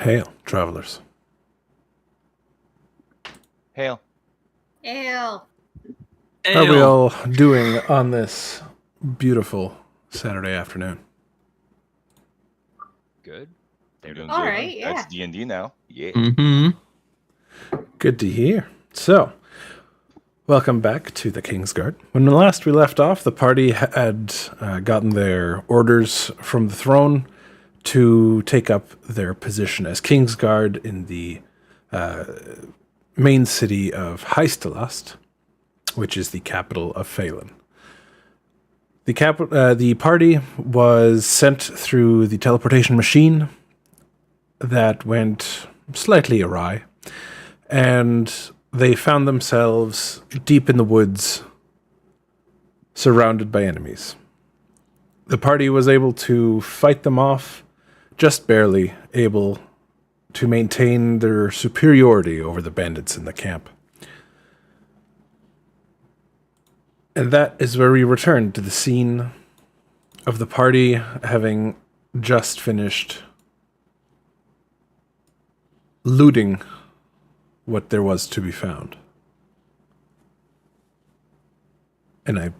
Hail, travelers. Hail. Ale. How are we all doing on this beautiful Saturday afternoon? Good. They're doing All good. right, yeah. That's D&D now. Yeah. Mm-hmm. Good to hear. So, welcome back to the Kingsguard. When last we left off, the party had gotten their orders from the throne to take up their position as Kingsguard in the main city of Heistelast, which is the capital of Phelan. The party was sent through the teleportation machine that went slightly awry, and they found themselves deep in the woods, surrounded by enemies. The party was able to fight them off, just barely able to maintain their superiority over the bandits in the camp. And that is where we return to the scene of the party having just finished looting what there was to be found. And I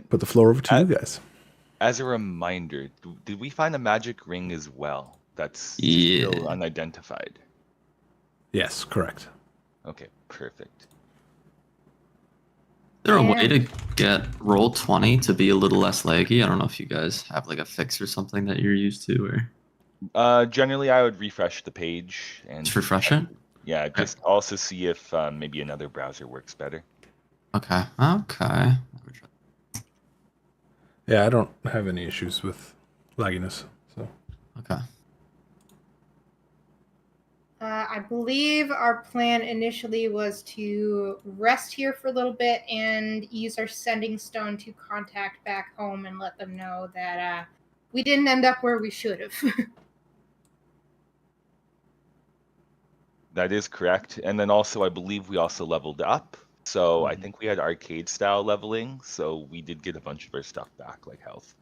put the floor over to you guys. As a reminder, did we find a magic ring as well that's still unidentified? Yes, correct. Okay, perfect. Is there a way to get Roll20 to be a little less laggy? I don't know if you guys have like a fix or something that you're used to, or Generally, I would refresh the page and just refresh it. Yeah, just also see if maybe another browser works better. Okay. Yeah, I don't have any issues with lagginess. So Okay. I believe our plan initially was to rest here for a little bit and use our sending stone to contact back home and let them know that we didn't end up where we should have. That is correct. And then also, I believe we also leveled up. So I think we had arcade style leveling. So we did get a bunch of our stuff back, like health.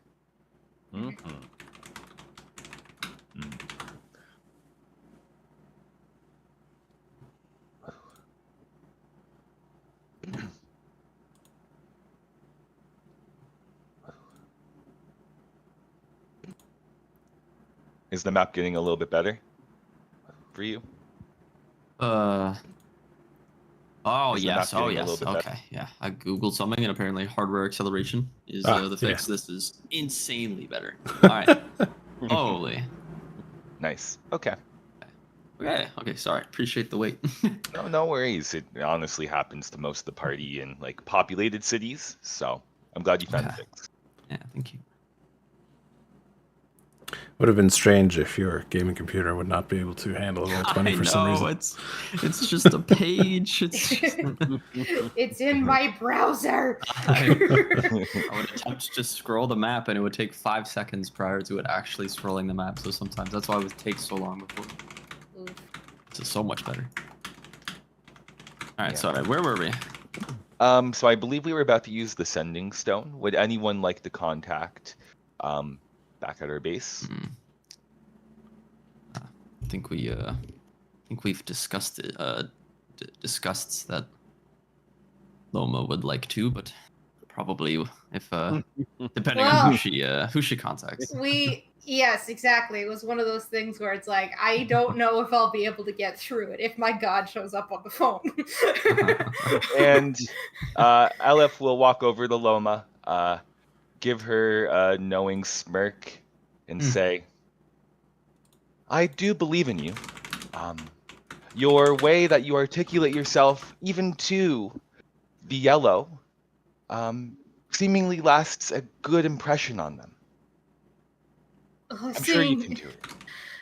Is the map getting a little bit better for you? Oh Is the map yes. getting a little bit better? Okay. Yeah. I googled something, and apparently hardware acceleration is the fix. Yeah. This is insanely better. All right. Holy. Nice. Okay. Okay. Sorry. Appreciate the wait. No worries. It honestly happens to most of the party in like populated cities. So I'm glad you found the fix. Yeah. Thank you. would have been strange if your gaming computer would not be able to handle Roll20 for some reason. It's just a page. It's in my browser. I would attempt to scroll the map, and it would take 5 seconds prior to it actually scrolling the map. So sometimes that's why it would take so long before. It's so much better. All right, sorry. Where were we? So I believe we were about to use the sending stone. Would anyone like to contact back at our base? I think we've discussed it. Discussed that Loma would like to, but probably if depending on who she contacts. Yes, exactly. It was one of those things where it's like, I don't know if I'll be able to get through it if my god shows up on the phone. And Aleph will walk over to Loma, give her a knowing smirk, and say, I do believe in you. Your way that you articulate yourself, even to the yellow, seemingly lasts a good impression on them. I'm sure you can do it.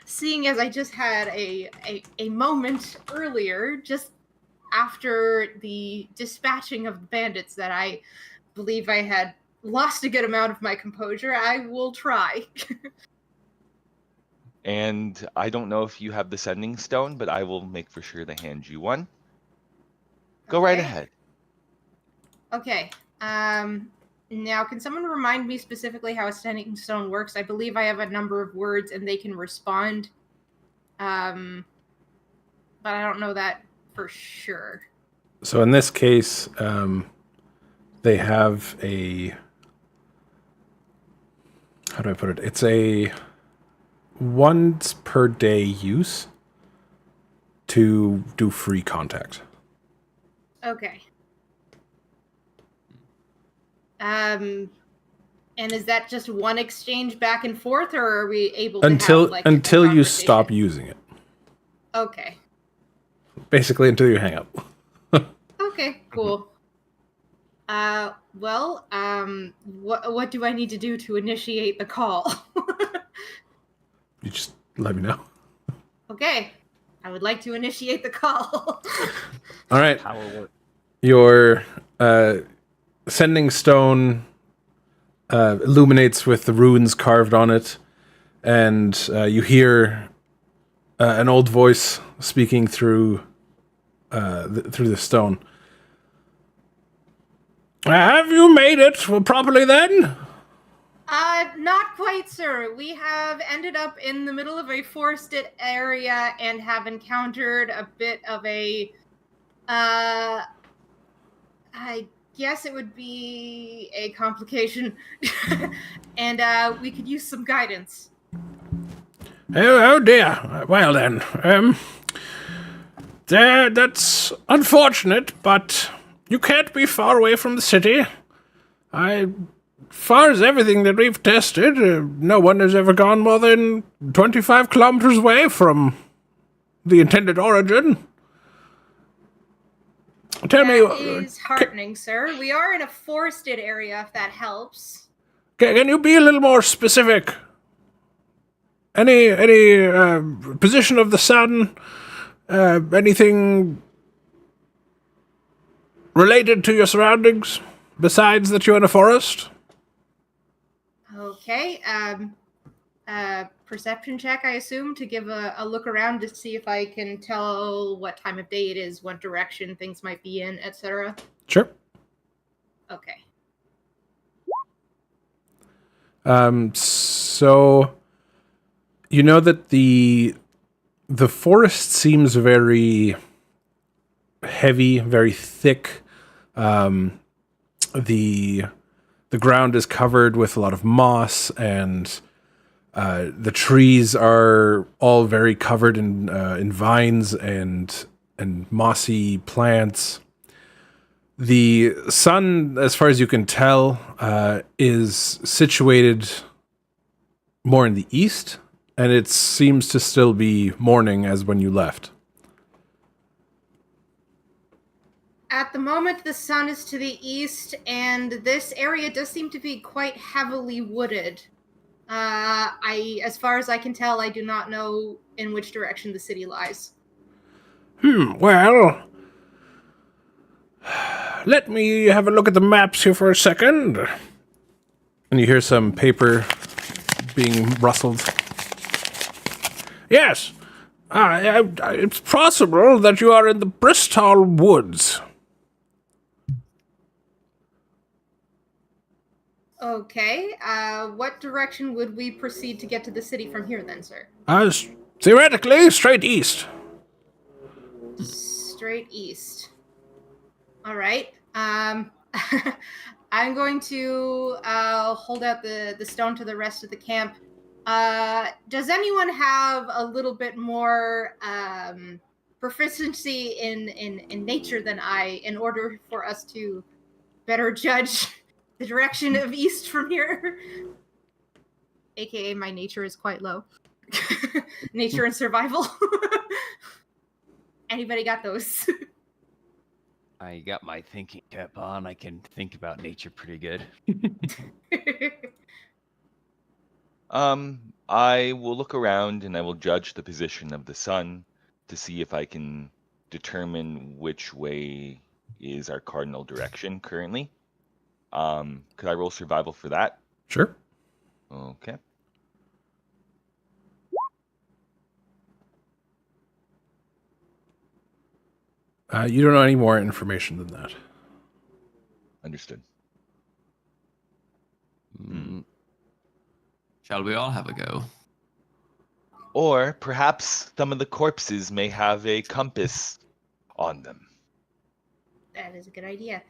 Seeing as I just had a moment earlier, just after the dispatching of the bandits, that I believe I had lost a good amount of my composure, I will try. And I don't know if you have the sending stone, but I will make for sure to hand you one. Go right ahead. Okay. Now, can someone remind me specifically how a sending stone works? I believe I have a number of words, and they can respond But I don't know that for sure. So in this case, they have a... How do I put it? It's a once per day use to do free contact. Okay. And is that just one exchange back and forth, or are we able to have like until a you stop conversation? using it? Okay. Basically, until you hang up. Okay. Cool. Well, what do I need to do to initiate the call? You just let me know. Okay. I would like to initiate the call. All right. Power work. Your sending stone illuminates with the runes carved on it, and you hear an old voice speaking through through the stone. Have you made it properly then? Not quite, sir. We have ended up in the middle of a forested area and have encountered a bit of a, I guess it would be a complication. And we could use some guidance. Oh dear. Well then, that's unfortunate, but you can't be far away from the city. Far as everything that we've tested, no one has ever gone more than 25 kilometers away from the intended origin. Tell me, That is heartening, sir. We are in a forested area, if that helps. can you be a little more specific? Any position of the sun? Anything related to your surroundings besides that you're in a forest? Okay. Perception check, I assume, to give a look around to see if I can tell what time of day it is, what direction things might be in, etc. Sure. Okay. So you know that the forest seems very heavy, very thick. The ground is covered with a lot of moss, and the trees are all very covered in vines and mossy plants. The sun, as far as you can tell, is situated more in the east, and it seems to still be morning as when you left. At the moment, the sun is to the east, and this area does seem to be quite heavily wooded. As far as I can tell, I do not know in which direction the city lies. Well, let me have a look at the maps here for a second. And you hear some paper being rustled. Yes, it's possible that you are in the Bristol Woods. Okay. What direction would we proceed to get to the city from here, then, sir? Theoretically, straight east. Straight east. All right. I'm going to hold out the stone to the rest of the camp. Does anyone have a little bit more proficiency in nature than I, in order for us to better judge the direction of east from here? AKA my nature is quite low. Nature and survival. Anybody got those? I got my thinking cap on. I can think about nature pretty good. I will look around and I will judge the position of the sun to see if I can determine which way is our cardinal direction currently. Could I roll survival for that? Sure. Okay. You don't know any more information than that. Understood. Shall we all have a go? Or perhaps some of the corpses may have a compass on them. That is a good idea.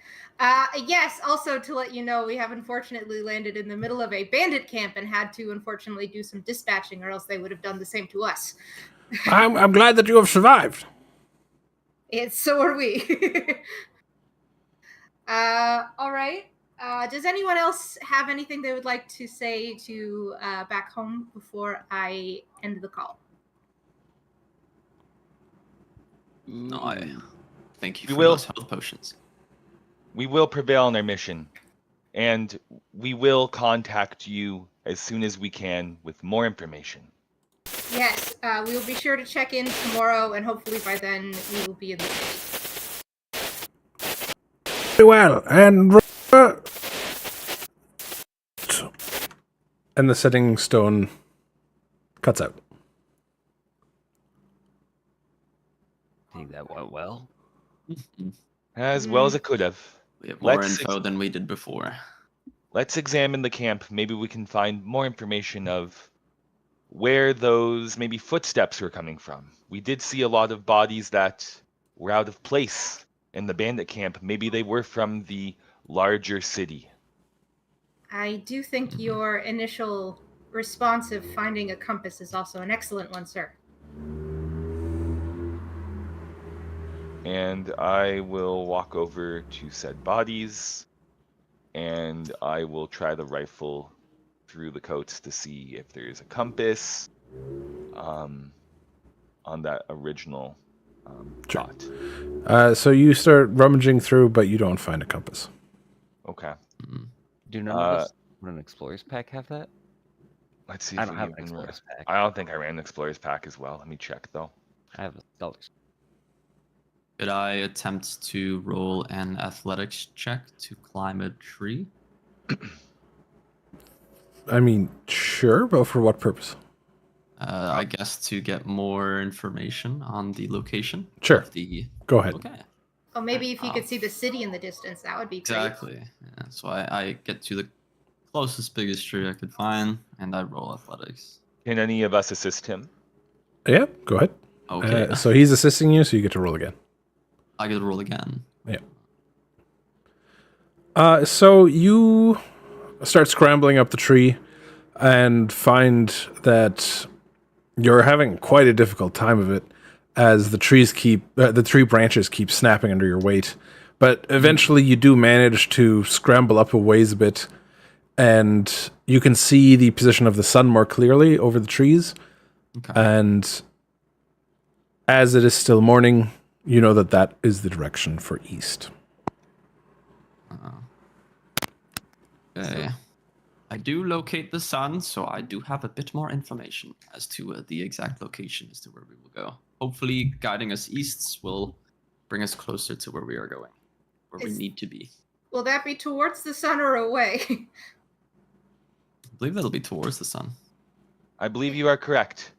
Yes, also to let you know, we have unfortunately landed in the middle of a bandit camp and had to unfortunately do some dispatching, or else they would have done the same to us. I'm glad that you have survived. So are we. All right. Does anyone else have anything they would like to say to back home before I end the call? No, I thank you We for will. those health potions. We will prevail on our mission, and we will contact you as soon as we can with more information. Yes, we will be sure to check in tomorrow, and hopefully by then we will be in the city. Very well, and the setting stone cuts out. I think that went well. As well as it could have. We have more Let's info than we did before. Let's examine the camp. Maybe we can find more information of where those maybe footsteps were coming from. We did see a lot of bodies that were out of place in the bandit camp. Maybe they were from the larger city. I do think your initial response of finding a compass is also an excellent one, sir. And I will walk over to said bodies, and I will try the rifle through the coats to see if there's a compass on that original dot. So you start rummaging through, but you don't find a compass. Okay. Do none of us on an explorer's pack have that? Let's see I if don't we have an even explorer's pack. I don't think I ran an explorer's pack as well. Let me check though. I have a stealth. Could I attempt to roll an athletics check to climb a tree? I mean, sure, but for what purpose? I guess to get more information on the location. Sure. Of the... Go ahead. Okay. Oh, maybe if you could see the city in the distance, that would be great. Exactly. Yeah, so I get to the closest biggest tree I could find, and I roll athletics. Can any of us assist him? Yeah, go ahead. Okay. So he's assisting you, so you get to roll again. I get to roll again. Yeah. So you start scrambling up the tree and find that you're having quite a difficult time of it as the tree branches keep snapping under your weight. But eventually you do manage to scramble up a ways a bit, and you can see the position of the sun more clearly over the trees. Okay. And as it is still morning, you know that is the direction for east. Okay. I do locate the sun, so I do have a bit more information as to the exact location as to where we will go. Hopefully, guiding us east will bring us closer to where we are going, where we need to be. Will that be towards the sun or away? I believe that'll be towards the sun. I believe you are correct.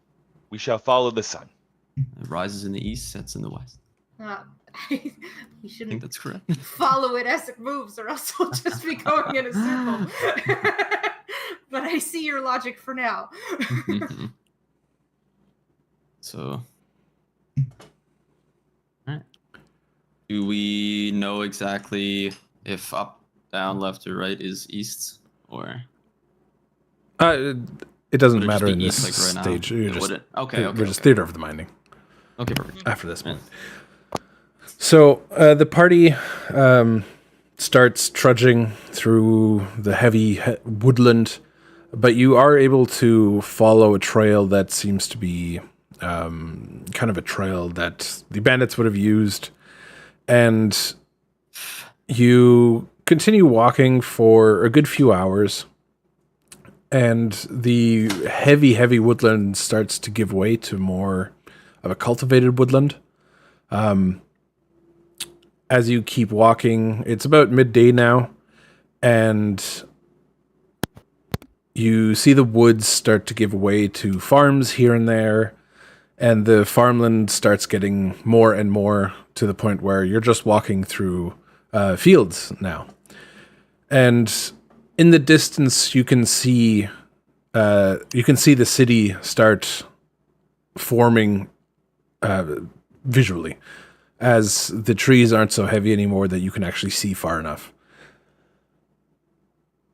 We shall follow the sun. It rises in the east, sets in the west. We I think shouldn't that's correct. follow it as it moves, or else we'll just be going in a circle. But I see your logic for now. Mhm. So, alright. Do we know exactly if up, down, left, or right is east, or It doesn't would it just matter be in this east, like, right now? stage. You're It just, wouldn't? Okay, we're just okay. theater of the minding Okay, perfect. after this Yeah. point. So the party starts trudging through the heavy woodland, but you are able to follow a trail that seems to be kind of a trail that the bandits would have used. And you continue walking for a good few hours, and the heavy woodland starts to give way to more of a cultivated woodland. As you keep walking, it's about midday now, and you see the woods start to give way to farms here and there, and the farmland starts getting more and more to the point where you're just walking through fields now. And in the distance, you can see the city start forming visually, as the trees aren't so heavy anymore that you can actually see far enough.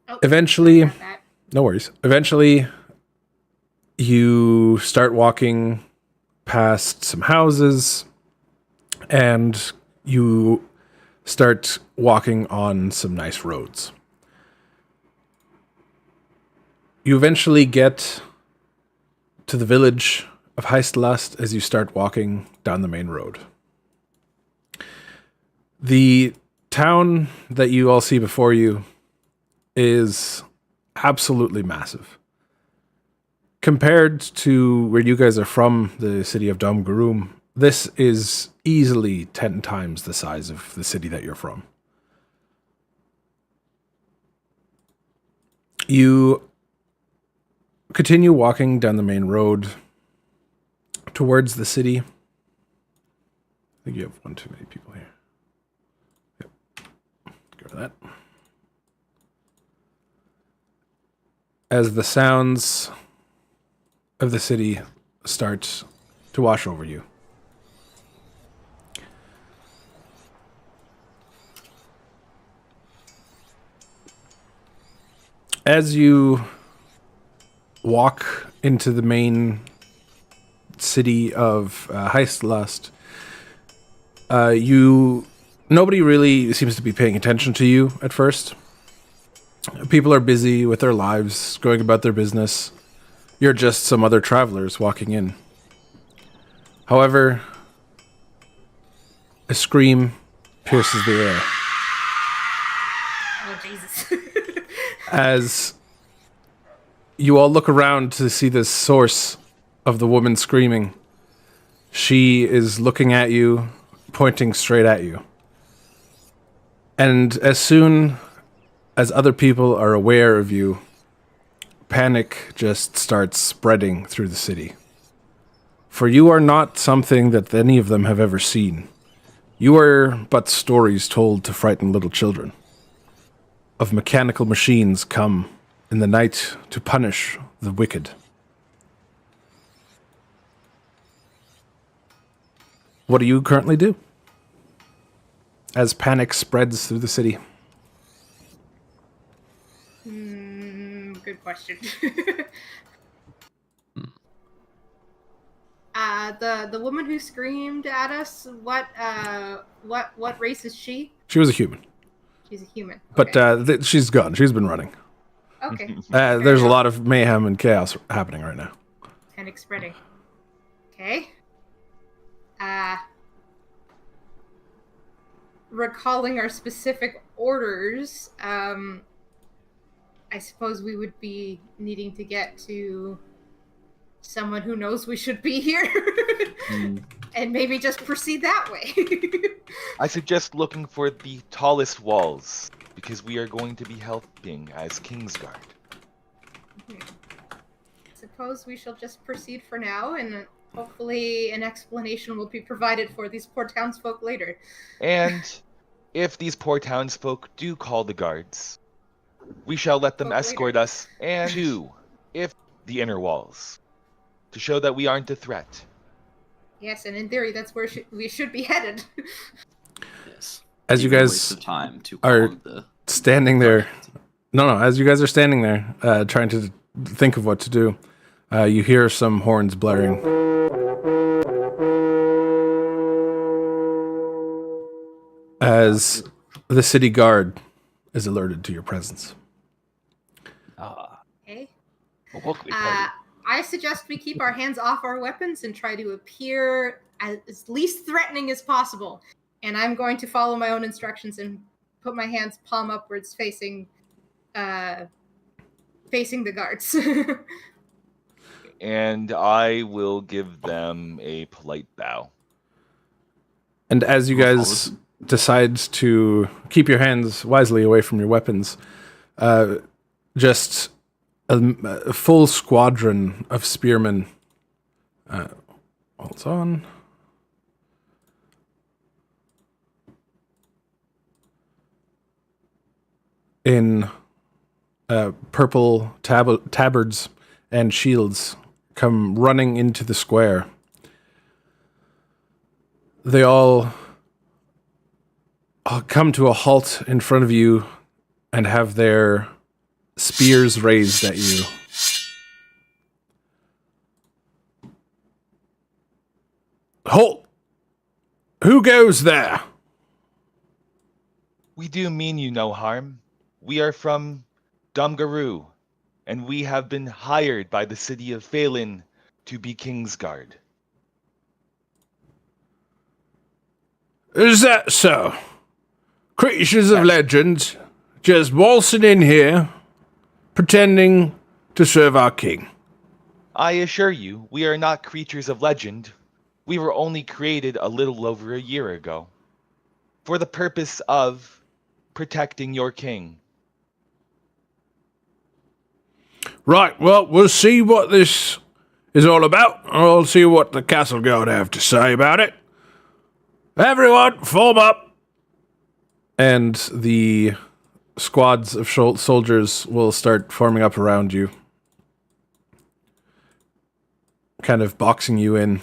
Oh, Eventually, sorry about that. no worries. Eventually, you start walking past some houses, and you start walking on some nice roads. You eventually get to the village of Heistlust as you start walking down the main road. The town that you all see before you is absolutely massive. Compared to where you guys are from, the city of Dom Garoom, this is easily 10 times the size of the city that you're from. You continue walking down the main road towards the city. I think you have one too many people here. Yep. Go to that. As the sounds of the city start to wash over you. As you walk into the main city of Heistlust, nobody really seems to be paying attention to you at first. People are busy with their lives, going about their business. You're just some other travelers walking in. However, a scream pierces the air Oh, Jesus. as you all look around to see the source of the woman screaming. She is looking at you, pointing straight at you. And as soon as other people are aware of you, panic just starts spreading through the city. For you are not something that any of them have ever seen. You are but stories told to frighten little children. Of mechanical machines come in the night to punish the wicked. What do you currently do as panic spreads through the city? Good question. The woman who screamed at us, what race is she? She was a human, She's a human. but Okay. she's gone. She's been running. Okay. There's a lot of mayhem and chaos happening right now. Panic spreading. Okay. Recalling our specific orders, I suppose we would be needing to get to someone who knows we should be here. And maybe just proceed that way. I suggest looking for the tallest walls, because we are going to be helping as Kingsguard. Suppose we shall just proceed for now, and hopefully an explanation will be provided for these poor townsfolk later. And if these poor townsfolk do call the guards, we shall let them escort us and to the inner walls, to show that we aren't a threat. Yes, and in theory, that's where we should be headed. Yes. As you Even a guys waste of time to are calm the standing there, as you guys are standing there, trying to think of what to do, you hear some horns blaring. As the city guard is alerted to your presence. Okay. Well, welcome, party. I suggest we keep our hands off our weapons and try to appear as least threatening as possible. And I'm going to follow my own instructions and put my hands palm upwards, facing the guards. And I will give them a polite bow. And as you guys decide to keep your hands wisely away from your weapons, just a full squadron of spearmen. Hold on. In purple tabards and shields come running into the square. They all come to a halt in front of you and have their spears raised at you. Halt! Who goes there? We do mean you no harm. We are from Dumgaroo, and we have been hired by the city of Phelan to be Kingsguard. Is that so? Creatures of Yes. legend just waltzing in here, pretending to serve our king. I assure you, we are not creatures of legend. We were only created a little over a year ago, for the purpose of protecting your king. Right, well, we'll see what this is all about. I'll see what the castle guard have to say about it. Everyone, form up! And the squads of soldiers will start forming up around you, kind of boxing you in.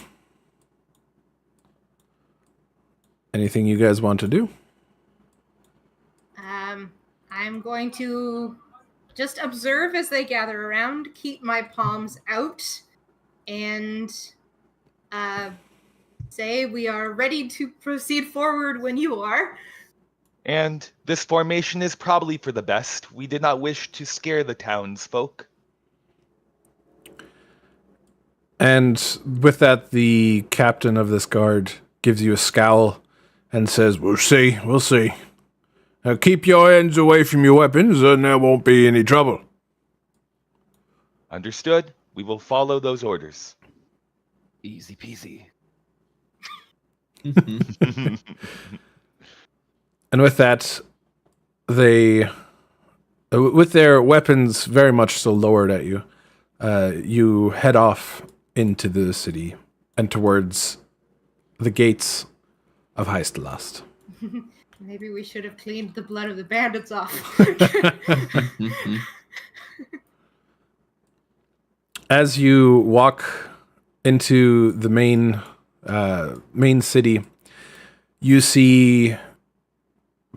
Anything you guys want to do? I'm going to just observe as they gather around, keep my palms out, and say we are ready to proceed forward when you are. And this formation is probably for the best. We did not wish to scare the townsfolk. And with that, the captain of this guard gives you a scowl and says, we'll see. Now keep your hands away from your weapons and there won't be any trouble. Understood? We will follow those orders. Easy peasy. And with that, they, with their weapons very much so lowered at you, you head off into the city and towards the gates of Heistelast. Maybe we should have cleaned the blood of the bandits off. As you walk into the main city, you see,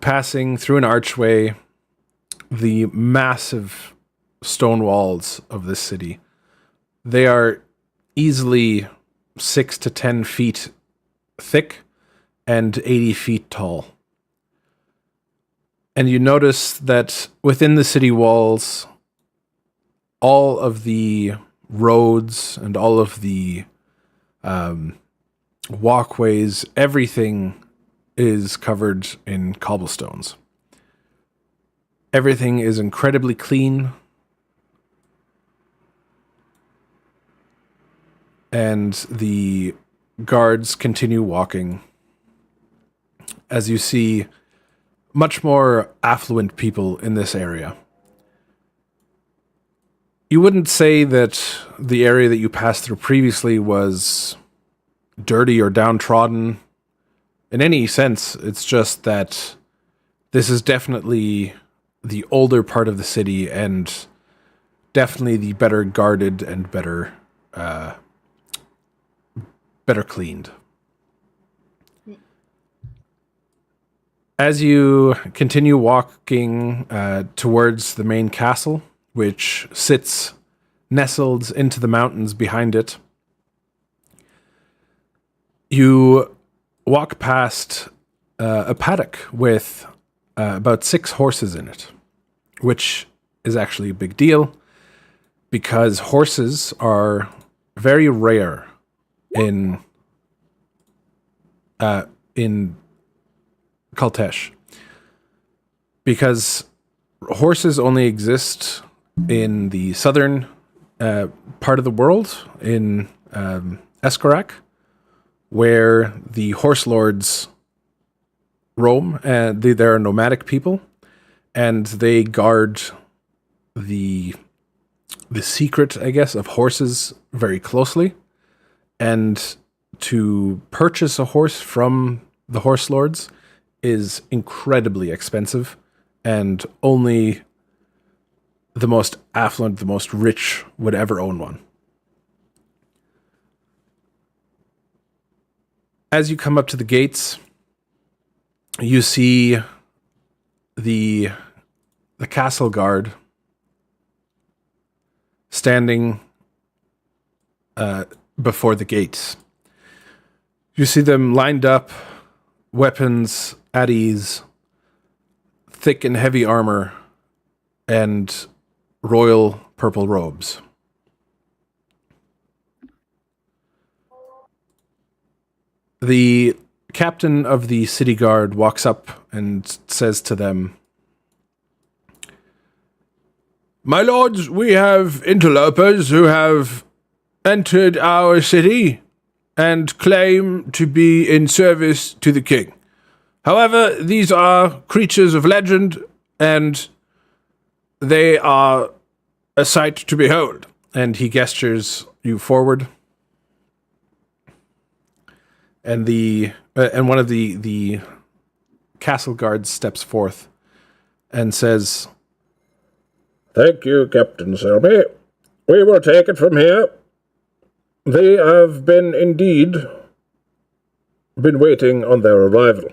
passing through an archway, the massive stone walls of this city. They are easily 6 to 10 feet thick and 80 feet tall. And you notice that within the city walls, all of the roads and all of the walkways, everything is covered in cobblestones. Everything is incredibly clean. And the guards continue walking as you see much more affluent people in this area. You wouldn't say that the area that you passed through previously was dirty or downtrodden in any sense. It's just that this is definitely the older part of the city and definitely the better guarded and better cleaned. As you continue walking towards the main castle, which sits nestled into the mountains behind it, you walk past a paddock with about 6 horses in it, which is actually a big deal because horses are very rare in Kaltesh, because horses only exist in the southern part of the world, in Eskorak, where the horse lords roam, and they are nomadic people, and they guard the secret, I guess, of horses very closely. And to purchase a horse from the horse lords is incredibly expensive, and only the most affluent, the most rich would ever own one. As you come up to the gates, you see the castle guard standing before the gates. You see them lined up, weapons at ease, thick and heavy armor, and royal purple robes. The captain of the city guard walks up and says to them, "My lords, we have interlopers who have entered our city and claim to be in service to the king. However, these are creatures of legend, and they are a sight to behold." And he gestures you forward. And one of the castle guards steps forth and says, "Thank you, Captain Selby. We will take it from here. They have indeed been waiting on their arrival."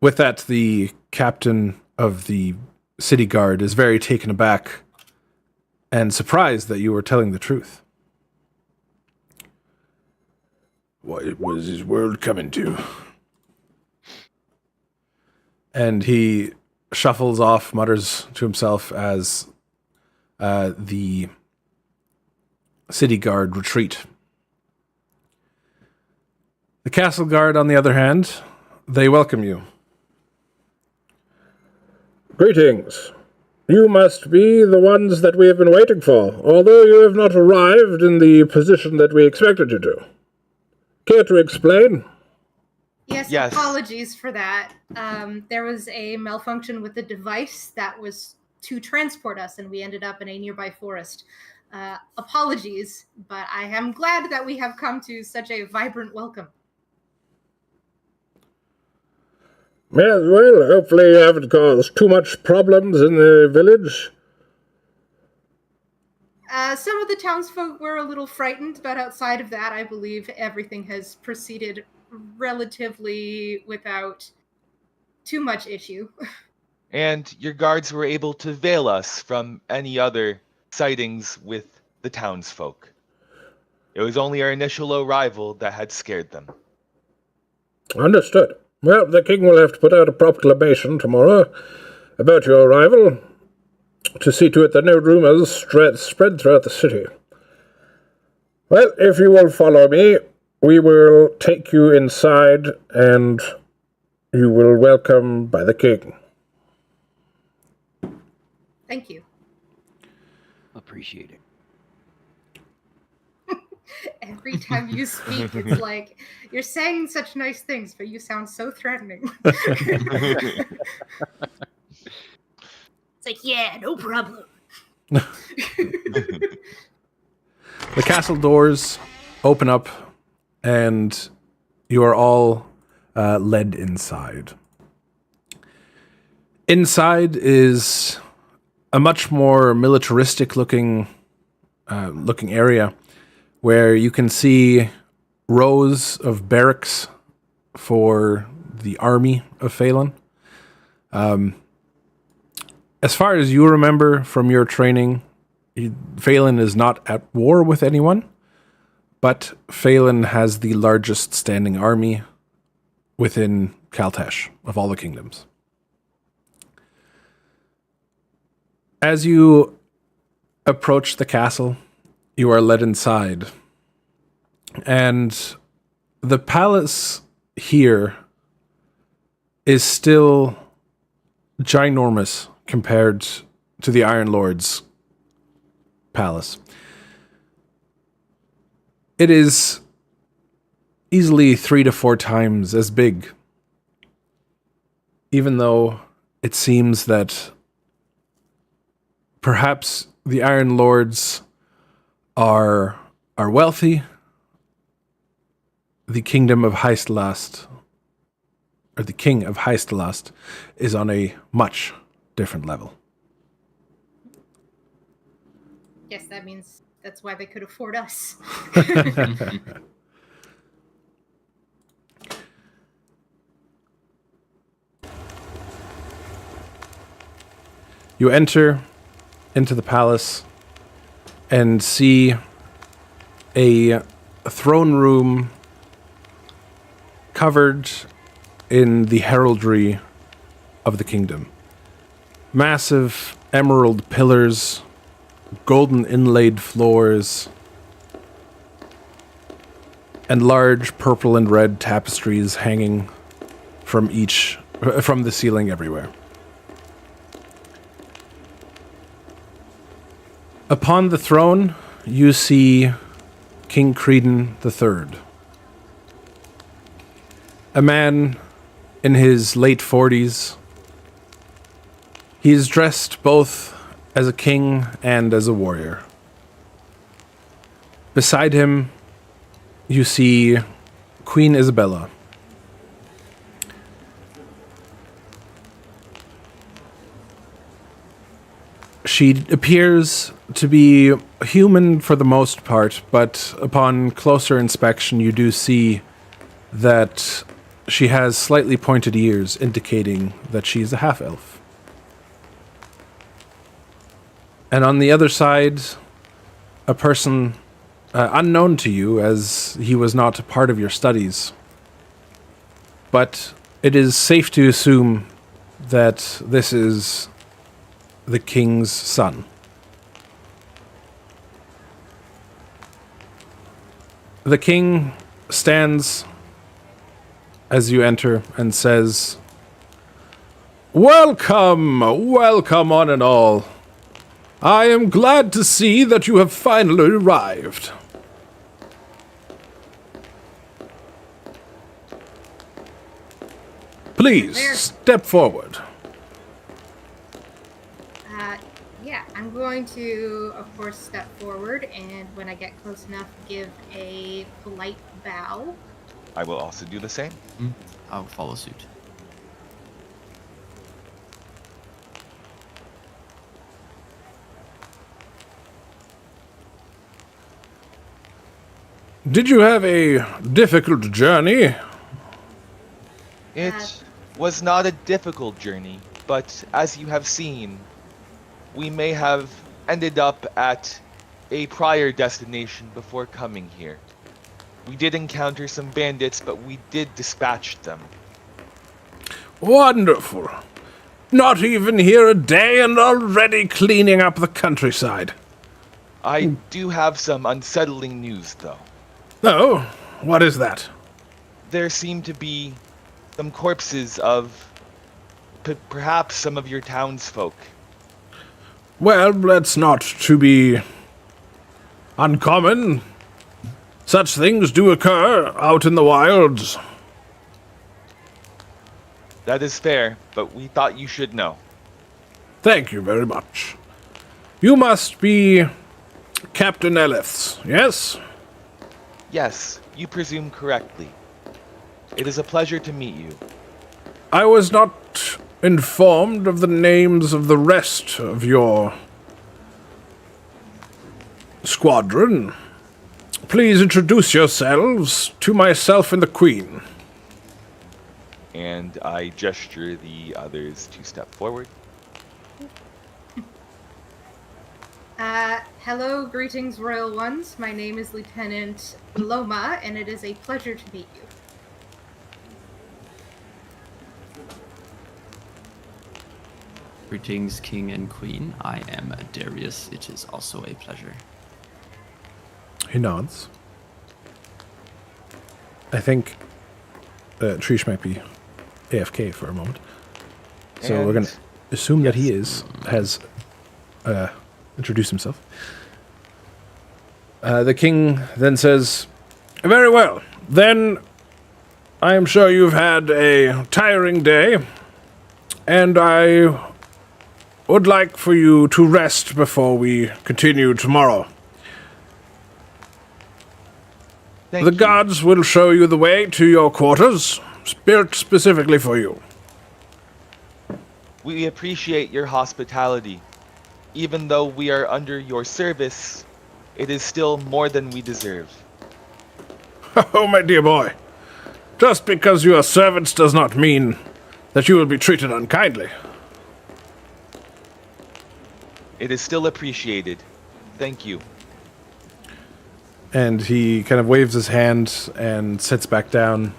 With that, the captain of the city guard is very taken aback and surprised that you were telling the truth. "What was his world coming to?" And he shuffles off, mutters to himself as the city guard retreat. The castle guard, on the other hand, they welcome you. "Greetings. You must be the ones that we have been waiting for, although you have not arrived in the position that we expected you to. Care to explain?" Yes, apologies for that. There was a malfunction with the device that was to transport us, and we ended up in a nearby forest. Apologies, but I am glad that we have come to such a vibrant welcome. Yes, well, hopefully you haven't caused too much problems in the village. Some of the townsfolk were a little frightened, but outside of that, I believe everything has proceeded relatively without too much issue. And your guards were able to veil us from any other sightings with the townsfolk. It was only our initial arrival that had scared them. Understood. Well, the king will have to put out a proclamation tomorrow about your arrival to see to it that no rumors spread throughout the city. Well, if you will follow me, we will take you inside and you will welcome by the king. Thank you. Appreciate it. Every time you speak, it's like, you're saying such nice things, but you sound so threatening. It's like, yeah, no problem. The castle doors open up, and you are all led inside. Inside is a much more militaristic looking area, where you can see rows of barracks for the army of Phelan. As far as you remember from your training, Phelan is not at war with anyone, but Phelan has the largest standing army within Kaltesh of all the kingdoms. As you approach the castle, you are led inside, and the palace here is still ginormous compared to the Iron Lord's palace. It is easily 3 to 4 times as big, even though it seems that perhaps the Iron Lords are wealthy. The kingdom of Heistelast, or the king of Heistelast, is on a much different level. Yes, that means That's why they could afford us. You enter into the palace and see a throne room covered in the heraldry of the kingdom. Massive emerald pillars, golden inlaid floors, and large purple and red tapestries hanging from the ceiling everywhere. Upon the throne, you see King Creedon III. A man in his late 40s. He is dressed both as a king and as a warrior. Beside him, you see Queen Isabella. She appears to be human for the most part, but upon closer inspection, you do see that she has slightly pointed ears, indicating that she's a half-elf. And on the other side, a person unknown to you, as he was not a part of your studies. But it is safe to assume that this is the king's son. The king stands as you enter and says, "Welcome, welcome on and all. I am glad to see that you have finally arrived. Please, step forward." Yeah, I'm going to, of course, step forward, and when I get close enough, give a polite bow. I will also do the same. I'll follow suit. Did you have a difficult journey? It was not a difficult journey, but as you have seen, we may have ended up at a prior destination before coming here. We did encounter some bandits, but we did dispatch them. Wonderful. Not even here a day and already cleaning up the countryside. I do have some unsettling news, though. Oh, what is that? There seem to be some corpses of perhaps some of your townsfolk. Well, that's not to be uncommon. Such things do occur out in the wilds. That is fair, but we thought you should know. Thank you very much. You must be Captain Eliths, yes? Yes, you presume correctly. It is a pleasure to meet you. I was not informed of the names of the rest of your squadron. Please introduce yourselves to myself and the Queen. And I gesture the others to step forward. Hello, greetings, royal ones. My name is Lieutenant Loma, and it is a pleasure to meet you. Greetings, King and Queen. I am Darius. It is also a pleasure. He nods. I think Trish might be AFK for a moment. So we're going to assume that he has introduced himself. The king then says, "Very well. Then I am sure you've had a tiring day, and I would like for you to rest before we continue tomorrow. Thank The you. gods will show you the way to your quarters, built specifically for you." We appreciate your hospitality. Even though we are under your service, it is still more than we deserve. Oh, my dear boy. Just because you are servants does not mean that you will be treated unkindly. It is still appreciated. Thank you. And he kind of waves his hand and sits back down,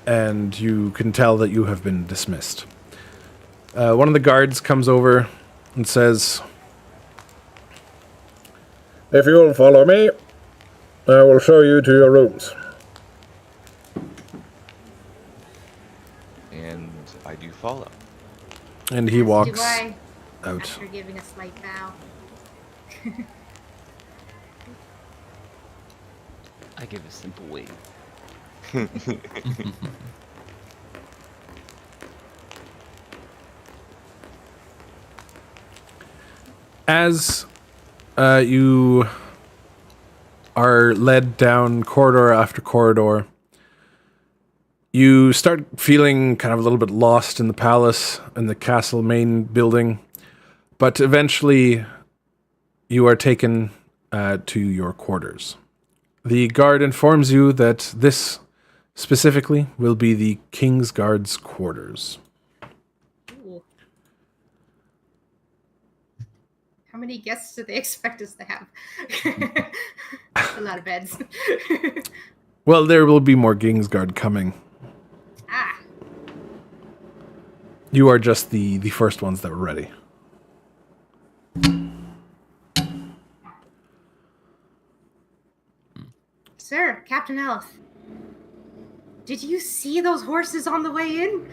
and you can tell that you have been dismissed. One of the guards comes over and says, If you will follow me, I will show you to your rooms. And I do follow. and he walks Do I, out. after giving a slight bow. I give a simple wave. As you are led down corridor after corridor, you start feeling kind of a little bit lost in the palace and the castle main building, but eventually you are taken to your quarters. The guard informs you that this specifically will be the Kingsguard's quarters. Ooh. How many guests do they expect us to have? A lot of beds. Well, there will be more Kingsguard coming. Ah, You are just the first ones that were ready. sir, Captain Elf. Did you see those horses on the way in?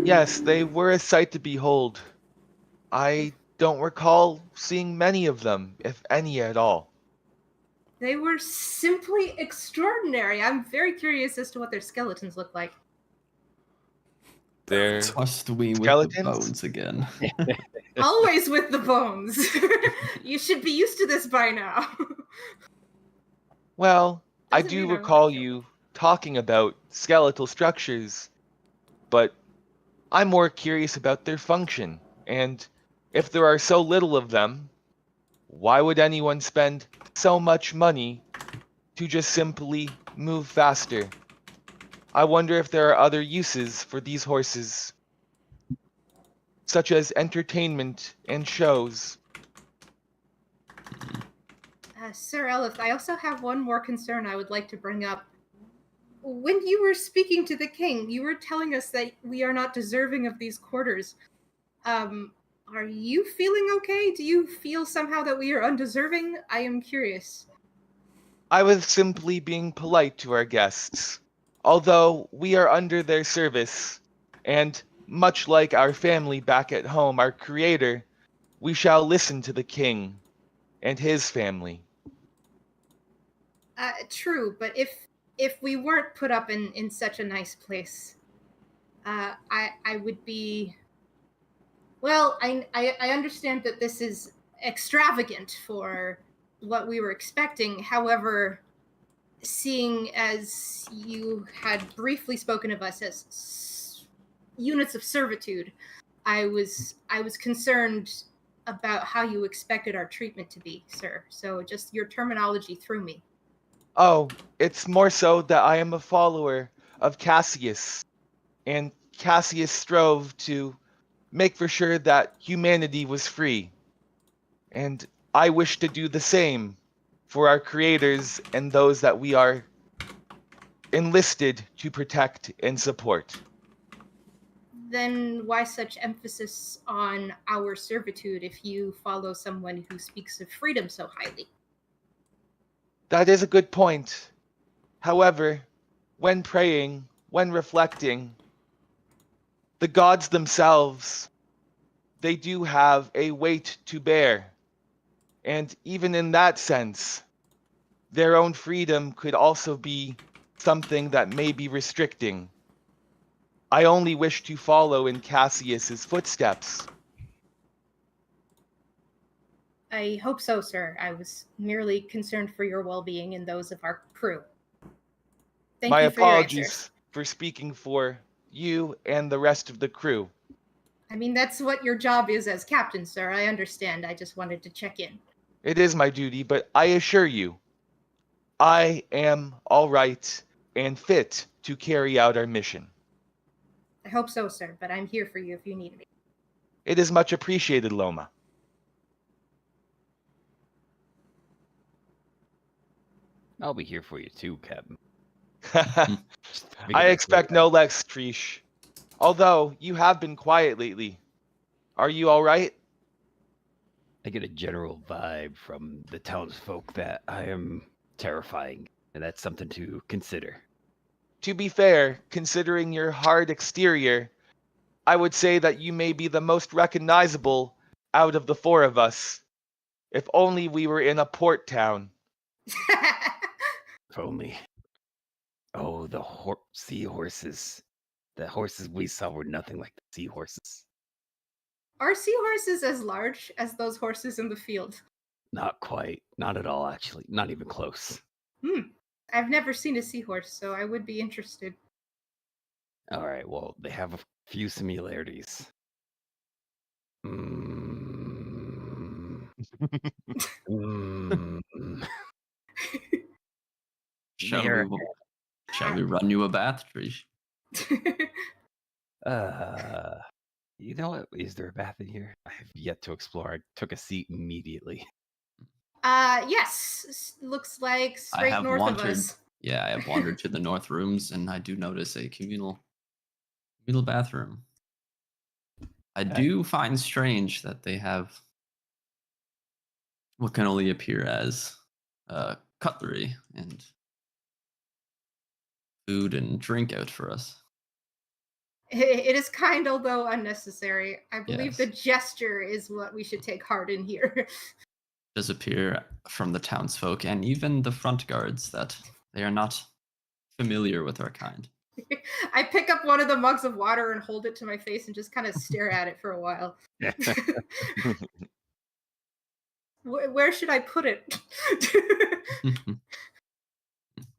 Yes, they were a sight to behold. I don't recall seeing many of them, if any at all. They were simply extraordinary. I'm very curious as to what their skeletons look like. They're Trust me with the Skeletons? bones again. Always with the bones. You should be used to this by now. well, I Doesn't do mean I recall like them. you talking about skeletal structures, but I'm more curious about their function. And if there are so little of them, why would anyone spend so much money to just simply move faster? I wonder if there are other uses for these horses, such as entertainment and shows. Sir Elif, I also have one more concern I would like to bring up. When you were speaking to the king, you were telling us that we are not deserving of these quarters. Are you feeling okay? Do you feel somehow that we are undeserving? I am curious. I was simply being polite to our guests. Although we are under their service, and much like our family back at home, our creator, we shall listen to the king and his family. True, but if we weren't put up in such a nice place, I would be. Well, I understand that this is extravagant for what we were expecting. However, seeing as you had briefly spoken of us as units of servitude, I was concerned about how you expected our treatment to be, sir. So just your terminology threw me. Oh, it's more so that I am a follower of Cassius, and Cassius strove to make for sure that humanity was free. And I wish to do the same for our creators and those that we are enlisted to protect and support. Then why such emphasis on our servitude if you follow someone who speaks of freedom so highly? That is a good point. However, when praying, when reflecting, the gods themselves, they do have a weight to bear. And even in that sense, their own freedom could also be something that may be restricting. I only wish to follow in Cassius's footsteps. I hope so, sir. I was merely concerned for your well-being and those of our crew. Thank My you for your answers. apologies for speaking for you and the rest of the crew. I mean, that's what your job is as captain, sir. I understand. I just wanted to check in. It is my duty, but I assure you, I am all right and fit to carry out our mission. I hope so, sir, but I'm here for you if you need me. It is much appreciated, Loma. I'll be here for you too, Captain. I expect no less, Trish. Although, you have been quiet lately. Are you all right? I get a general vibe from the townsfolk that I am terrifying, and that's something to consider. To be fair, considering your hard exterior, I would say that you may be the most recognizable out of the four of us. If only we were in a port town. If only. Oh, the seahorses. The horses we saw were nothing like the seahorses. Are seahorses as large as those horses in the field? Not quite. Not at all, actually. Not even close. I've never seen a seahorse, so I would be interested. All right, well, they have a few similarities. Mm. Mm. Shall They're- we run you a bath, Trish? You know what? Is there a bath in here? I have yet to explore. I took a seat immediately. Yes. Looks like straight have north wandered. of us. Yeah, I have wandered to the north rooms, and I do notice a communal bathroom. I do find strange that they have what can only appear as cutlery and food and drink out for us. It is kind, although unnecessary. I believe Yes. the gesture is what we should take heart in here. Does appear from the townsfolk and even the front guards that they are not familiar with our kind. I pick up one of the mugs of water and hold it to my face and just kind of stare at it for a while. Where should I put it?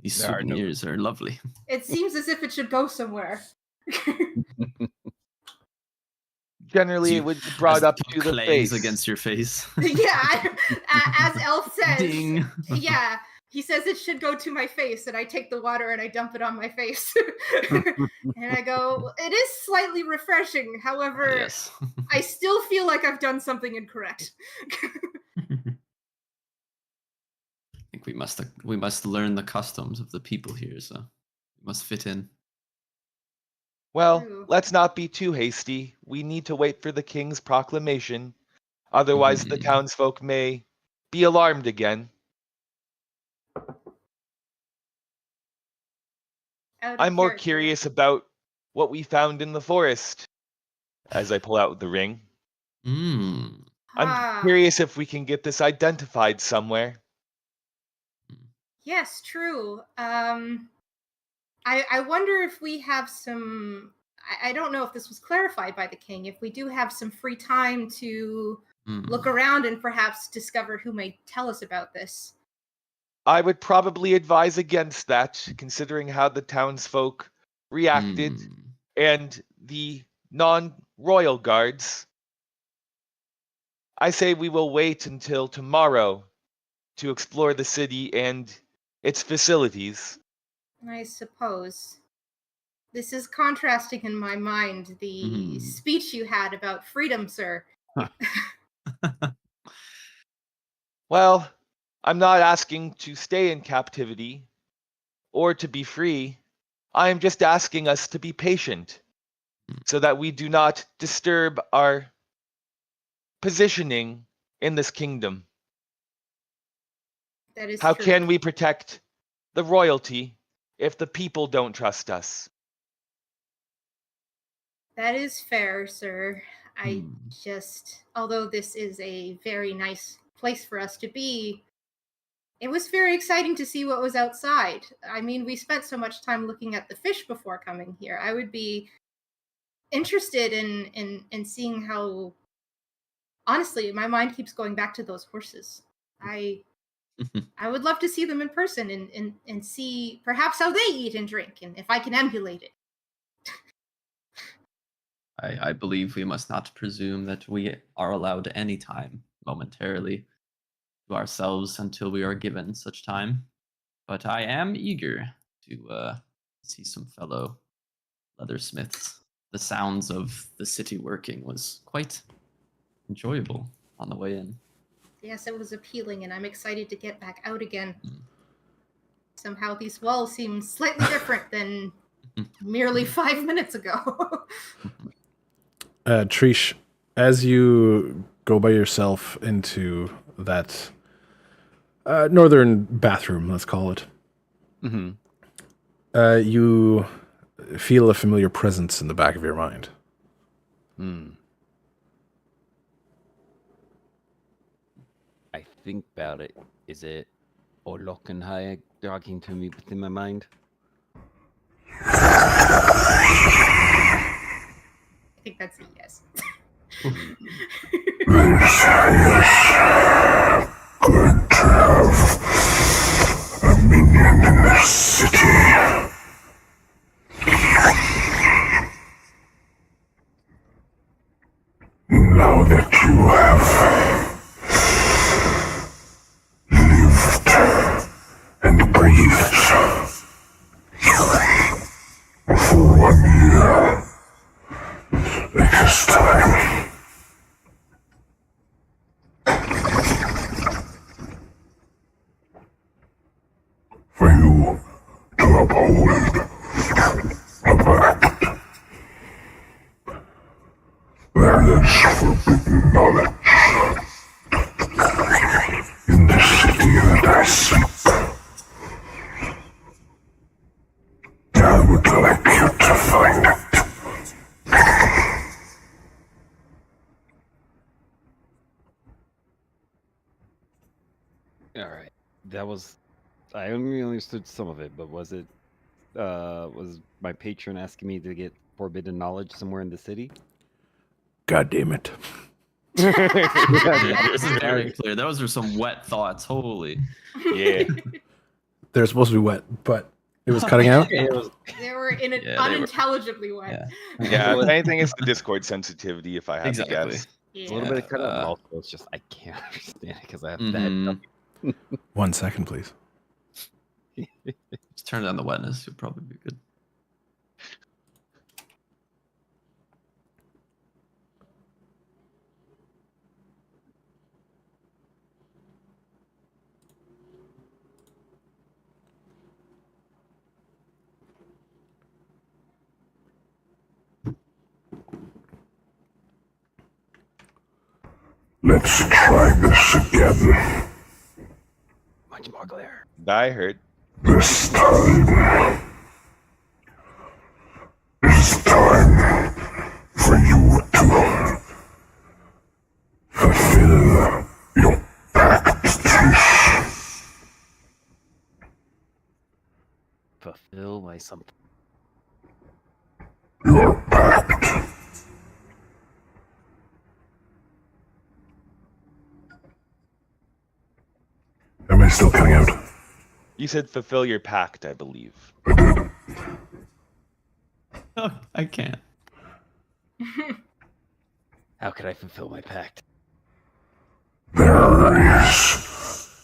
These There are no- souvenirs are lovely. It seems as if it should go somewhere. Generally, it would be brought up to the clangs face. against your face. Yeah, as Elf says. Ding. Yeah, he says it should go to my face, and I take the water and I dump it on my face. And I go, it is slightly refreshing. However, Yes. I still feel like I've done something incorrect. I think we must learn the customs of the people here, so we must fit in. Well, True. let's not be too hasty. We need to wait for the king's proclamation. Otherwise, the Mhm. townsfolk may be alarmed again. Out of I'm more character. curious about what we found in the forest. As I pull out the ring. Mm. I'm curious if we can get this identified somewhere. Yes, true. I wonder if we have some. I don't know if this was clarified by the king. If we do have some free time to look around and perhaps discover who may tell us about this. I would probably advise against that, considering how the townsfolk reacted and the non-royal guards. I say we will wait until tomorrow to explore the city and its facilities. I suppose. This is contrasting in my mind the speech you had about freedom, sir. Well, I'm not asking to stay in captivity or to be free. I am just asking us to be patient so that we do not disturb our positioning in this kingdom. That is How true. can we protect the royalty if the people don't trust us? That is fair, sir. I just, although this is a very nice place for us to be, it was very exciting to see what was outside. I mean, we spent so much time looking at the fish before coming here. I would be interested in seeing how. Honestly, my mind keeps going back to those horses. I would love to see them in person and see perhaps how they eat and drink, and if I can emulate it. I believe we must not presume that we are allowed any time momentarily to ourselves until we are given such time. But I am eager to see some fellow leathersmiths. The sounds of the city working was quite enjoyable on the way in. Yes, it was appealing, and I'm excited to get back out again. Mm. Somehow these walls seem slightly different than merely 5 minutes ago. Trish, as you go by yourself into that northern bathroom, let's call it, Mm-hmm. You feel a familiar presence in the back of your mind. I think about it. Is it Olokenhaya talking to me within my mind? I think that's a yes. Good to have a minion in the city. Now that you have lived and breathed for 1 year, it is time. For you to uphold a pact. There is forbidden knowledge in the city that I seek. I would like you to find it. All right. That was. I only understood some of it, but was it? Was my patron asking me to get forbidden knowledge somewhere in the city? God damn it. It was very clear. Those are some wet thoughts. Holy. Yeah. They're supposed to be wet, but it was cutting out. It was. They were in it Yeah, they were- unintelligibly wet. Yeah. Yeah, if anything, it's the Discord sensitivity, if I had to Exactly. guess. Yeah. A little bit of cut out, uh, but also it's just I can't understand it because I have Mhm. that. 1 second, please. Just turn down the wetness. You'll probably be good. Let's try this again. Much more glare. I heard. This time. It's time for you to fulfill your pact, Trish. Fulfill my something. Your pact. Am I still cutting out? You said fulfill your pact, I believe. Oh, I can't. How could I fulfill my pact? There is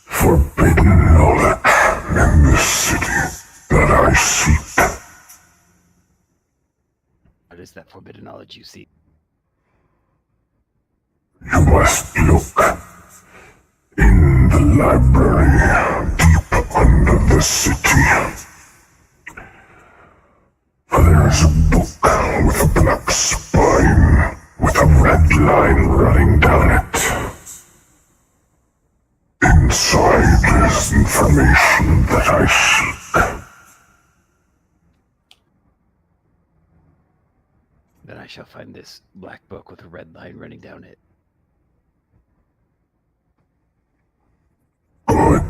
forbidden knowledge in this city that I seek. What is that forbidden knowledge you see? You must look in the library deep under the city. For there is a book with a black spine with a red line running down it. Inside is information that I seek. Then I shall find this black book with a red line running down it. Good.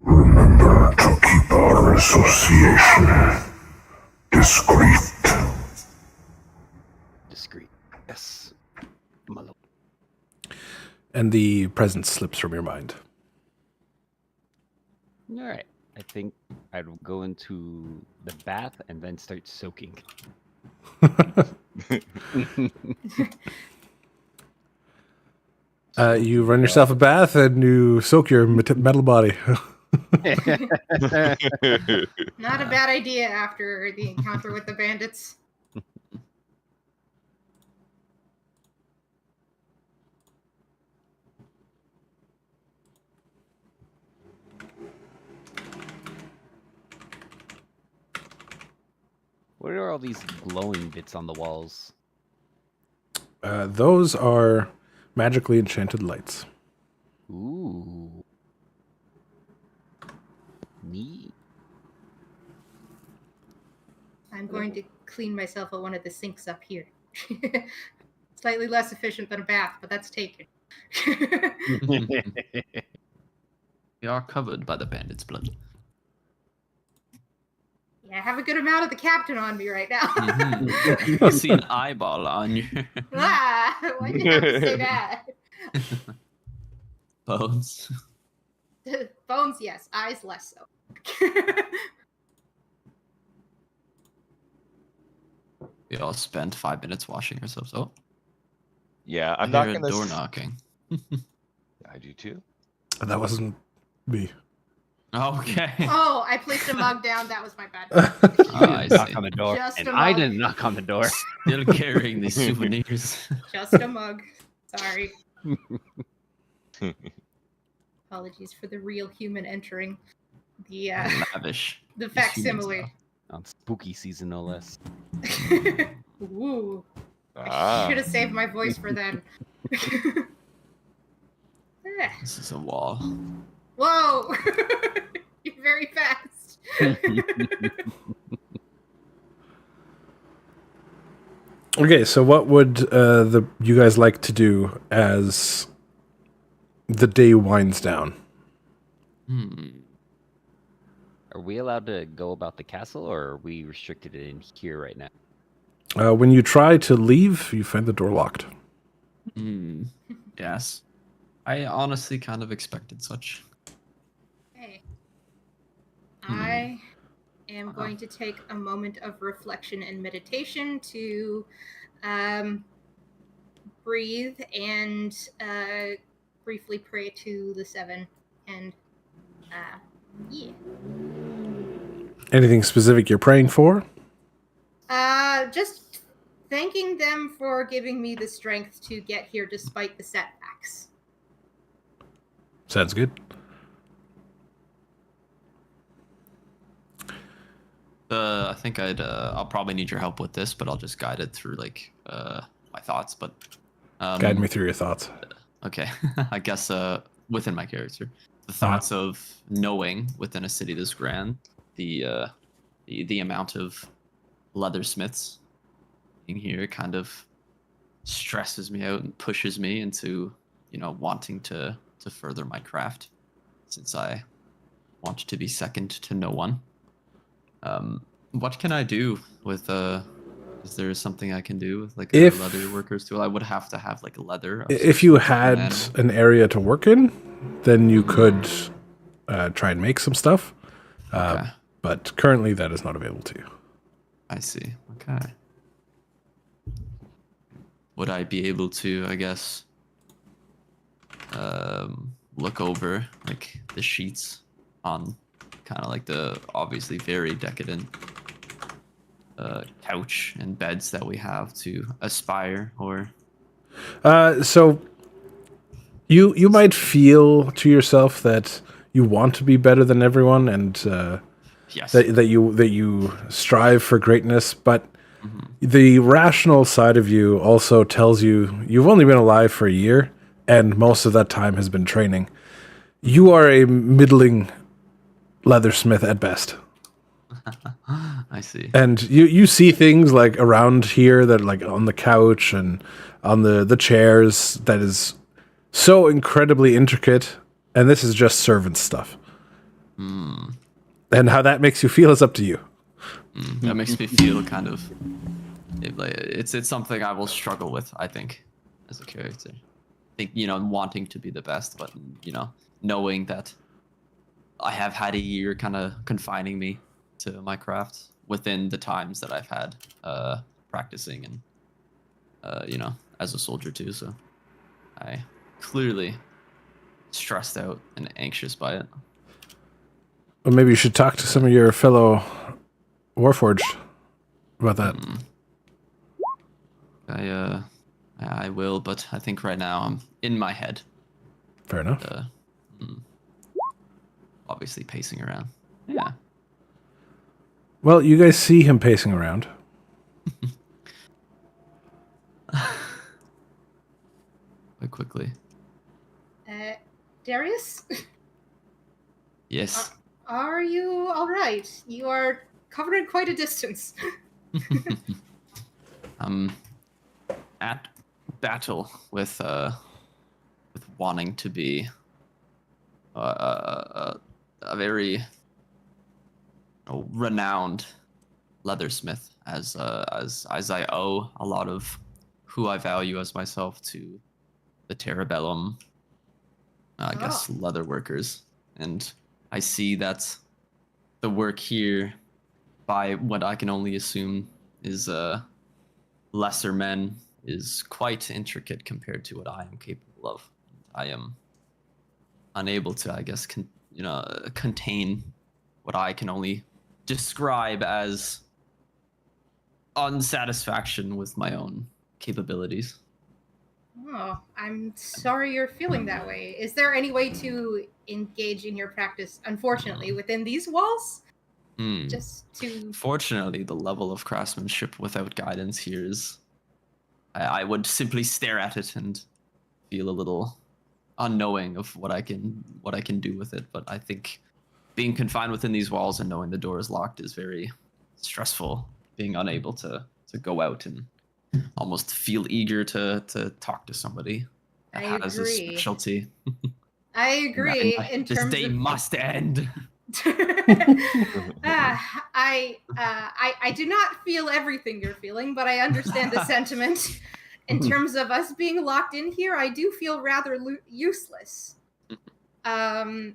Remember to keep our association discreet. Discreet. Yes. My lord. And the presence slips from your mind. All right. I think I'd go into the bath and then start soaking. You run yourself a bath and you soak your metal body. Not a bad idea after the encounter with the bandits. What are all these glowing bits on the walls? Those are magically enchanted lights. Ooh. Neat. I'm going to clean myself at one of the sinks up here. Slightly less efficient than a bath, but that's taken. We are covered by the bandit's blood. Yeah, I have a good amount of the captain on me right now. I see an eyeball on your Why'd you have to say that? bones. Bones, yes. Eyes, less so. We all spent 5 minutes washing ourselves. Oh, Yeah, I I'm not hear a gonna. door knocking. I do too. That wasn't me. Okay. Oh, I placed a mug down. That was my bad. I Knock see. on the door. Just And a I mug. didn't knock on the door. Still carrying these souvenirs. Just a mug. Sorry. Apologies for the real human entering the Lavish. the These humans facsimile. are. On spooky season, no less. Ooh. I Ah. should have saved my voice for then. This is a wall. Whoa! You're very fast. Okay, so what would you guys like to do as the day winds down? Are we allowed to go about the castle, or are we restricted in here right now? When you try to leave, you find the door locked. Yes. I honestly kind of expected such. Okay. I am going to take a moment of reflection and meditation to breathe and briefly pray to the seven. And yeah. Anything specific you're praying for? Just thanking them for giving me the strength to get here despite the setbacks. Sounds good. I think I'll probably need your help with this, but I'll just guide it through like my thoughts. But Guide me through your thoughts. Okay, I guess within my character, the thoughts of knowing within a city this grand, the amount of leathersmiths in here kind of stresses me out and pushes me into wanting to further my craft, since I want to be second to no one. What can I do with is there something I can do with like a leather worker's tool? I would have to have like leather. If you had an area to work in, then you could try and make some stuff. Okay. But currently that is not available to you. I see. Okay. Would I be able to, I guess, look over like the sheets on kind of like the obviously very decadent couch and beds that we have to aspire, or So you might feel to yourself that you want to be better than everyone, and yes, that you strive for greatness, but the rational side of you also tells you you've only been alive for a year, and most of that time has been training. You are a middling leathersmith at best. I see. And you see things like around here that like on the couch and on the chairs that is so incredibly intricate, and this is just servant stuff. And how that makes you feel is up to you. That makes me feel kind of it's something I will struggle with, I think, as a character. I think wanting to be the best, but knowing that I have had a year kind of confining me to my craft within the times that I've had practicing and as a soldier too. So I clearly stressed out and anxious by it. Well, maybe you should talk to some of your fellow Warforged about that. I will, but I think right now I'm in my head. Fair enough. Obviously pacing around. Yeah. Well, you guys see him pacing around. Quite quickly. Darius? Yes. Are you alright? You are covering quite a distance. I'm at battle with wanting to be a very renowned leathersmith, as I owe a lot of who I value as myself to the Terrabellum, I guess, leather workers. And I see that the work here, by what I can only assume is lesser men, is quite intricate compared to what I am capable of. I am unable to, I guess, contain what I can only describe as unsatisfaction with my own capabilities. Oh, I'm sorry you're feeling that way. Is there any way to engage in your practice, unfortunately, within these walls? Just to... Fortunately, the level of craftsmanship without guidance here is... I would simply stare at it and feel a little unknowing of what I can do with it. But I think being confined within these walls and knowing the door is locked is very stressful. Being unable to go out and almost feel eager to talk to somebody that has a specialty. I agree. This day must end. I do not feel everything you're feeling, but I understand the sentiment. In terms of us being locked in here, I do feel rather useless, and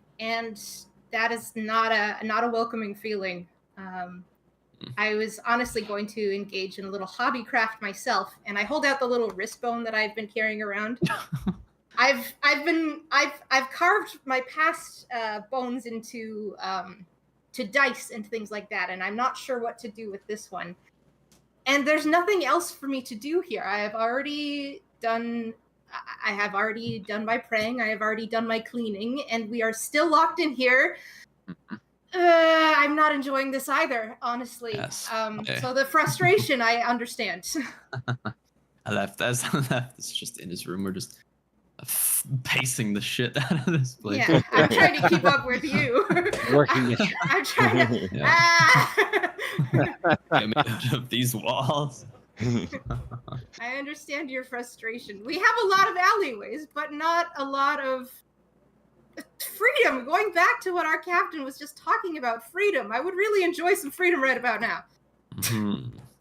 that is not a welcoming feeling. I was honestly going to engage in a little hobby craft myself, and I hold out the little wrist bone that I've been carrying around. I've carved my past bones into to dice and things like that, and I'm not sure what to do with this one. And there's nothing else for me to do here. I have already done my praying. I have already done my cleaning, and we are still locked in here. I'm not enjoying this either, honestly. Yes. So the frustration, I understand. It's just in his room. We're just pacing the shit out of this place. Yeah, I'm trying to keep up with you. Working I'm trying to... Get out of these walls. I understand your frustration. We have a lot of alleyways, but not a lot of freedom. Going back to what our captain was just talking about, freedom. I would really enjoy some freedom right about now.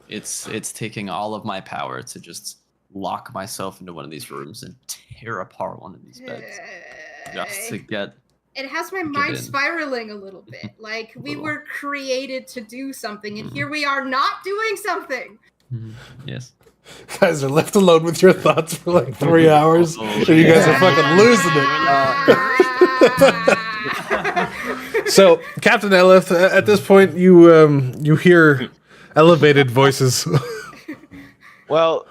It's taking all of my power to just lock myself into one of these rooms and tear apart one of these beds just to get... It has my mind spiraling a little bit. Like, we were created to do something, and here we are not doing something. Yes. You guys are left alone with your thoughts for like 3 hours, and you guys are fucking losing it. So, Captain Elif, at this point, you hear elevated voices. Well,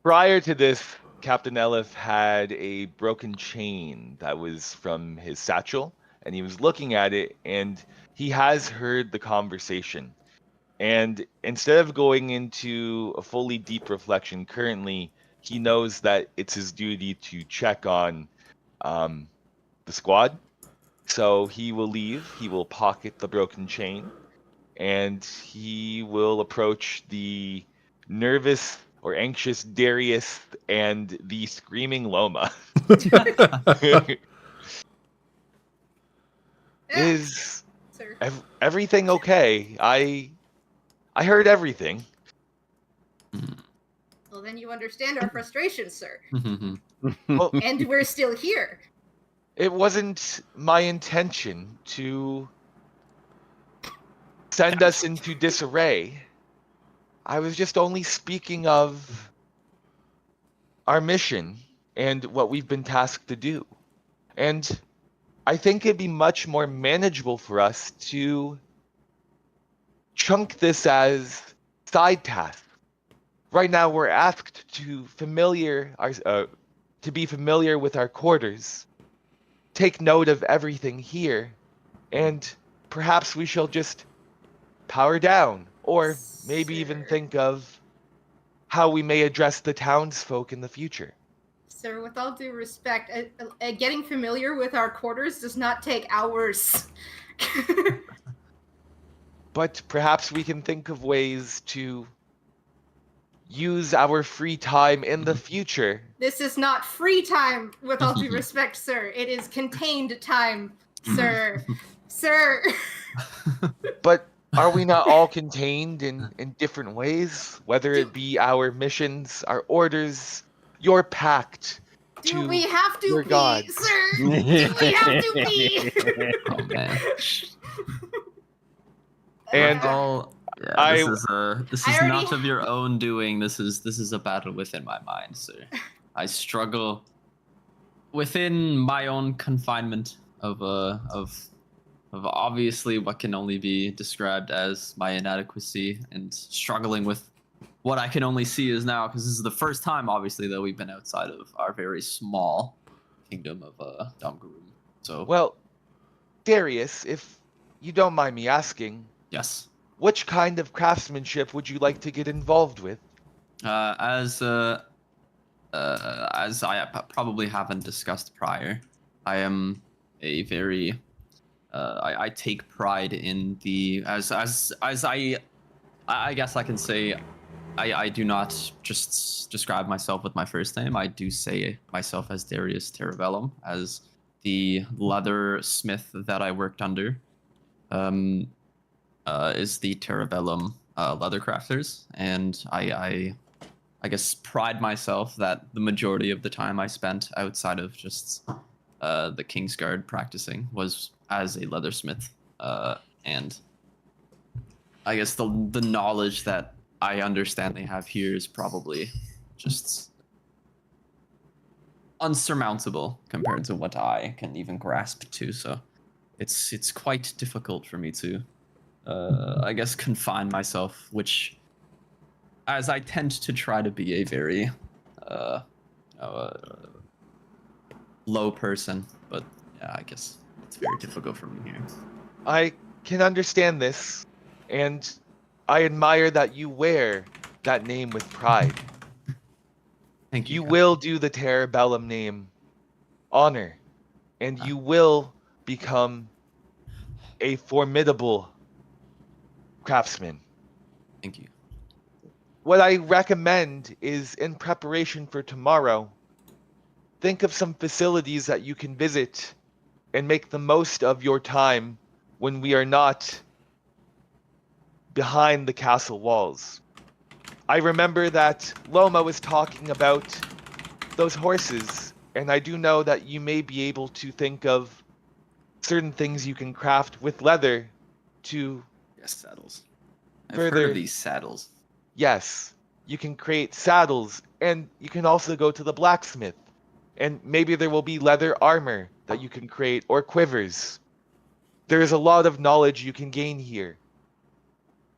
prior to this, Captain Elif had a broken chain that was from his satchel, and he was looking at it, and he has heard the conversation. And instead of going into a fully deep reflection currently, he knows that it's his duty to check on the squad. So he will leave, he will pocket the broken chain, and he will approach the nervous or anxious Darius and the screaming Loma. Is everything okay? I heard everything. Well, then you understand our frustration, sir. Well, And we're still here. it wasn't my intention to send us into disarray. I was just only speaking of our mission and what we've been tasked to do. And I think it'd be much more manageable for us to chunk this as side tasks. Right now, we're asked to be familiar with our quarters, take note of everything here, and perhaps we shall just power down, or maybe even Sir. think of how we may address the townsfolk in the future. Sir, with all due respect, getting familiar with our quarters does not take hours. But perhaps we can think of ways to use our free time in the future. This is not free time, with all due respect, sir. It is contained time, sir. Sir. But are we not all contained in different ways? Whether it be our missions, our orders, your pact Do to we have to your pee, gods. sir? Do we have to pee? Oh man. And Oh, yeah, I- this I is already not of your own doing. This is a battle within my mind, sir. I struggle within my own confinement of obviously what can only be described as my inadequacy, and struggling with what I can only see is now, because this is the first time obviously that we've been outside of our very small kingdom of Damgaroom. So Well, Darius, if you don't mind me asking, yes. which kind of craftsmanship would you like to get involved with? As I probably haven't discussed prior, I am a very I take pride in the as I guess I can say I do not just describe myself with my first name. I do say myself as Darius Terravellum, as the leather smith that I worked under. Is the Terravellum leather crafters, and I guess pride myself that the majority of the time I spent outside of just the Kingsguard practicing was as a leathersmith, and I guess the knowledge that I understand they have here is probably just unsurmountable compared to what I can even grasp to. So it's quite difficult for me to I guess confine myself, which, as I tend to try to be a very low person, but yeah, I guess it's very difficult for me here. I can understand this, and I admire that you wear that name with pride. Thank you. You Captain. will do the Terrabellum name honor, and you will become a formidable craftsman. Thank you. What I recommend is, in preparation for tomorrow, think of some facilities that you can visit and make the most of your time when we are not behind the castle walls. I remember that Loma was talking about those horses, and I do know that you may be able to think of certain things you can craft with leather to Yes, saddles. I've heard further. of these saddles. Yes, you can create saddles, and you can also go to the blacksmith, and maybe there will be leather armor that you can create, or quivers. There is a lot of knowledge you can gain here,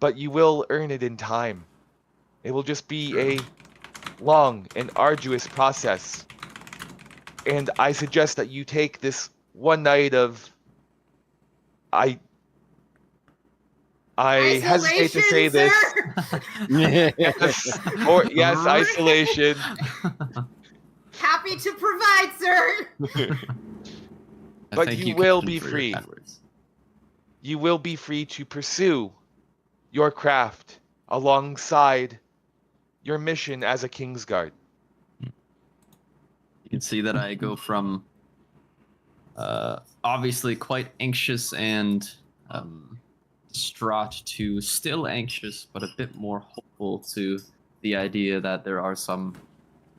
but you will earn it in time. It will just be a long and arduous process, and I suggest that you take this one night of I hesitate to say this. Yes, or yes, isolation. Happy to provide, sir. But Thank you will Captain, be for your free. kind words. You will be free to pursue your craft alongside your mission as a Kingsguard. You can see that I go from obviously quite anxious and distraught to still anxious, but a bit more hopeful to the idea that there are some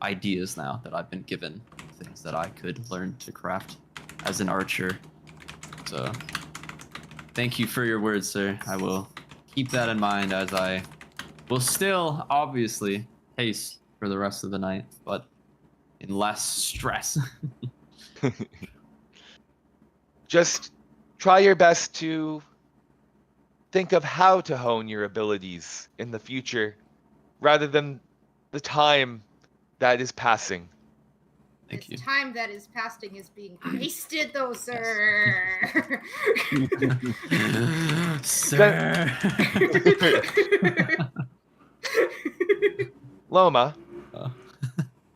ideas now that I've been given, things that I could learn to craft as an archer. So thank you for your words, sir. I will keep that in mind as I will still obviously pace for the rest of the night, but in less stress. Just try your best to think of how to hone your abilities in the future rather than the time that is passing. Thank This you. time that is passing is being wasted, though, sir. Sir. Loma,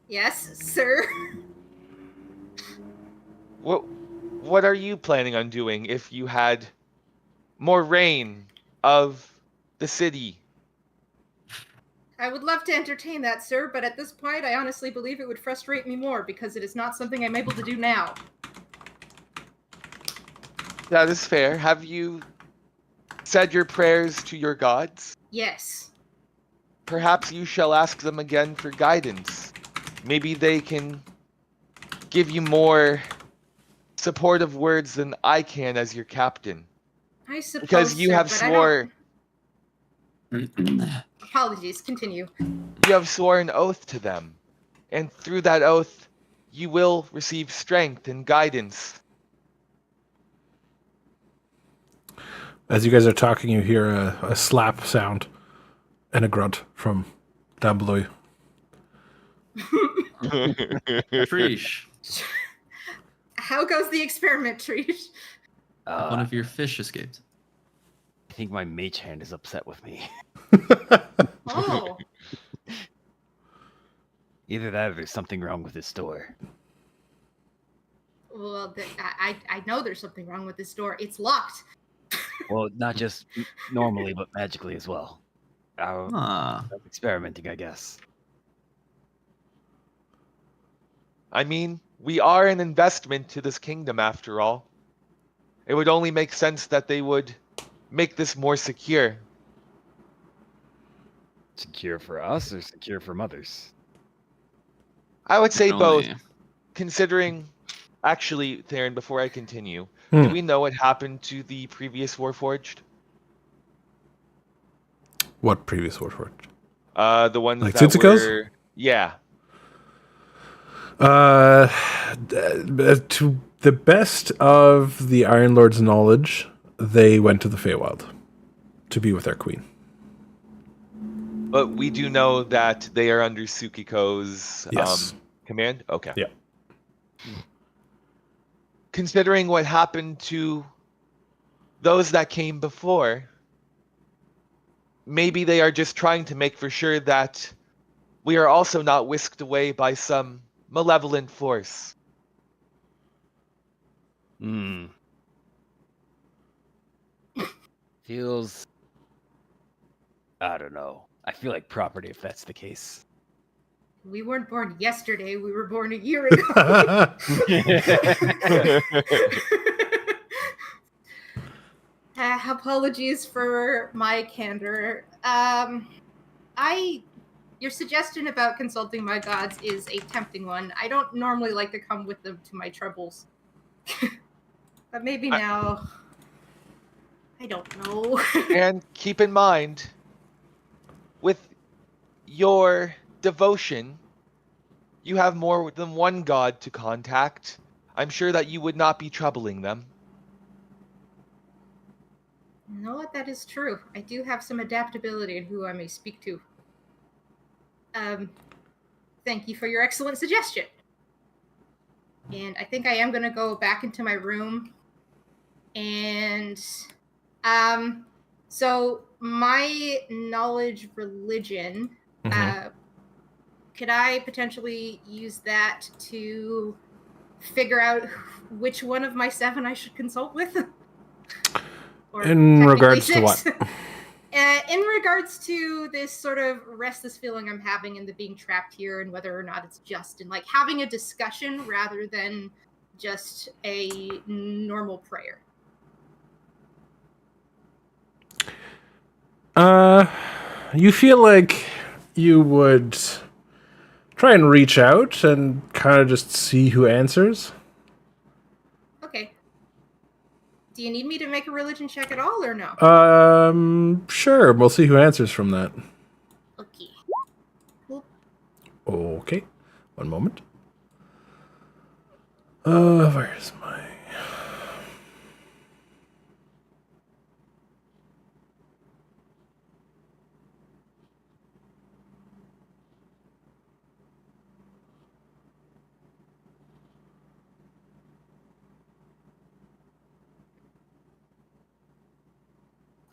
Yes, sir. what are you planning on doing if you had more reign of the city? I would love to entertain that, sir, but at this point, I honestly believe it would frustrate me more because it is not something I'm able to do now. That is fair. Have you said your prayers to your gods? Yes. Perhaps you shall ask them again for guidance. Maybe they can give you more supportive words than I can as your captain. I suppose, Because you sir, have but I don't... swore Apologies, continue. you have sworn an oath to them. And through that oath you will receive strength and guidance. As you guys are talking, you hear a slap sound and a grunt from down below you. Trish, How goes the experiment, Trish? one of your fish escaped. I think my mage hand is upset with me. Oh, Either that or there's something wrong with this door. well, I know there's something wrong with this door. It's locked. Well, not just normally, but magically as well. Ah, I'm experimenting, I guess. I mean, we are an investment to this kingdom after all. It would only make sense that they would make this more secure. Secure for us or secure for mothers? I would say both, only- considering... Actually, Theron, before I continue, Hmm. do we know what happened to the previous Warforged? What previous Warforged? The ones Like that Tsutsuko's? were... Yeah. To the best of the Iron Lord's knowledge, they went to the Feywild to be with their queen. But we do know that they are under Tsukiko's Yes. command? Okay. Yeah. Considering what happened to those that came before, maybe they are just trying to make for sure that we are also not whisked away by some malevolent force. Feels... I don't know. I feel like property if that's the case. We weren't born yesterday. We were born a year ago. Apologies for my candor. Your suggestion about consulting my gods is a tempting one. I don't normally like to come with them to my troubles. But maybe now. I don't know. And keep in mind, with your devotion, you have more than one god to contact. I'm sure that you would not be troubling them. You know what? That is true. I do have some adaptability in who I may speak to. Thank you for your excellent suggestion. And I think I am going to go back into my room. And, so my knowledge religion, could I potentially use that to figure out which one of my 7 I should consult with? Or In technically regards to 6. what? In regards to this sort of restless feeling I'm having in the being trapped here and whether or not it's just in like having a discussion rather than just a normal prayer. You feel like you would try and reach out and kind of just see who answers. Okay. Do you need me to make a religion check at all or no? Sure. We'll see who answers from that. Okay. Okay. One moment. Where's my...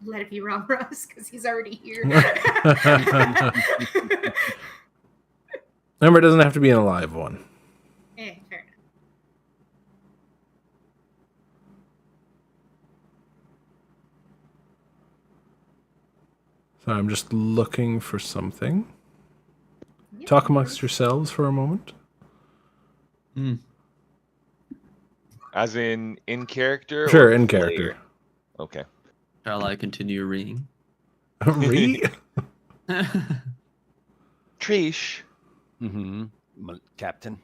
Let it be wrong, Russ, because he's already here. Remember, it doesn't have to be an alive one. Fair enough. So I'm just looking for something. Yeah, Talk amongst yourselves for a moment. As in character? Sure, or in player? character. Okay. Shall I continue reading? Re? Trish, Captain.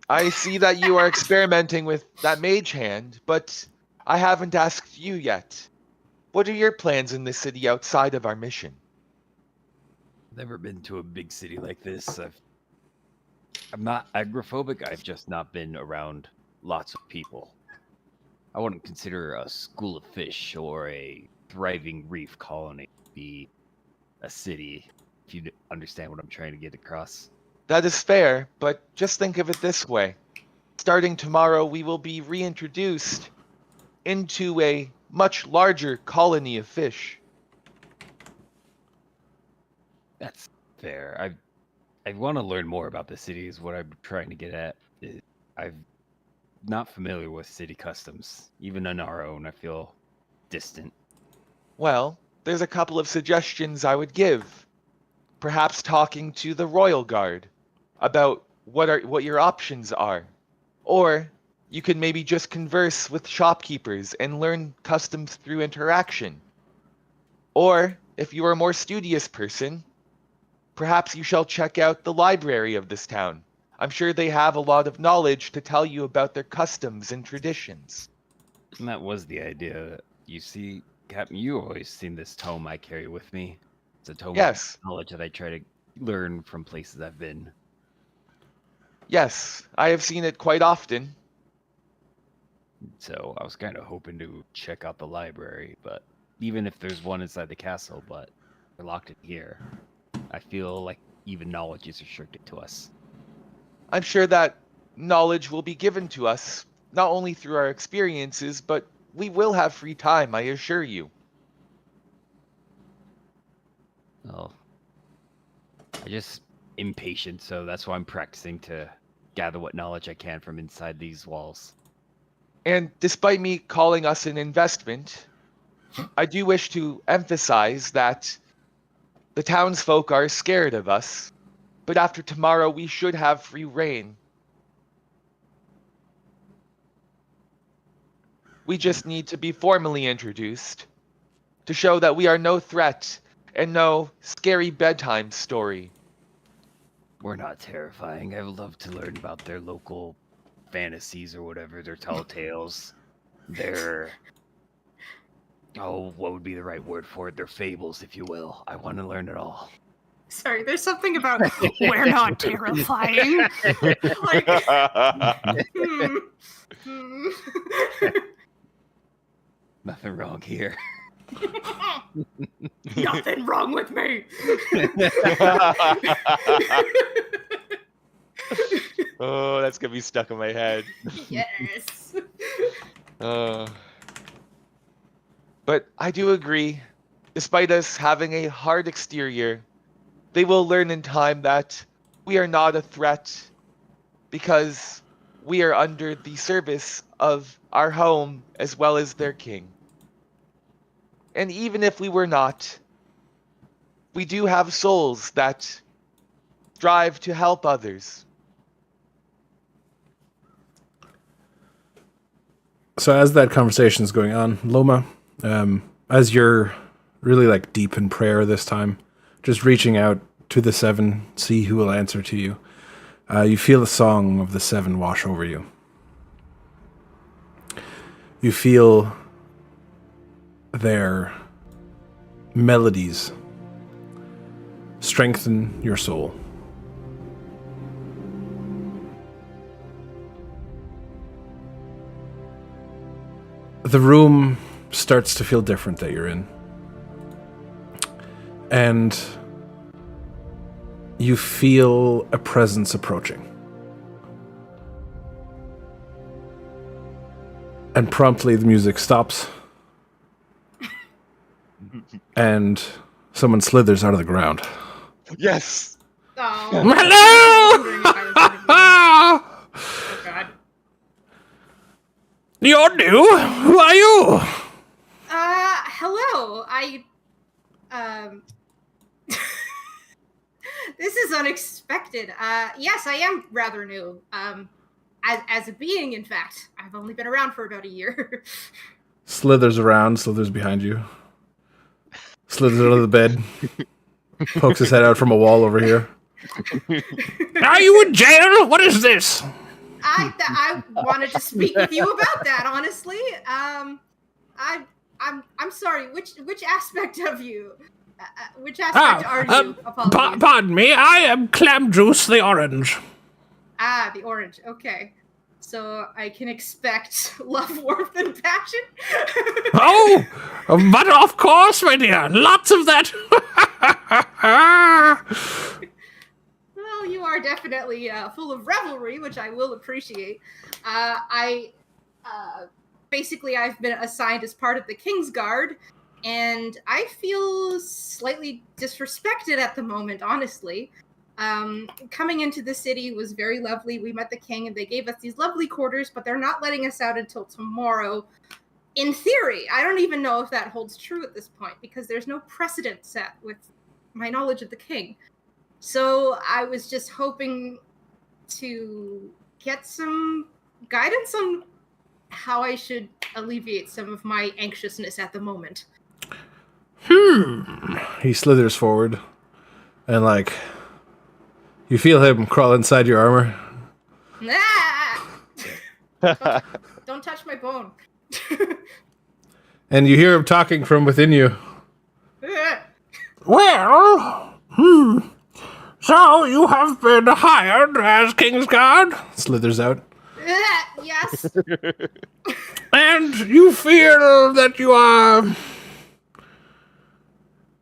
I see that you are experimenting with that mage hand, but I haven't asked you yet. What are your plans in the city outside of our mission? Never been to a big city like this. I'm not agoraphobic. I've just not been around lots of people. I wouldn't consider a school of fish or a thriving reef colony to be a city, if you understand what I'm trying to get across. That is fair, but just think of it this way. Starting tomorrow, we will be reintroduced into a much larger colony of fish. That's fair. I want to learn more about the city is what I'm trying to get at. I'm not familiar with city customs. Even on our own, I feel distant. Well, there's a couple of suggestions I would give. Perhaps talking to the Royal Guard about what your options are. Or you could maybe just converse with shopkeepers and learn customs through interaction. Or, if you are a more studious person, perhaps you shall check out the library of this town. I'm sure they have a lot of knowledge to tell you about their customs and traditions. And that was the idea. You see, Captain, you always seen this tome I carry with me. It's a tome Yes. of knowledge that I try to learn from places I've been. Yes, I have seen it quite often. So I was kind of hoping to check out the library, but even if there's one inside the castle, but they're locked in here, I feel like even knowledge is restricted to us. I'm sure that knowledge will be given to us, not only through our experiences, but we will have free time, I assure you. Well, I just impatient, so that's why I'm practicing to gather what knowledge I can from inside these walls. And despite me calling us an investment, I do wish to emphasize that the townsfolk are scared of us, but after tomorrow we should have free reign. We just need to be formally introduced to show that we are no threat and no scary bedtime story. We're not terrifying. I would love to learn about their local fantasies or whatever, their tall tales, their... Oh, what would be the right word for it? Their fables, if you will. I want to learn it all. Sorry, there's something about we're not terrifying. Like, Nothing wrong here. Nothing wrong with me. Oh, that's gonna be stuck in my head. Yes. But I do agree, despite us having a hard exterior, they will learn in time that we are not a threat because we are under the service of our home as well as their king. And even if we were not, we do have souls that strive to help others. So as that conversation is going on, Loma, as you're really like deep in prayer this time, just reaching out to the seven, see who will answer to you, you feel the song of the seven wash over you. You feel their melodies strengthen your soul. the room starts to feel different that you're in. And you feel a presence approaching. And promptly the music stops. And someone slithers out of the ground. Yes. Oh, Hello! oh God. You're new? Who are you? Hello. This is unexpected. Yes, I am rather new. As a being, in fact. I've only been around for about a year. Slithers around, slithers behind you. Slithers out of the bed. Pokes his head out from a wall over here. Are you in jail? What is this? I wanted to speak with you about that, honestly. I'm sorry. Which aspect of you? Which aspect are you? Apologies. Pardon me. I am Clam Juice the Orange. Ah, the orange. Okay. So I can expect love, warmth, and passion? Oh, but of course, my dear. Lots of that. Well, you are definitely full of revelry, which I will appreciate. Basically, I've been assigned as part of the Kingsguard, and I feel slightly disrespected at the moment, honestly. Coming into the city was very lovely. We met the king and they gave us these lovely quarters, but they're not letting us out until tomorrow. In theory, I don't even know if that holds true at this point because there's no precedent set with my knowledge of the king. So I was just hoping to get some guidance on how I should alleviate some of my anxiousness at the moment. He slithers forward and you feel him crawl inside your armor. Don't touch my bone. And you hear him talking from within you. Well, so you have been hired as Kingsguard? Slithers out. Yes. And you feel that you are...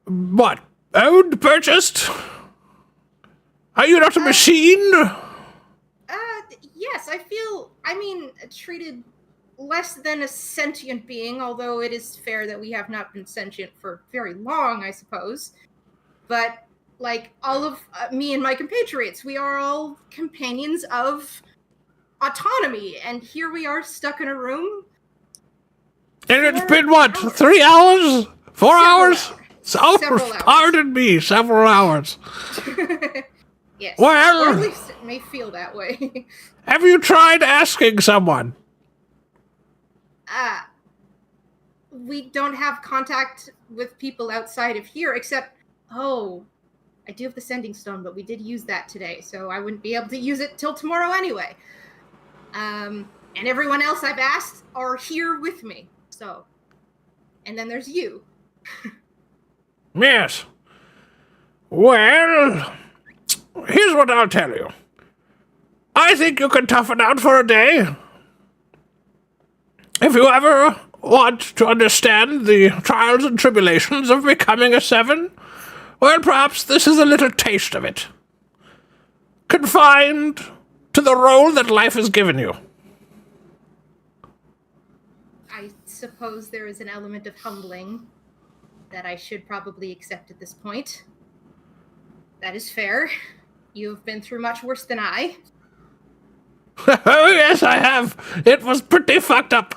what? Owned? Purchased? Are you not a machine? Yes, treated less than a sentient being, although it is fair that we have not been sentient for very long, I suppose. But, all of me and my compatriots, we are all companions of autonomy, and here we are stuck in a room. And it's been, what, 3 hours? 4 hours? Several hours. Pardon me, several hours. Yes. Well, or at least it may feel that way. Have you tried asking someone? We don't have contact with people outside of here, except, I do have the sending stone, but we did use that today, so I wouldn't be able to use it till tomorrow anyway. And everyone else I've asked are here with me, so. And then there's you. Yes. Well, here's what I'll tell you. I think you can toughen out for a day. If you ever want to understand the trials and tribulations of becoming a 7, well, perhaps this is a little taste of it. Confined to the role that life has given you. I suppose there is an element of humbling that I should probably accept at this point. That is fair. You've been through much worse than I. Oh, yes, I have. It was pretty fucked up.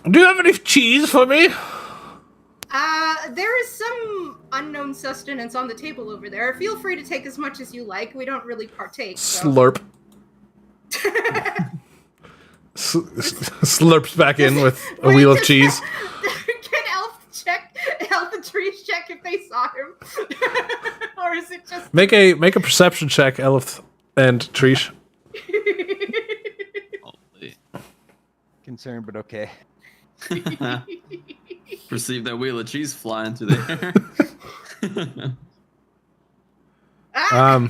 Do you have any cheese for me? There is some unknown sustenance on the table over there. Feel free to take as much as you like. We don't really partake. So. Slurp. Slurps back in with a wheel of cheese. Can Elf and Trees check if they saw him? Or is it just... Make a perception check, Elf and Trish. Concerned, but okay. Perceive that wheel of cheese flying through the air.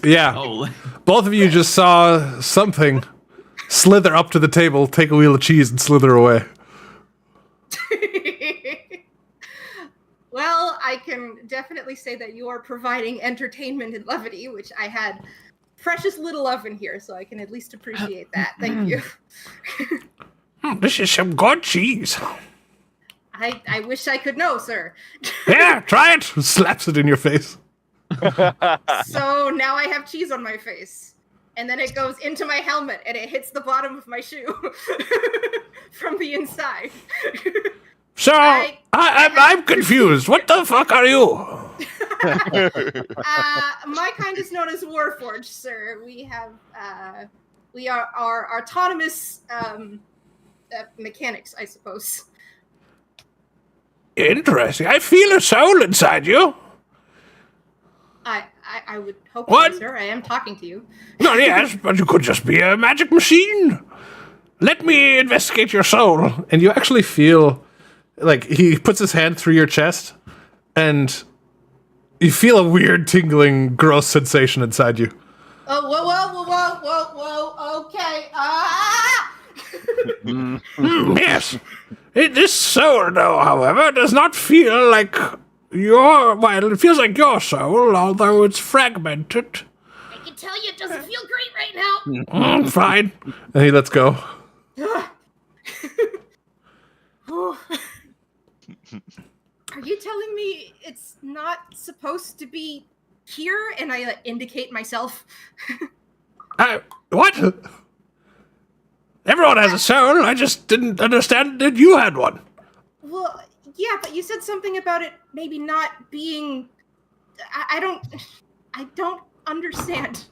Yeah. Oh. Both of you just saw something slither up to the table, take a wheel of cheese, and slither away. Well, I can definitely say that you are providing entertainment and levity, which I had precious little of in here, so I can at least appreciate that. Thank you. This is some good cheese. I wish I could know, sir. Yeah, try it. Slaps it in your face. So now I have cheese on my face. And then it goes into my helmet and it hits the bottom of my shoe from the inside. So, I'm confused. What the fuck are you? My kind is known as Warforged, sir. We have we are autonomous mechanics, I suppose. Interesting. I feel a soul inside you. I would hope What? so, sir. I am talking to you. No, yes, but you could just be a magic machine. Let me investigate your soul. And you actually feel like he puts his hand through your chest, and you feel a weird, tingling, gross sensation inside you. Oh, whoa, okay. Yes. This soul, though, however, does not feel like your... Well, it feels like your soul, although it's fragmented. I can tell you it doesn't feel great right now. Fine. And he lets go. Are you telling me it's not supposed to be here? And I indicate myself. What? Everyone has a soul. I just didn't understand that you had one. Well, yeah, but you said something about it maybe not being. I don't understand.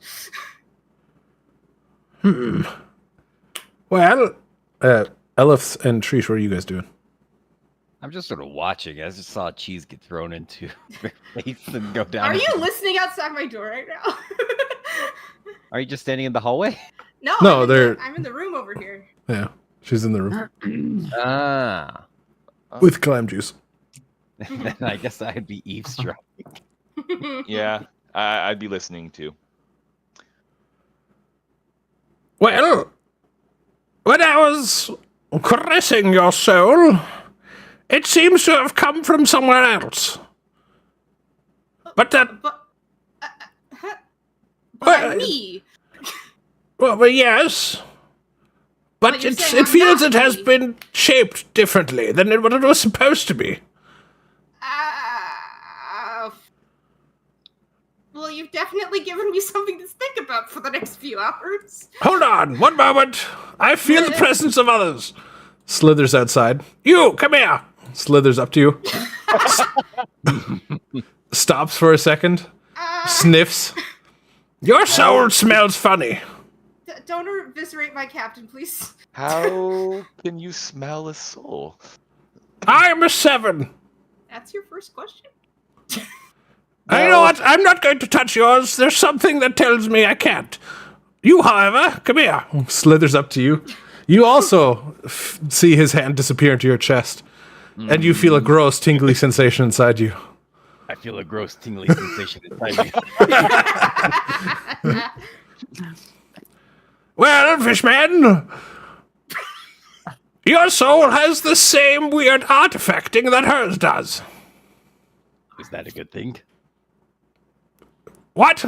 Well, Elif and Trish, what are you guys doing? I'm just sort of watching. I just saw cheese get thrown into their face and go down. Are you listening outside my door right now? Are you just standing in the hallway? No, No, I'm in the room over here. Yeah, she's in the room Ah. with clam juice. Then I guess I'd be eavesdropping. Yeah, I'd be listening too. Well, when I was caressing your soul, it seems to have come from somewhere else. But that... But Well, me. Well, yes. But you're it saying I'm feels not it has me. been shaped differently than what it was supposed to be. Well, you've definitely given me something to think about for the next few hours. Hold on, one moment. I feel the presence of others. Slithers outside. You, come here. Slithers up to you. Stops for a second. Sniffs. Your soul smells funny. Don't eviscerate my captain, please. How can you smell a soul? I'm a 7. That's your first question? You know what? I'm not going to touch yours. There's something that tells me I can't. You, however, come here. Slithers up to you. You also see his hand disappear into your chest, and you feel a gross, tingly sensation inside you. I feel a gross tingly sensation inside me. Well, Fishman, your soul has the same weird artifacting that hers does. Is that a good thing? What?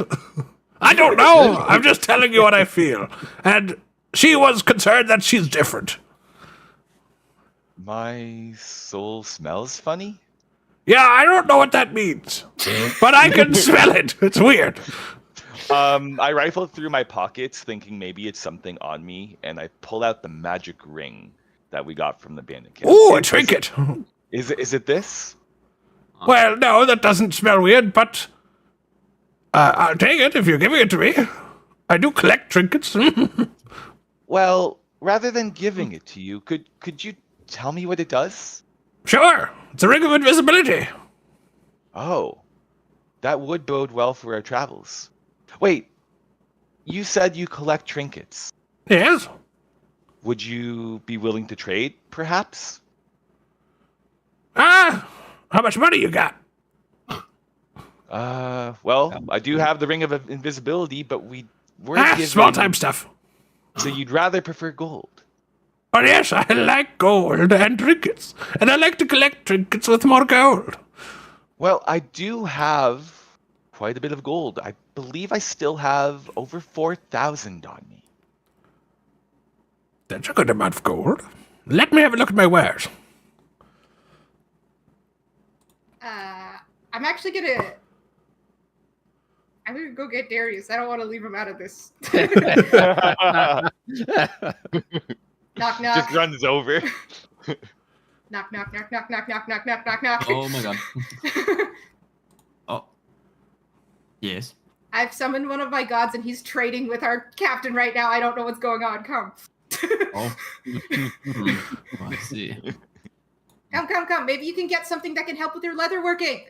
I don't know. I'm just telling you what I feel. And she was concerned that she's different. My soul smells funny? Yeah, I don't know what that means. But I can smell it. It's weird. I rifle through my pockets thinking maybe it's something on me, and I pull out the magic ring that we got from the bandit camp. Ooh, a trinket. Is it this? Well, no, that doesn't smell weird, but I'll take it if you're giving it to me. I do collect trinkets. Well, rather than giving it to you, could you tell me what it does? Sure, it's a ring of invisibility. Oh, that would bode well for our travels. Wait, you said you collect trinkets. Yes? Would you be willing to trade, perhaps? How much money you got? Well, I do have the ring of invisibility, but we Small-time stuff. So you'd rather prefer gold? Oh, yes, I like gold and trinkets. And I like to collect trinkets with more gold. Well, I do have quite a bit of gold. I believe I still have over 4,000 on me. That's a good amount of gold. Let me have a look at my wares. I'm gonna go get Darius. I don't want to leave him out of this. Knock, knock. Just runs over. Knock, knock, knock, knock, knock, knock, knock, knock, knock, knock. Oh my god. Oh. Yes. I've summoned one of my gods and he's trading with our captain right now. I don't know what's going on. Come. Oh. I see. Come. Maybe you can get something that can help with your leather working.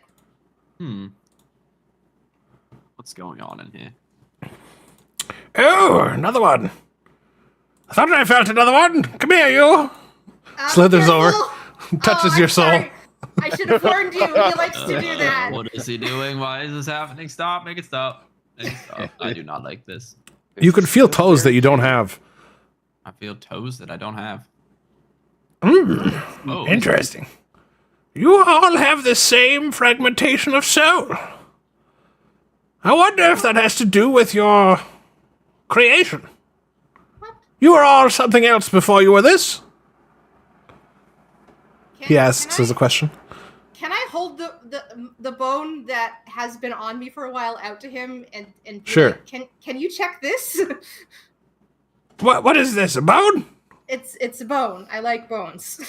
What's going on in here? Oh, another one. I thought I felt another one. Come here, you. Slithers careful. over. Touches your soul. Sorry. I should have warned you. He likes to do that. What is he doing? Why is this happening? Stop. Make it stop. Make it stop. I do not like this. You can feel toes that you don't have. I feel toes that I don't have. Interesting. You all have the same fragmentation of soul. I wonder if that has to do with your creation. What? You were all something else before you were this? He asks as a question. Can I hold the bone that has been on me for a while out to him and be Sure. like, can you check this? What is this, a bone? It's a bone. I like bones.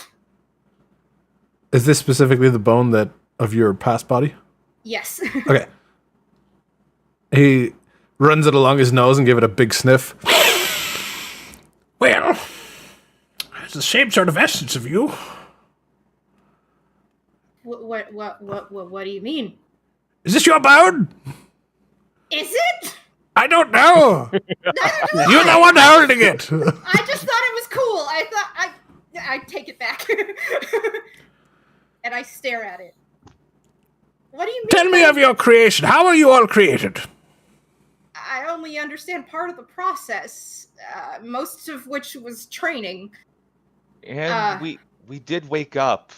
Is this specifically the bone that of your past body? Yes. Okay. He runs it along his nose and give it a big sniff. Well, it's the same sort of essence of you. What do you mean? Is this your bone? Is it? I don't know. You're the one holding it. I just thought it was cool. I thought I take it back. And I stare at it. What do you mean? Tell me of your creation. How are you all created? I only understand part of the process, most of which was training. And we did wake up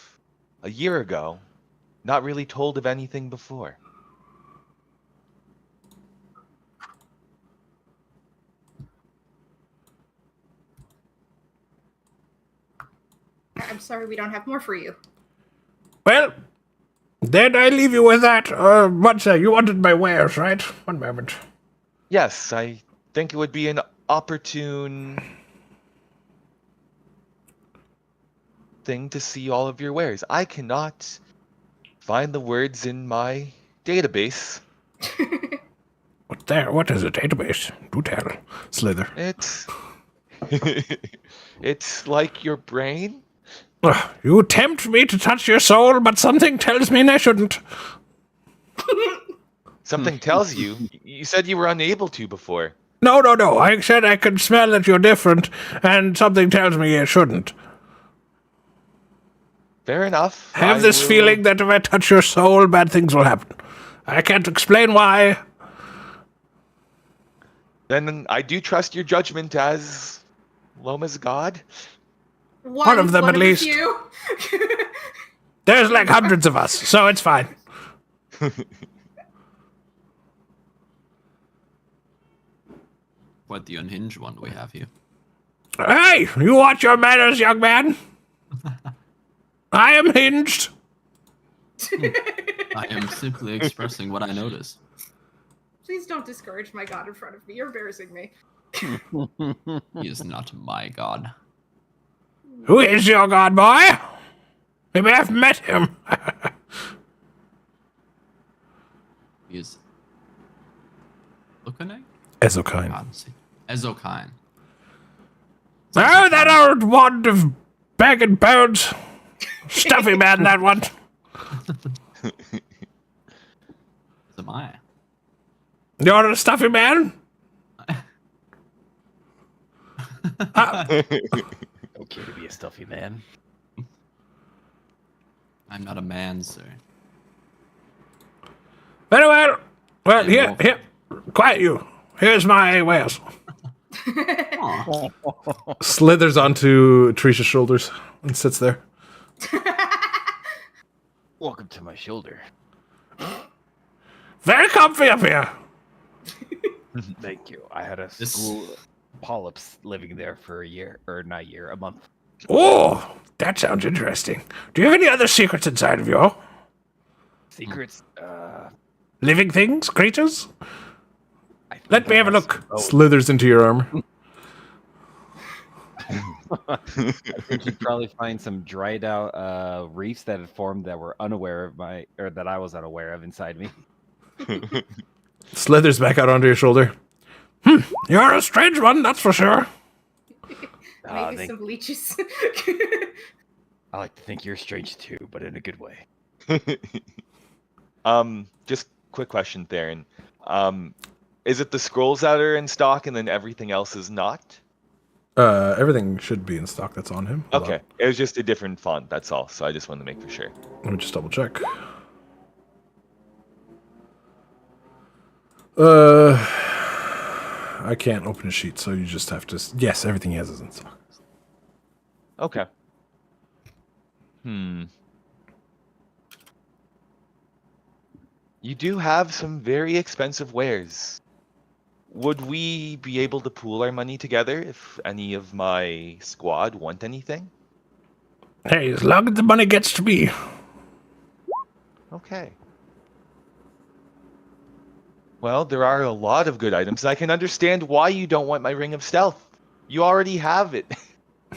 a year ago, not really told of anything before. I'm sorry we don't have more for you. Well, then I leave you with that. You wanted my wares, right? One moment. Yes, I think it would be an opportune thing to see all of your wares. I cannot find the words in my database. What is a database? Do tell. Slither. It's like your brain. You tempt me to touch your soul, but something tells me I shouldn't. Something tells you. You said you were unable to before. No. I said I could smell that you're different, and something tells me I shouldn't. Fair enough. I have this feeling that if I touch your soul, bad things will happen. I can't explain why. Then I do trust your judgment as Loma's god. One of them, at least. You. There's like hundreds of us, so it's fine. What, the unhinged one do we have here? Hey, you watch your manners, young man. I am hinged. I am simply expressing what I notice. Please don't discourage my god in front of me. You're embarrassing me. He is not my god. Who is your god, boy? Maybe I've met him. He is... Lookanite? Ezokine. Ezokine. Oh, that old wand of bag and bones. Stuffy man, that one. So am I. You're a stuffy man? Okay to be a stuffy man. I'm not a man, sir. Very well. Well, Yeah, here. Quiet you. Here's my wares. Aw. Slithers onto Teresa's shoulders and sits there. Welcome to my shoulder. Very comfy up here. Thank you. I had a This- school polyps living there for a month. Oh, that sounds interesting. Do you have any other secrets inside of you? Secrets? Living things? Creatures? I think Let me I have a look. some- Oh, Slithers into your armor. I think you'd probably find some dried out reefs that had formed that were unaware of that I was unaware of inside me. Slithers back out onto your shoulder. You're a strange one, that's for sure. Maybe some leeches. I like to think you're strange too, but in a good way. Just quick question, Theron. Is it the scrolls that are in stock and then everything else is not? Everything should be in stock that's on him. Hold Okay, it was just a different font, that's all. So I just wanted to make for sure. Let me just double check. I can't open a sheet, so you just have to. Yes, everything he has is in stock. Okay. You do have some very expensive wares. Would we be able to pool our money together if any of my squad want anything? Hey, as long as the money gets to me. Okay. Well, there are a lot of good items, and I can understand why you don't want my Ring of Stealth. You already have it.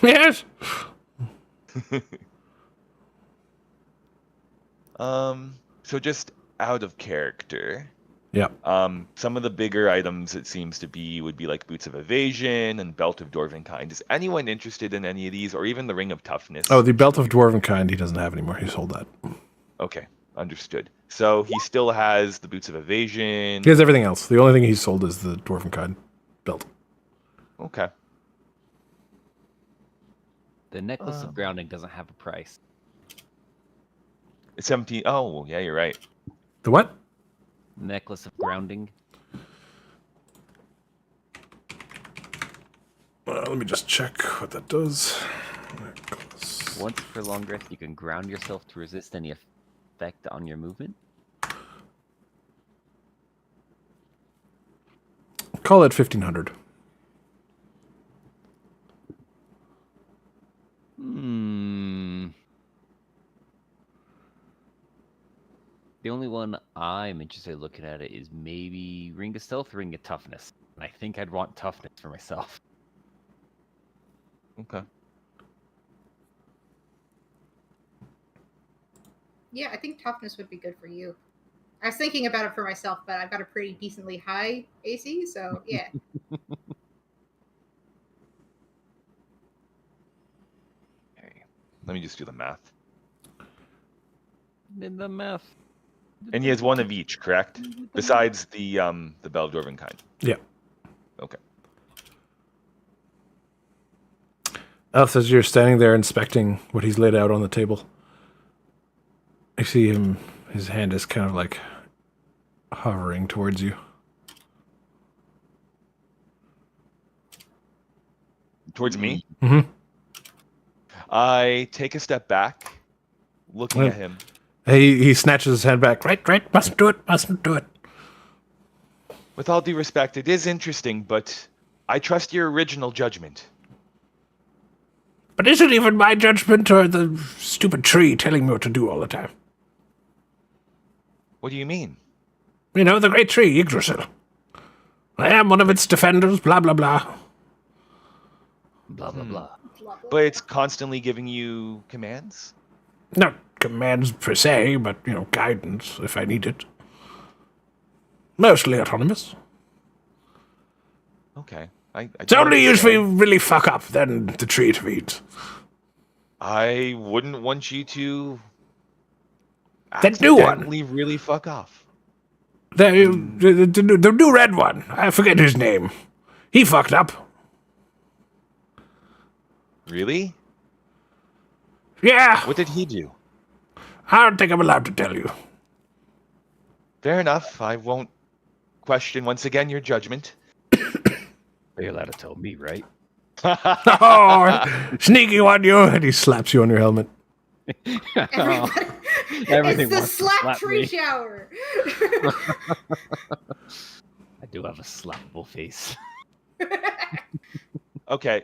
Yes. So just out of character. Yeah. Some of the bigger items it seems to be would be like Boots of Evasion and Belt of Dwarven Kind. Is anyone interested in any of these, or even the Ring of Toughness? Oh, the Belt of Dwarven Kind he doesn't have anymore. He sold that. Okay, understood. So he still has the Boots of Evasion. He has everything else. The only thing he's sold is the Dwarven Kind belt. Okay. The necklace of grounding doesn't have a price. It's 17. Oh, yeah, you're right. The what? Necklace of grounding. Let me just check what that does. Necklace. Once per long rest, you can ground yourself to resist any effect on your movement. Call it 1500. The only one I'm interested in looking at it is maybe Ring of Stealth, Ring of Toughness. And I think I'd want Toughness for myself. Okay. Yeah, I think toughness would be good for you. I was thinking about it for myself, but I've got a pretty decently high AC, so yeah. Okay. Let me just do the math. In the math. And he has one of each, correct? Besides the Bell of Dwarven Kind. Yeah. Okay. Elf, as you're standing there inspecting what he's laid out on the table, you see him, his hand is kind of like hovering towards you. Towards me? Mm-hmm. I take a step back, looking at him. He snatches his hand back. Right, mustn't do it. With all due respect, it is interesting, but I trust your original judgment. But isn't even my judgment or the stupid tree telling me what to do all the time? What do you mean? You know, the great tree, Yggdrasil. I am one of its defenders, blah, blah, blah. Blah, blah, blah. But it's constantly giving you commands? Not commands per se, but, you know, guidance if I need it. Mostly autonomous. Okay. It's only used if we really fuck up, then the tree intervenes. I wouldn't want you to Then do one. accidentally really fuck off. The new red one, I forget his name. He fucked up. Really? Yeah, What did he do? I don't think I'm allowed to tell you. Fair enough. I won't question once again your judgment. You're allowed to tell me, right? Oh, sneaky one, you! And he slaps you on your helmet. Everybody, Everything it's the wants to slap slap tree me. shower. I do have a slappable face. Okay,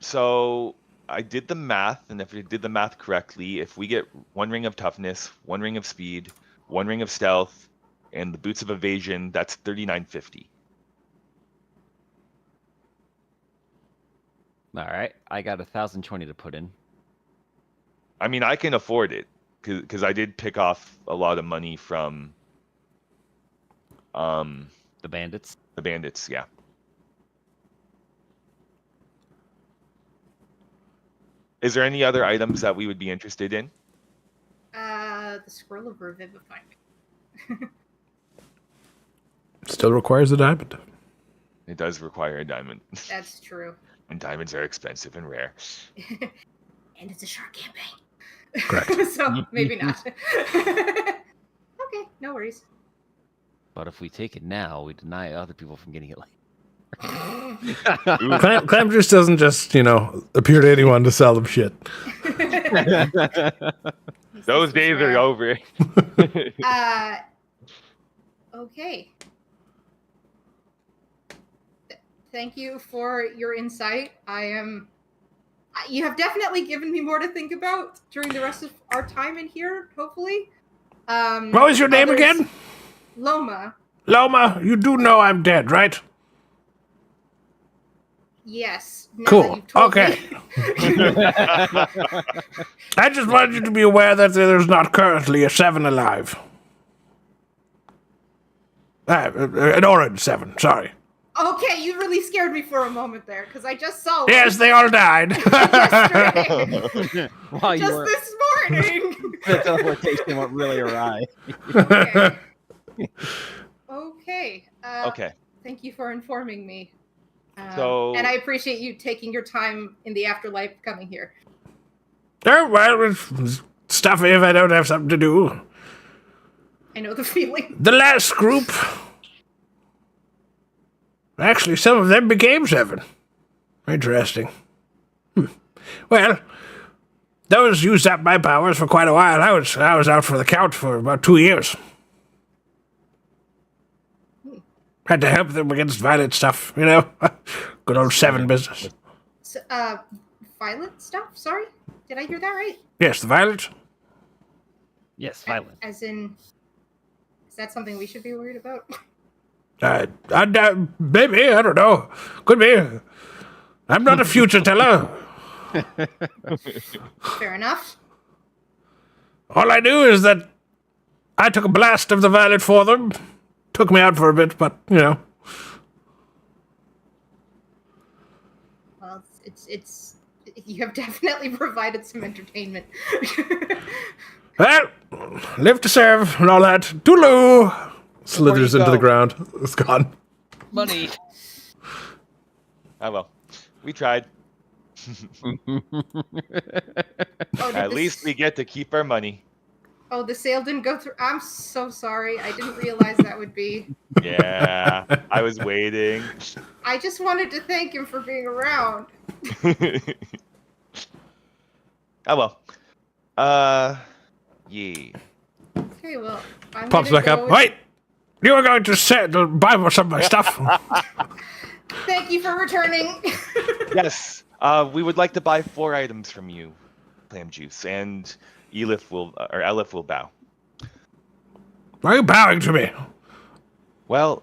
so I did the math, and if we did the math correctly, if we get 1 ring of toughness, 1 ring of speed, 1 ring of stealth, and the boots of evasion, that's 3950. All right, I got 1,020 to put in. I mean, I can afford it because I did pick off a lot of money from The bandits. the bandits. Yeah. Is there any other items that we would be interested in? The scroll of revivifying. Still requires a diamond. It does require a diamond, That's true. and diamonds are expensive and rare. And it's a short campaign. Correct. So maybe not. Okay, no worries. But if we take it now, we deny other people from getting it later. Clam Juice doesn't just, appear to anyone to sell them shit. Those days are over. Okay. Thank you for your insight. You have definitely given me more to think about during the rest of our time in here, hopefully. What was your name again? Loma. Loma, you do know I'm dead, right? Yes. now Cool. that you've told Okay. me. I just wanted you to be aware that there's not currently a 7 alive. An orange 7, sorry. Okay, you really scared me for a moment there, because I just saw one Yes, they all died. yesterday. While you Just were, this morning. the teleportation went really awry. Okay. Okay. Okay. Thank you for informing me. So- and I appreciate you taking your time in the afterlife coming here. Oh, well, it's stuffy if I don't have something to do. I know the feeling. The last group... Actually, some of them became 7. Interesting. Well, those used up my powers for quite a while. I was out for the count for about 2 years. Had to help them against violent stuff, Good old 7 business. So, violent stuff? Sorry? Did I hear that right? Yes, the violent. Yes, violent. As in, is that something we should be worried about? Maybe, I don't know. Could be. I'm not a future teller. Fair enough. All I knew is that I took a blast of the violent for them. Took me out for a bit, but, Well, it's you have definitely provided some entertainment. Well, live to serve and all that. Toodaloo! Slithers you into the go. ground. It's gone. Money. Oh well, we tried. At least we get to keep our money. Oh, the sale didn't go through. I'm so sorry. I didn't realize that would be. Yeah, I was waiting. I just wanted to thank him for being around. Oh well. Yeah. Okay, well, I'm Pops gonna back up. go- Wait! You were going to buy some of my stuff. Thank you for returning. Yes. We would like to buy 4 items from you, Clam Juice, and Elif will bow. Why are you bowing to me? Well,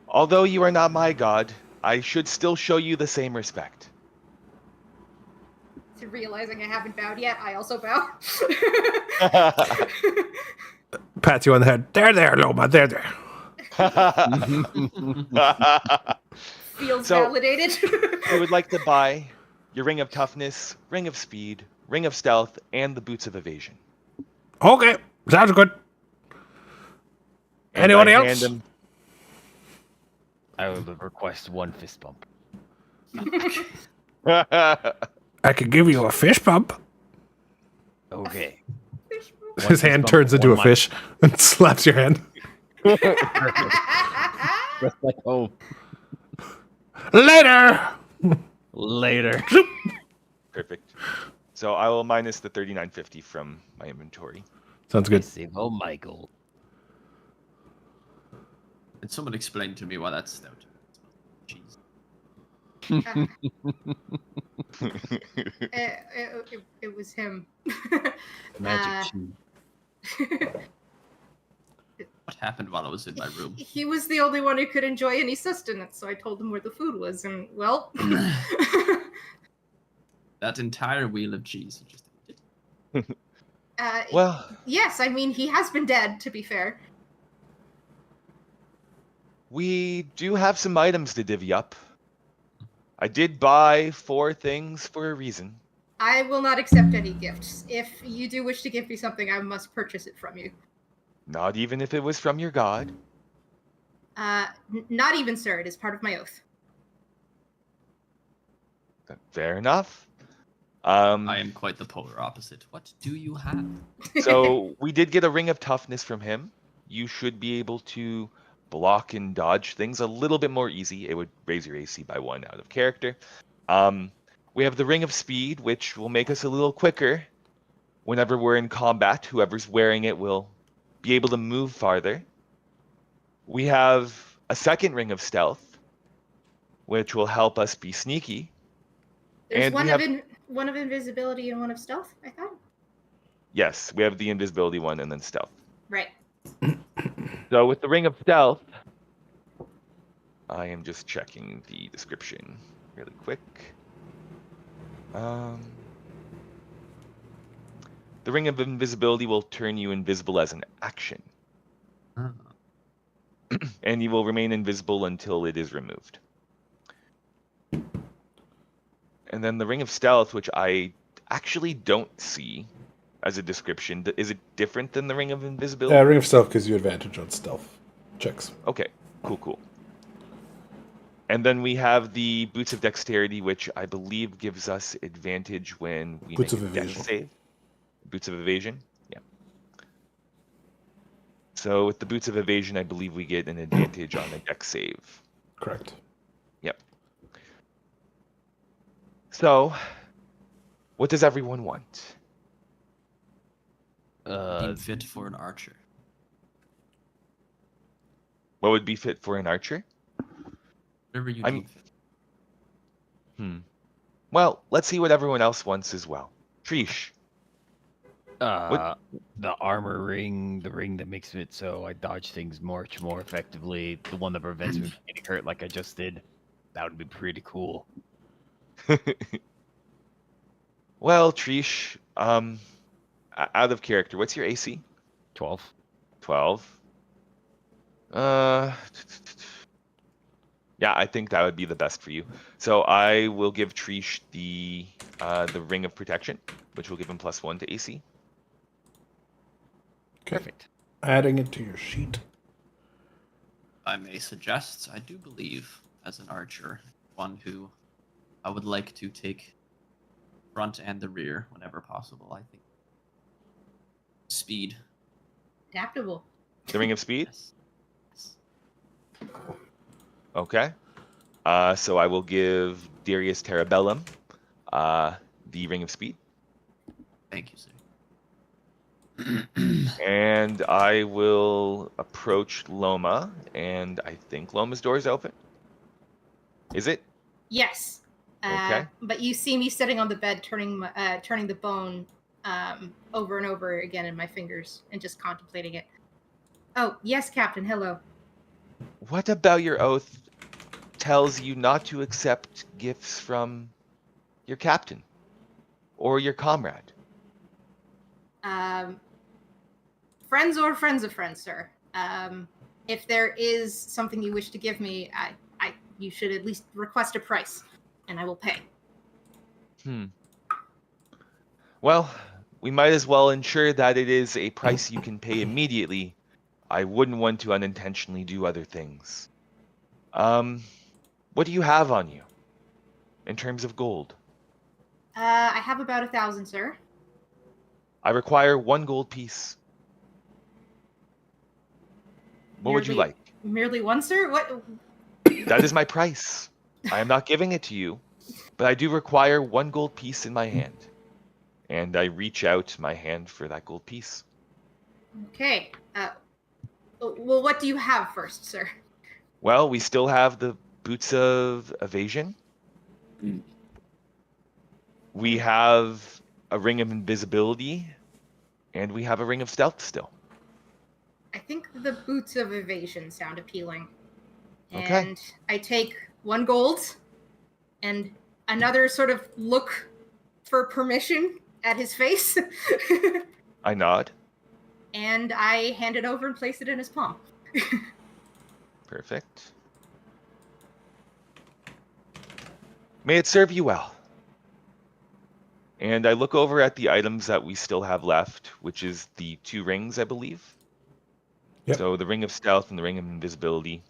although you are not my god, I should still show you the same respect. Realizing I haven't bowed yet, I also bow. Pat you on the head. There, Loma. There. Feels So- validated. We would like to buy your Ring of Toughness, Ring of Speed, Ring of Stealth, and the Boots of Evasion. Okay. Sounds good. And Anyone I else? hand them- I would request 1 fist bump. I could give you a fish pump. Okay. His fist hand bump, turns into a one fish and slaps your hand. Just like, oh, Later! Later. Perfect. So I will minus the 39.50 from my inventory. Sounds good. Save oh Michael. Can someone explain to me why that's stout? Jeez. It was him. Magic Uh, cheese. What happened while I was in my room? He was the only one who could enjoy any sustenance, so I told him where the food was, and well. That entire wheel of cheese you just ate. Well, Yes, I mean, he has been dead, to be fair. we do have some items to divvy up. I did buy 4 things for a reason. I will not accept any gifts. If you do wish to give me something, I must purchase it from you. Not even if it was from your god. Not even, sir. It is part of my oath. Fair enough. I am quite the polar opposite. What do you have? So we did get a ring of toughness from him. You should be able to block and dodge things a little bit more easy. It would raise your AC by 1 out of character. We have the ring of speed, which will make us a little quicker whenever we're in combat. Whoever's wearing it will be able to move farther. We have a second ring of stealth, which will help us be sneaky. There's And one we of have- one of invisibility and one of stealth, I thought. Yes, we have the invisibility one and then stealth. Right. So with the ring of stealth, I am just checking the description really quick. The ring of invisibility will turn you invisible as an action, Ah. and you will remain invisible until it is removed. And then the ring of stealth, which I actually don't see as a description. Is it different than the ring of invisibility? Ring of Stealth gives you advantage on stealth checks. Okay, cool. And then we have the Boots of Dexterity, which I believe gives us advantage when we Boots make of a dex Evasion. save. Boots of Evasion, yeah. So with the Boots of Evasion, I believe we get an advantage on a dex save. Correct. Yep. So, what does everyone want? Deem fit for an archer. What would be fit for an archer? Whatever you I'm- deem fit. Well, let's see what everyone else wants as well. Trish, The armor ring, the ring that makes it so I dodge things much more effectively, the one that prevents me from getting hurt like I just did. That would be pretty cool. well, Trish, out of character, what's your AC? 12. 12. Yeah, I think that would be the best for you. So I will give Trish the ring of protection, which will give him +1 to AC. Okay. Perfect. Adding it to your sheet. I may suggest, I do believe, as an archer, one who I would like to take front and the rear whenever possible. I think speed. Adaptable. The ring of speed. Yes. Okay. So I will give Darius Terabellum the ring of speed, Thank you, sir. and I will approach Loma, and I think Loma's door is open. Is it? Yes. Okay. But you see me sitting on the bed, turning the bone over and over again in my fingers, and just contemplating it. Oh, yes, Captain. Hello. What about your oath tells you not to accept gifts from your captain or your comrade? Friends or friends of friends, sir. If there is something you wish to give me, you should at least request a price, and I will pay. Well, we might as well ensure that it is a price you can pay immediately. I wouldn't want to unintentionally do other things. What do you have on you in terms of gold? I have about 1,000, sir. I require 1 gold piece. What would you like? Merely one, sir? What? That is my price. I am not giving it to you, but I do require 1 gold piece in my hand. And I reach out my hand for that gold piece. Okay. Well, what do you have first, sir? Well, we still have the boots of evasion. We have a ring of invisibility, and we have a ring of stealth still. I think the boots of evasion sound appealing. Okay. And I take 1 gold and another sort of look for permission at his face. I nod. And I hand it over and place it in his palm. Perfect. May it serve you well. And I look over at the items that we still have left, which is the 2 rings, I believe. Yep. So the ring of stealth and the ring of invisibility.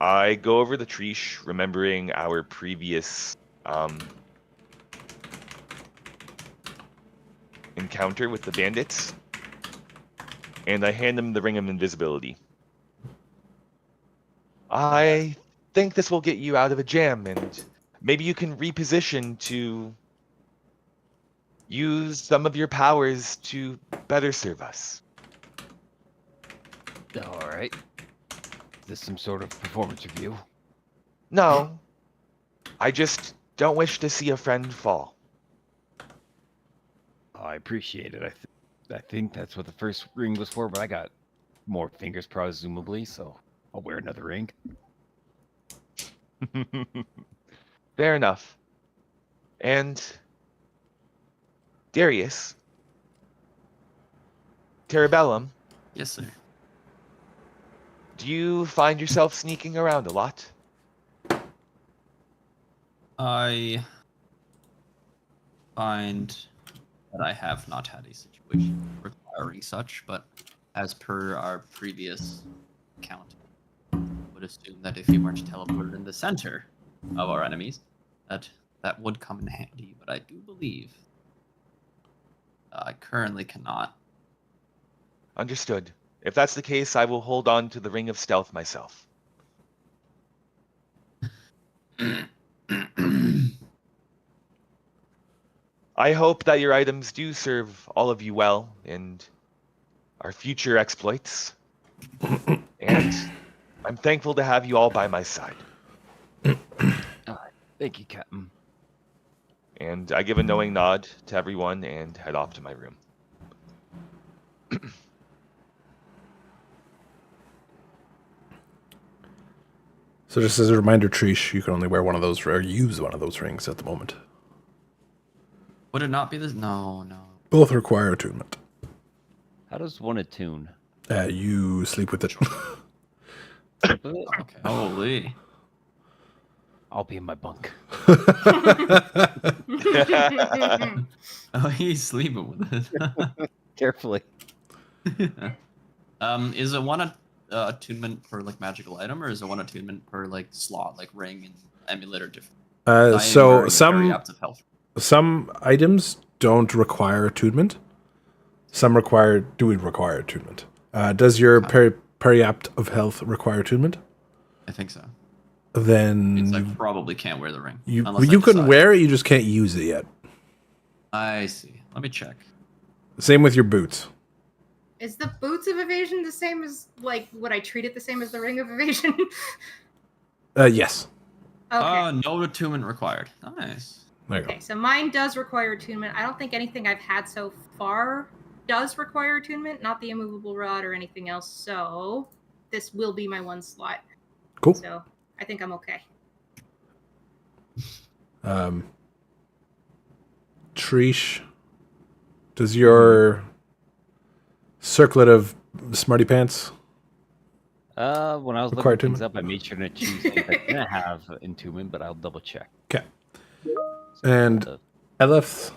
I go over the Trish, remembering our previous encounter with the bandits, and I hand him the ring of invisibility. I think this will get you out of a jam, and maybe you can reposition to use some of your powers to better serve us. All right. Is this some sort of performance review? No, I just don't wish to see a friend fall. Oh, I appreciate it. I think that's what the first ring was for, but I got more fingers presumably, so I'll wear another ring. Fair enough. And Darius, Terabellum, Yes, sir. do you find yourself sneaking around a lot? I find that I have not had a situation requiring such, but as per our previous count, I would assume that if you weren't teleported in the center of our enemies, that would come in handy. But I do believe I currently cannot. Understood. If that's the case, I will hold on to the ring of stealth myself. I hope that your items do serve all of you well in our future exploits. And I'm thankful to have you all by my side. Thank you, Captain. And I give a knowing nod to everyone and head off to my room. So just as a reminder, Trish, you can only wear one of those or use one of those rings at the moment. Would it not be this? No. Both require attunement. How does one attune? You sleep with it. Sleep with it? Okay. Holy. I'll be in my bunk. Oh, he's sleeping with it. Carefully. Is it one attunement per like magical item, or is it one attunement per like slot, like ring and amulet, or different? So Some some items don't require attunement. Some do require attunement. Does your periapt of health require attunement? I think so. Then I probably can't wear the ring. you unless I can decide. wear it, you just can't use it yet. I see. Let me check. Same with your boots. Is the boots of evasion the same as, like, would I treat it the same as the ring of evasion? Yes. Okay. No attunement required. Nice. There you go. Okay, so mine does require attunement. I don't think anything I've had so far does require attunement, not the immovable rod or anything else. So this will be my 1 slot. Cool. So I think I'm okay. Trish, does your circlet of smarty pants? When I was Require looking things attunement? up, I made sure to choose things I didn't have attunement, but I'll double check. Okay. And Eleth,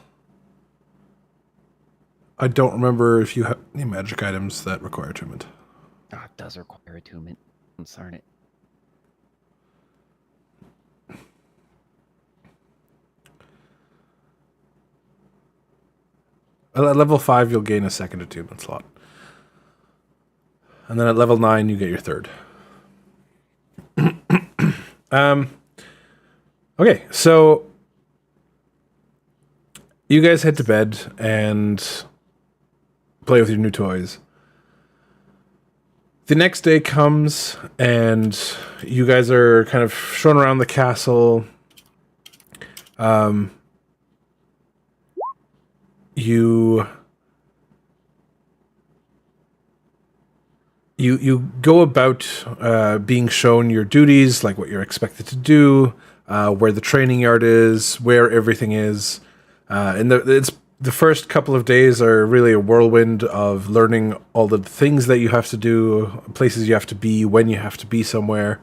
I don't remember if you have any magic items that require attunement. It does require attunement. Concern it. At level 5, you'll gain a 2nd attunement slot. And then at level 9, you get your 3rd. Okay, so you guys head to bed and play with your new toys. The next day comes, and you guys are kind of shown around the castle. You go about being shown your duties, like what you're expected to do, where the training yard is, where everything is, and the first couple of days are really a whirlwind of learning all the things that you have to do, places you have to be, when you have to be somewhere,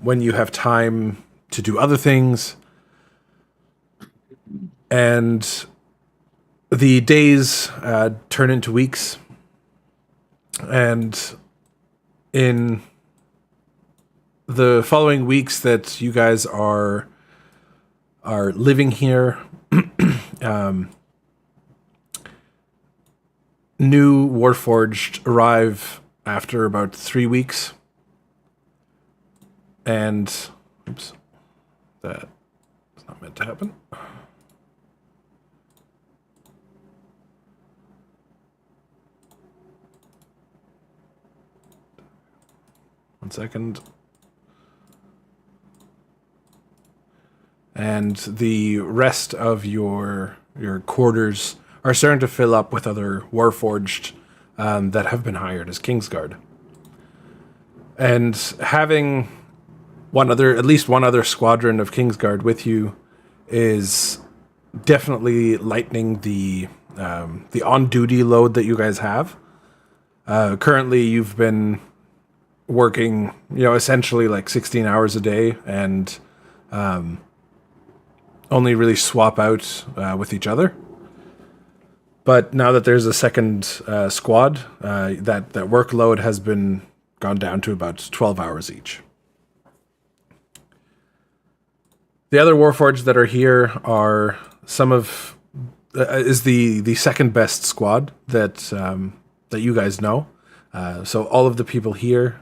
when you have time to do other things, and the days turn into weeks. And in the following weeks that you guys are living here, new Warforged arrive after about 3 weeks. And oops, that was not meant to happen. One second. And the rest of your quarters are starting to fill up with other Warforged that have been hired as Kingsguard. And having at least one other squadron of Kingsguard with you is definitely lightening the on-duty load that you guys have. Currently, you've been working, essentially like 16 hours a day, and only really swap out with each other. But now that there's a second squad, that workload has been gone down to about 12 hours each. The other Warforged that are here are is the second best squad that you guys know. So all of the people here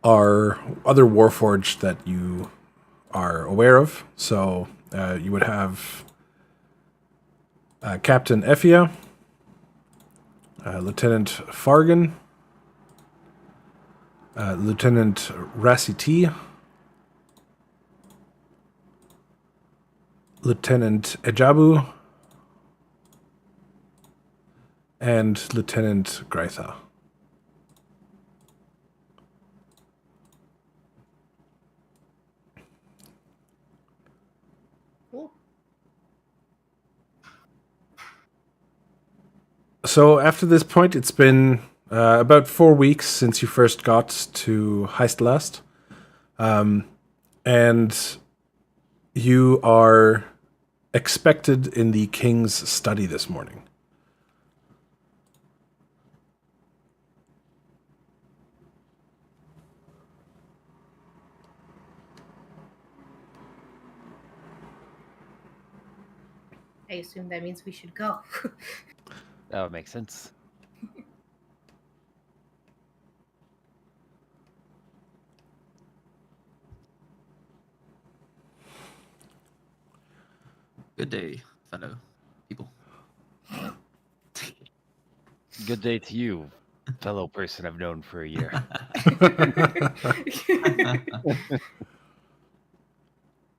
are other Warforged that you are aware of. So you would have Captain Effia, Lieutenant Fargan, Lieutenant Rasiti, Lieutenant Ejabu, and Lieutenant Greitha. Cool. So after this point, it's been about 4 weeks since you first got to Heistlast. And you are expected in the King's study this morning. I assume that means we should go. That would make sense. Good day, fellow people. Good day to you, fellow person I've known for a year.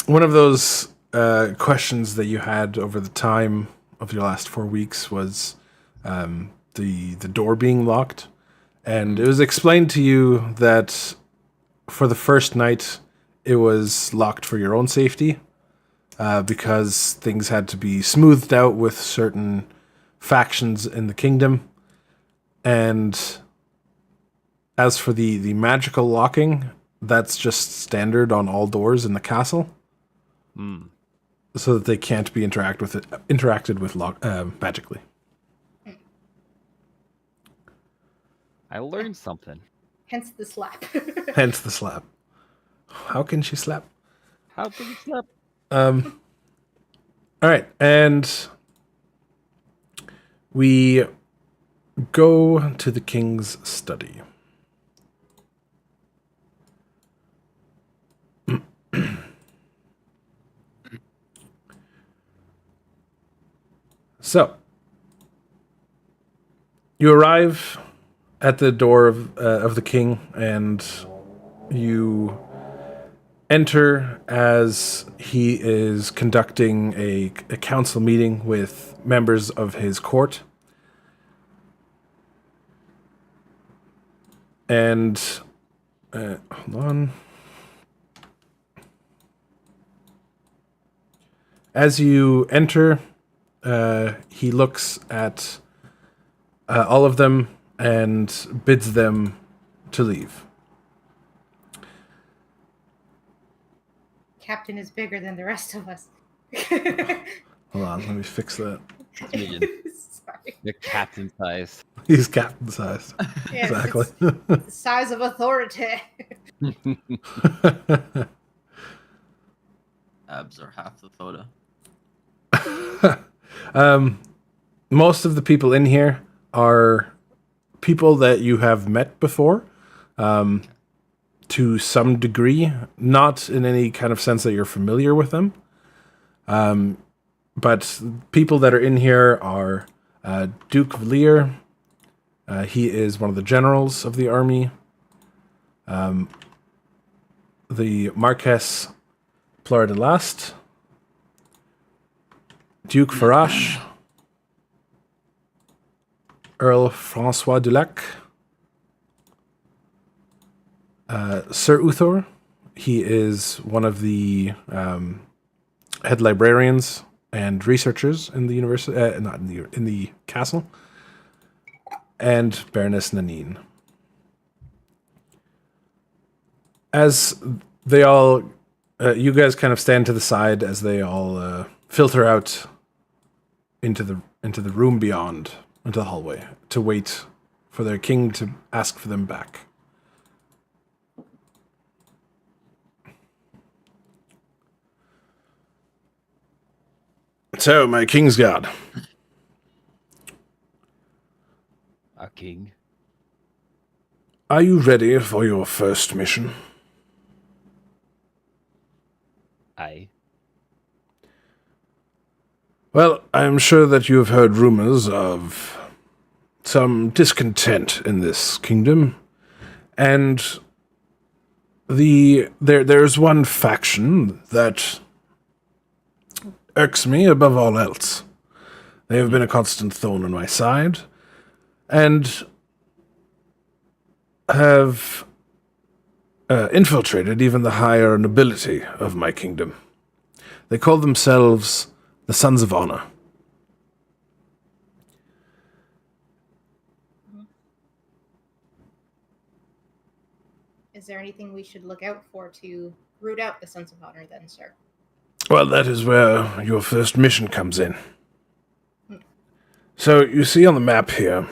One of those questions that you had over the time of your last 4 weeks was the door being locked. And it was explained to you that for the first night, it was locked for your own safety, because things had to be smoothed out with certain factions in the kingdom. And as for the magical locking, that's just standard on all doors in the castle. So that they can't be interacted with magically. I learned something. Hence the slap. Hence the slap. How can she slap? How can you slap? All right, and we go to the king's study. So, you arrive at the door of the king, and you enter as he is conducting a council meeting with members of his court. And, hold on. As you enter, he looks at all of them and bids them to leave. Captain is bigger than the rest of us. Hold on, let me fix that. Sorry. The captain size. He's captain sized. Yes, Exactly. it's the size of authority. Abs are half the photo. Most of the people in here are people that you have met before, to some degree, not in any kind of sense that you're familiar with them. But people that are in here are Duke Valier. He is one of the generals of the army. The Marquess Pleur de Last. Duke Farache. Earl Francois Dulac. Sir Uthor. He is one of the head librarians and researchers in the university, not in the castle, and Baroness Nanine. As they all, you guys kind of stand to the side as they all filter out into the room beyond, into the hallway, to wait for their king to ask for them back. So, my Kingsguard. Our king. Are you ready for your first mission? Aye. Well, I am sure that you have heard rumors of some discontent in this kingdom, and there's one faction that irks me above all else. They have been a constant thorn in my side, and have infiltrated even the higher nobility of my kingdom. They call themselves the Sons of Honor. Is there anything we should look out for to root out the Sons of Honor then, sir? Well, that is where your first mission comes in. So, you see on the map here,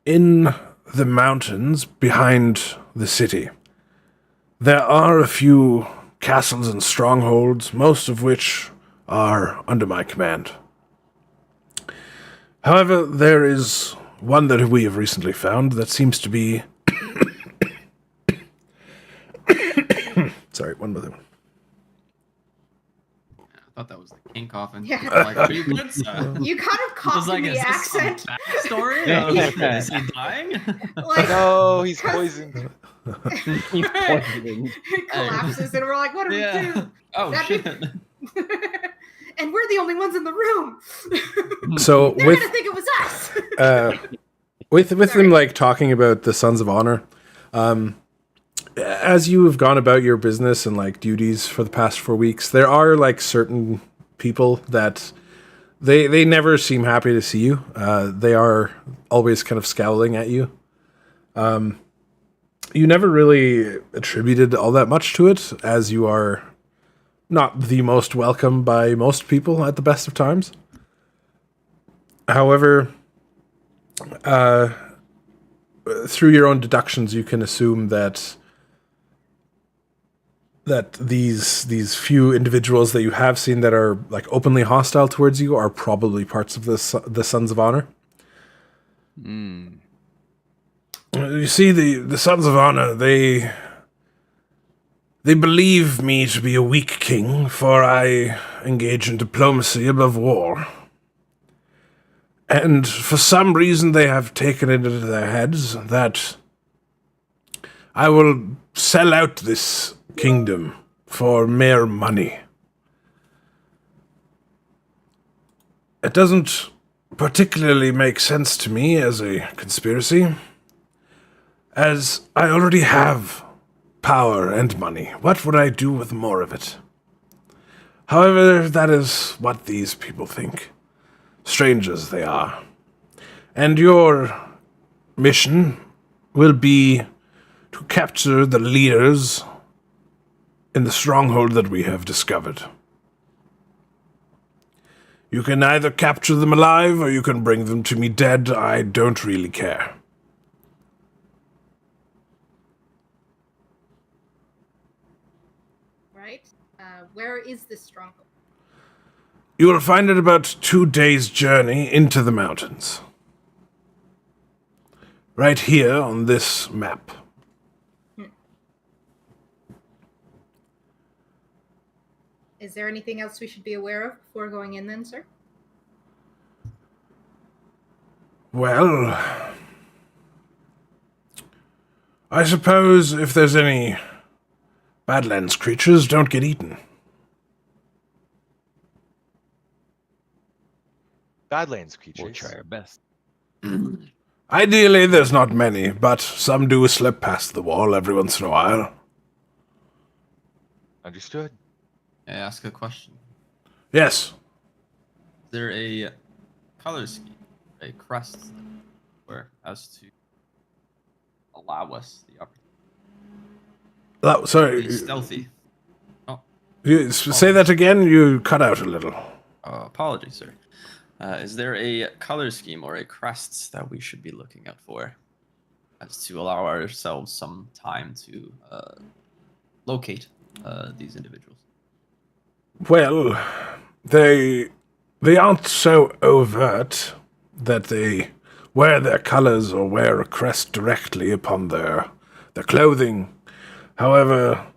in the mountains behind the city, there are a few castles and strongholds, most of which are under my command. However, there is one that we have recently found that seems to be... Sorry, one more. I thought that was the king coughing. Yeah. Like, are you good, sir? You kind of coughed in the accent. Backstory? Yeah. Is he dying? Like, No, he's poisoned. He's poisoning. it collapses, and we're like, what do we do? Oh, That'd shit. And we're the only ones in the room. So, They're with... gonna think it was us. With Sorry. them like talking about the Sons of Honor, as you have gone about your business and like duties for the past 4 weeks, there are like certain people that they never seem happy to see you. They are always kind of scowling at you. You never really attributed all that much to it, as you are not the most welcome by most people at the best of times. However, through your own deductions, you can assume that these few individuals that you have seen that are like openly hostile towards you are probably parts of the Sons of Honor. You see, the Sons of Honor, they believe me to be a weak king, for I engage in diplomacy above war. And for some reason they have taken it into their heads that I will sell out this kingdom for mere money. It doesn't particularly make sense to me as a conspiracy, as I already have power and money. What would I do with more of it? However, that is what these people think. Strange as they are. And your mission will be to capture the leaders in the stronghold that we have discovered. You can either capture them alive or you can bring them to me dead. I don't really care. Right? Where is this stronghold? You will find it about 2 days' journey into the mountains. Right here on this map. Is there anything else we should be aware of before going in then, sir? Well, I suppose if there's any Badlands creatures, don't get eaten. Badlands We'll creatures. try our best. Ideally, there's not many, but some do slip past the wall every once in a while. Understood. May I ask a question? Yes. Is there a color scheme, a crest, or as to allow us the opportunity Sorry, to be stealthy? Oh, say that again? You cut out a little. apologies, sir. Is there a color scheme or a crest that we should be looking out for, as to allow ourselves some time to locate these individuals? Well, they aren't so overt that they wear their colors or wear a crest directly upon their clothing. However,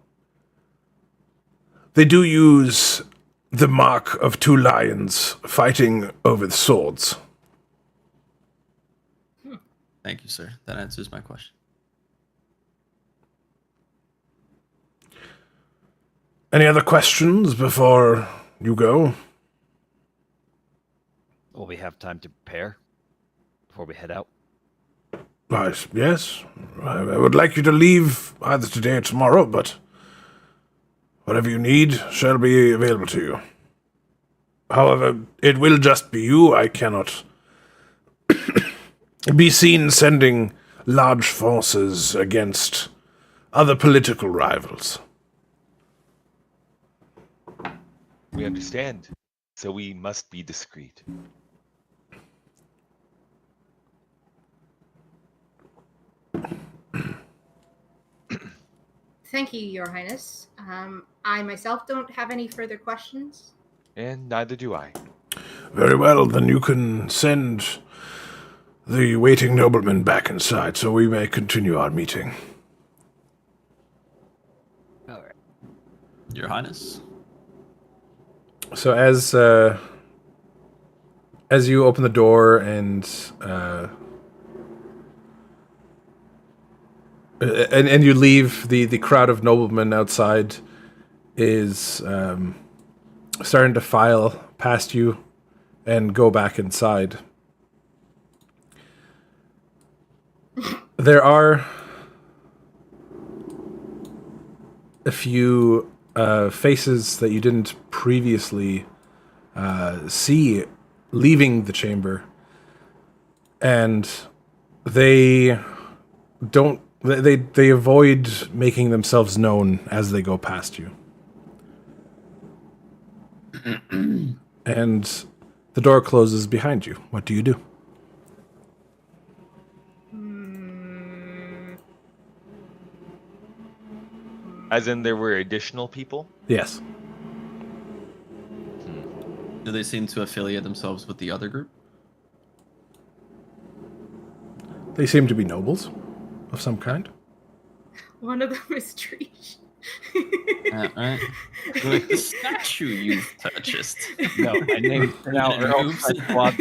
they do use the mark of 2 lions fighting over the swords. Thank you, sir. That answers my question. Any other questions before you go? Will we have time to prepare before we head out? Yes. I would like you to leave either today or tomorrow, but whatever you need shall be available to you. However, it will just be you. I cannot be seen sending large forces against other political rivals. We understand. So we must be discreet. Thank you, Your Highness. I myself don't have any further questions. And neither do I. Very well, then you can send the waiting nobleman back inside so we may continue our meeting. All right. Your Highness. So as you open the door and you leave, the crowd of noblemen outside is starting to file past you and go back inside. There are a few faces that you didn't previously see leaving the chamber, and they avoid making themselves known as they go past you. And the door closes behind you. What do you do? As in, there were additional people? Yes. Do they seem to affiliate themselves with the other group? They seem to be nobles of some kind. One of them is Trish. Right. Like the statue you purchased. No, my name's now Minute Earl moves. Francois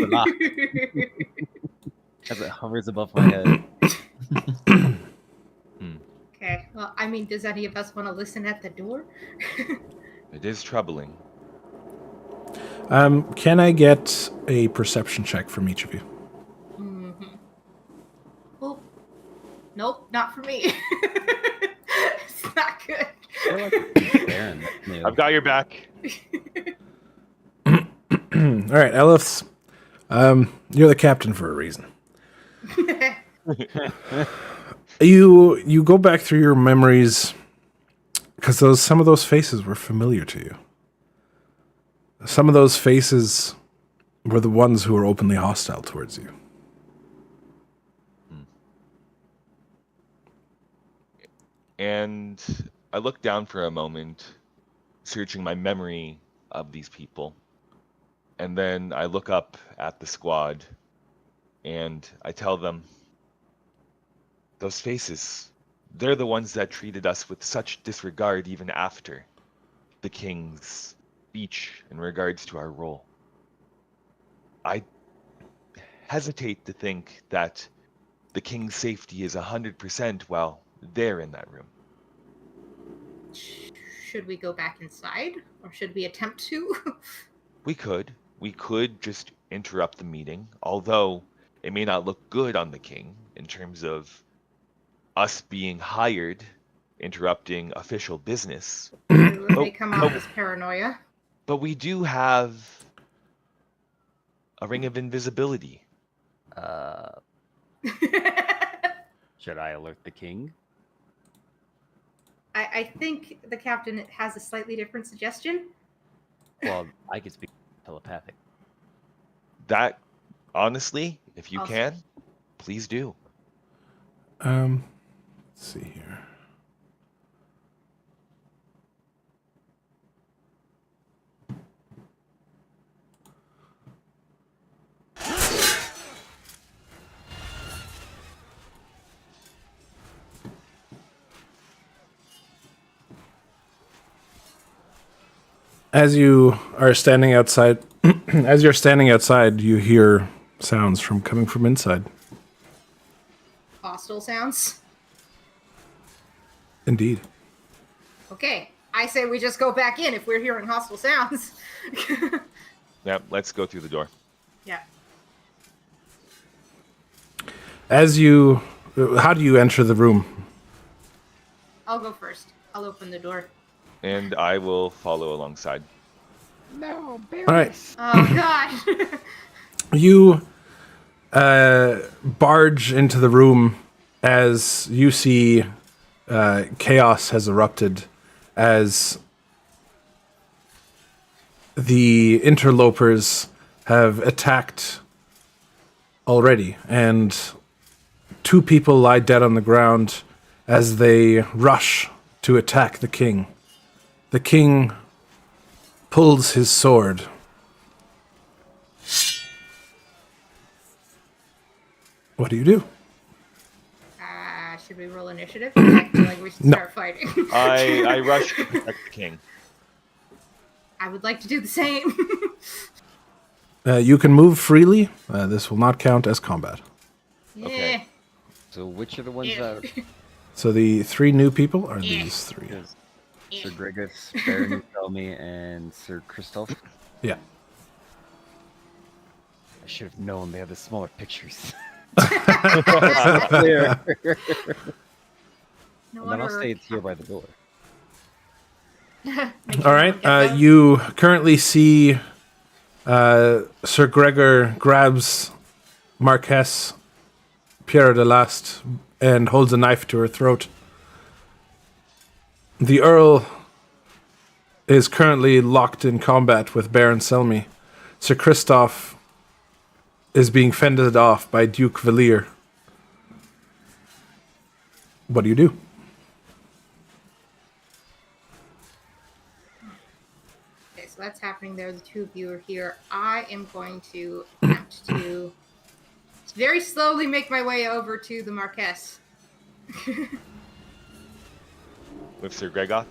as it hovers above my head. Okay, well, I mean, does any of us want to listen at the door? It is troubling. Can I get a perception check from each of you? Oh, nope, not for me. It's not good. Baron. I've got your back. All right, Ellis, you're the captain for a reason. You go back through your memories because some of those faces were familiar to you. Some of those faces were the ones who were openly hostile towards you. And I look down for a moment, searching my memory of these people. And then I look up at the squad and I tell them, those faces, they're the ones that treated us with such disregard even after the king's speech in regards to our role. I hesitate to think that the king's safety is 100% while they're in that room. Should we go back inside, or should we attempt to? We could just interrupt the meeting, although it may not look good on the king in terms of us being hired, interrupting official business. It may come off as paranoia. But we do have a ring of invisibility. Should I alert the king? I think the captain has a slightly different suggestion. Well, I could speak telepathic. That, honestly, if you Awesome. can, please do. Let's see here. As you are standing outside, as you're standing outside, you hear sounds coming from inside. Hostile sounds. Indeed. Okay, I say we just go back in if we're hearing hostile sounds. Yeah, let's go through the door. Yeah. How do you enter the room? I'll go first. I'll open the door. And I will follow alongside. No, All right. Oh God. You barge into the room as you see chaos has erupted as the interlopers have attacked already, and 2 people lie dead on the ground as they rush to attack the king. The king pulls his sword. What do you do? Should we roll initiative? I feel like we should No. start fighting. I rush to protect the king. I would like to do the same. You can move freely. This will not count as combat. Okay. Yeah. So which are the ones Yeah. that So the 3 new people are Yeah. these 3. is Sir Gregus, Baron Selmy, and Sir Christoph? Yeah. I should have known they had the smaller pictures. No And then I'll wonder- stay here by the door. Make sure All no right. one gets out. You currently see Sir Gregor grabs Marquess Pierre de Last and holds a knife to her throat. The Earl is currently locked in combat with Baron Selmy. Sir Christoph is being fended off by Duke Valier. What do you do? Okay, so that's happening there. The 2 of you are here. I am going to attempt to very slowly make my way over to the Marquess. with Sir Gregoth.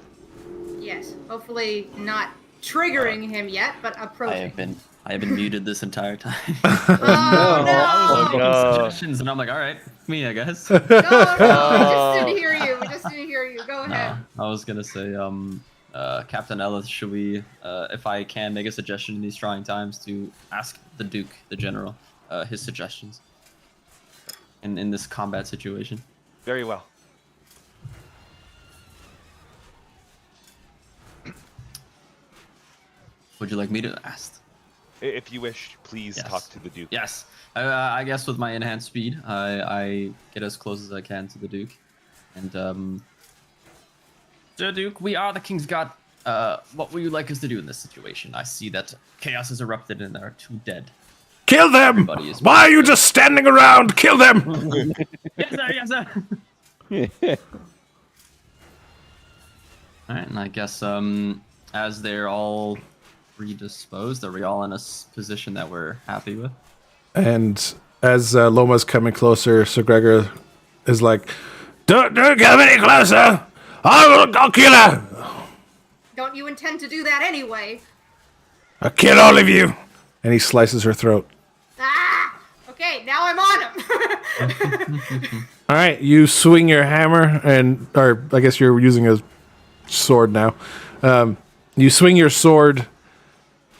Yes. Hopefully not triggering him yet, but approaching. I have been muted this entire time. Oh, no! I was making no. suggestions, and I'm like, all right, me, I guess. No, we just didn't hear you. We just didn't hear you. Go ahead. I was gonna say, Captain Ellis, should we, if I can make a suggestion in these trying times, to ask the Duke, the General, his suggestions in this combat situation? Very well. Would you like me to ask? If you wish, please Yes. talk to the Duke. Yes. I guess with my enhanced speed, I get as close as I can to the Duke. And, Sir Duke, we are the Kingsguard. What would you like us to do in this situation? I see that chaos has erupted and there are 2 dead. Kill them! Everybody is Why are you just standing around? Kill them! Yes, sir, yes, sir. Alright, and I guess, as they're all predisposed, are we all in a position that we're happy with? And as Loma's coming closer, Sir Gregor is like, don't come any closer! I'll kill her! Don't you intend to do that anyway? I'll kill all of you! And he slices her throat. Ah! Okay, now I'm on him. All right, you swing your hammer, or I guess you're using a sword now. You swing your sword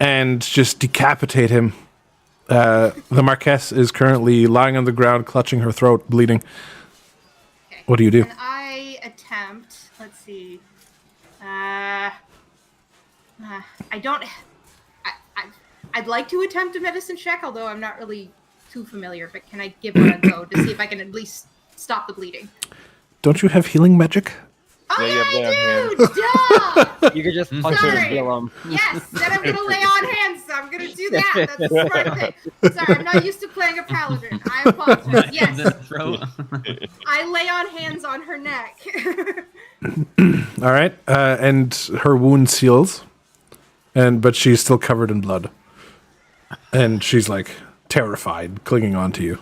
and just decapitate him. The Marquess is currently lying on the ground, clutching her throat, bleeding. Okay. What do you do? And I attempt. Let's see. I don't. I'd like to attempt a medicine check, although I'm not really too familiar. But can I give it a go to see if I can at least stop the bleeding? Don't you have healing magic? Oh Yeah, you have lay on yeah, I do! Duh! You could just punch her Sorry. and kill him. Yes, then I'm gonna lay on hands. So I'm gonna do that. That's the smart thing. Sorry, I'm not used to playing a paladin. I apologize. Yes, Throat. I lay on hands on her neck. All right, and her wound heals, but she's still covered in blood, and she's like terrified, clinging on to you.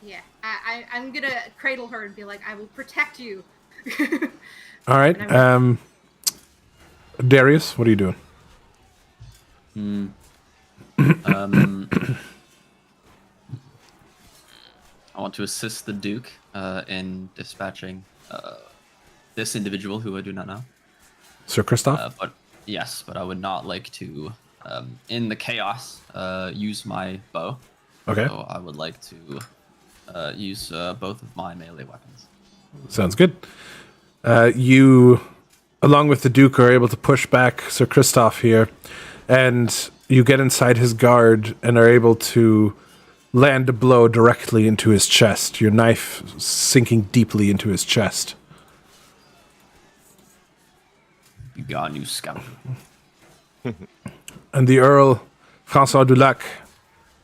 Yeah, I'm gonna cradle her and be like, I will protect you. All right, Darius, what are you doing? I want to assist the Duke in dispatching this individual who I do not know. Sir Christoph? But I would not like to, in the chaos, use my bow. Okay, So I would like to use both of my melee weapons. sounds good. You, along with the Duke, are able to push back Sir Christoph here, and you get inside his guard and are able to land a blow directly into his chest, your knife sinking deeply into his chest. Be gone, you scoundrel. And the Earl, Francois Dulac,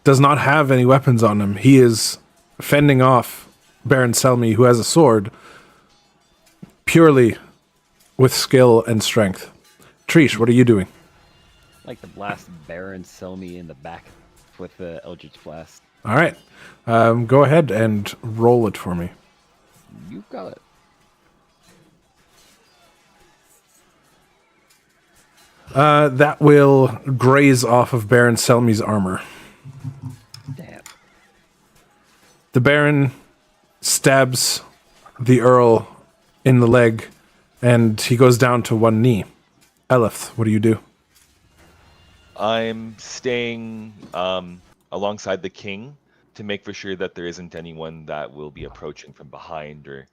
does not have any weapons on him. He is fending off Baron Selmy, who has a sword, purely with skill and strength. Trish, what are you doing? I'd like to blast Baron Selmy in the back with the Eldritch Blast. All right. Go ahead and roll it for me. You got it. That will graze off of Baron Selmy's armor. Damn. The Baron stabs the Earl in the leg, and he goes down to one knee. Elif, what do you do? I'm staying alongside the king to make for sure that there isn't anyone that will be approaching from behind or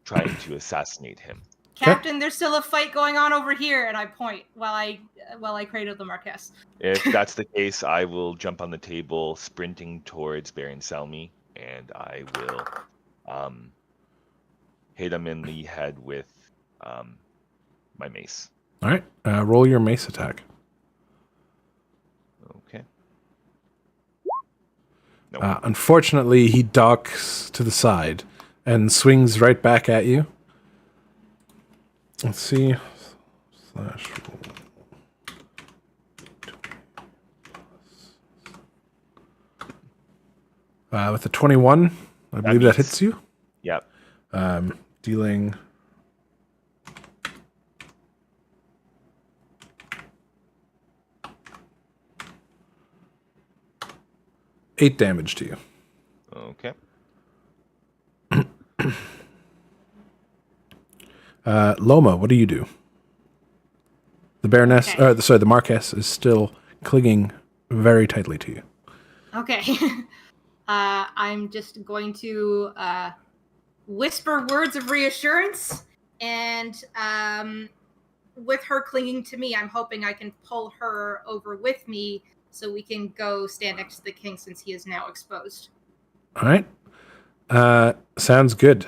trying to assassinate him. Captain, there's still a fight going on over here, and I point while I cradle the Marquess. If that's the case, I will jump on the table, sprinting towards Baron Selmy, and I will hit him in the head with my mace. All right. Roll your mace attack. Okay. No. Unfortunately, he ducks to the side and swings right back at you. Let's see. Slash roll. With a 21, I believe that hits you. Yep. Dealing 8 damage to you. Okay. Loma, what do you do? The Baroness, Okay. the Marquess is still clinging very tightly to you. Okay. I'm just going to whisper words of reassurance, and with her clinging to me, I'm hoping I can pull her over with me so we can go stand next to the king since he is now exposed. All right. Sounds good.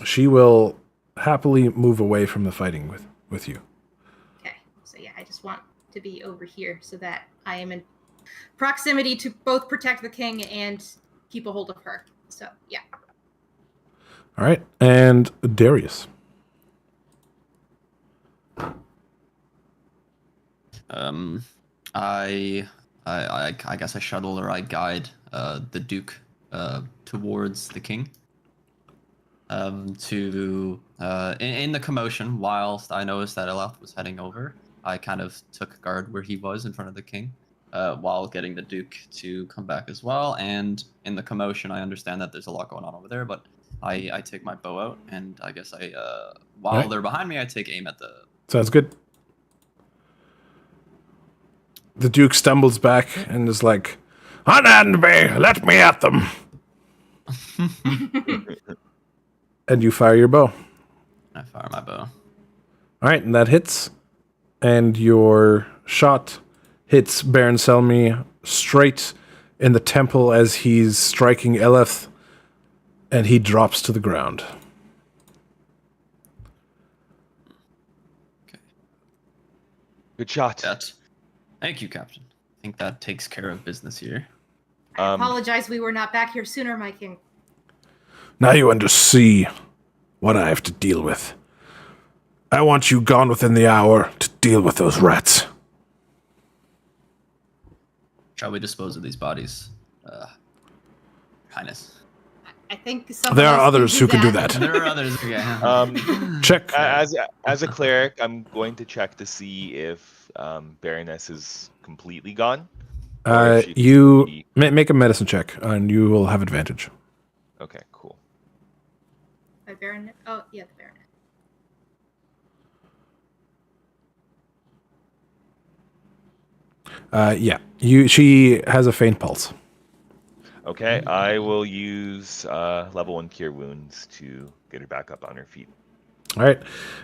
She will happily move away from the fighting with you. Okay. So yeah, I just want to be over here so that I am in proximity to both protect the king and keep a hold of her. So yeah. All right. And Darius. I guess I shuttle or I guide the Duke towards the king. In the commotion, whilst I noticed that Eleth was heading over, I kind of took guard where he was in front of the king, while getting the Duke to come back as well. And in the commotion, I understand that there's a lot going on over there, but I take my bow out, and I guess while Right. they're behind me, I take aim at the. Sounds good. The Duke stumbles back and is like, "Unhand me! Let me at them!" And you fire your bow. I fire my bow. All right, and that hits. And your shot hits Baron Selmy straight in the temple as he's striking Eleth, and he drops to the ground. Good shot. Thank you, Captain. I think that takes care of business here. I apologize we were not back here sooner, my king. Now you understand what I have to deal with. I want you gone within the hour to deal with those rats. Shall we dispose of these bodies, Highness? I think someone There are else others who can do that. There are others. Okay. Check. As a cleric, I'm going to check to see if Baroness is completely gone. or if she You be- make a medicine check, and you will have advantage. Okay, cool. By Baron. Oh, yeah, the Baron. Yeah. She has a faint pulse. Okay, I will use level 1 cure wounds to get her back up on her feet. All right.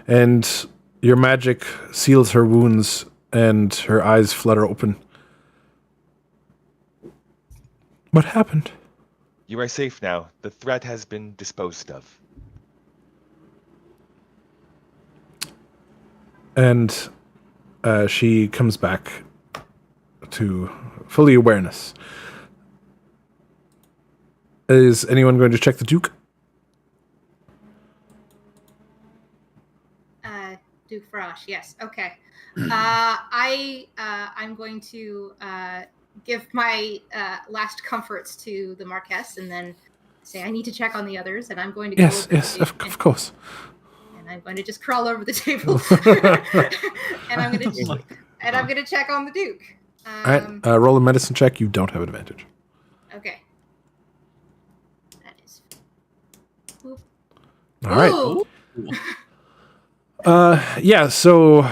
And your magic seals her wounds, and her eyes flutter open. What happened? You are safe now. The threat has been disposed of. And she comes back to fully awareness. Is anyone going to check the Duke? Duke Frosh, yes. Okay. I'm going to give my last comforts to the Marquess and then say I need to check on the others, and I'm going to go Yes, over yes, the, of course. and I'm going to just crawl over the table and I'm going to check on the Duke. All right, roll a medicine check. You don't have advantage. Okay. That is. Oop. All right. Ooh. Yeah, so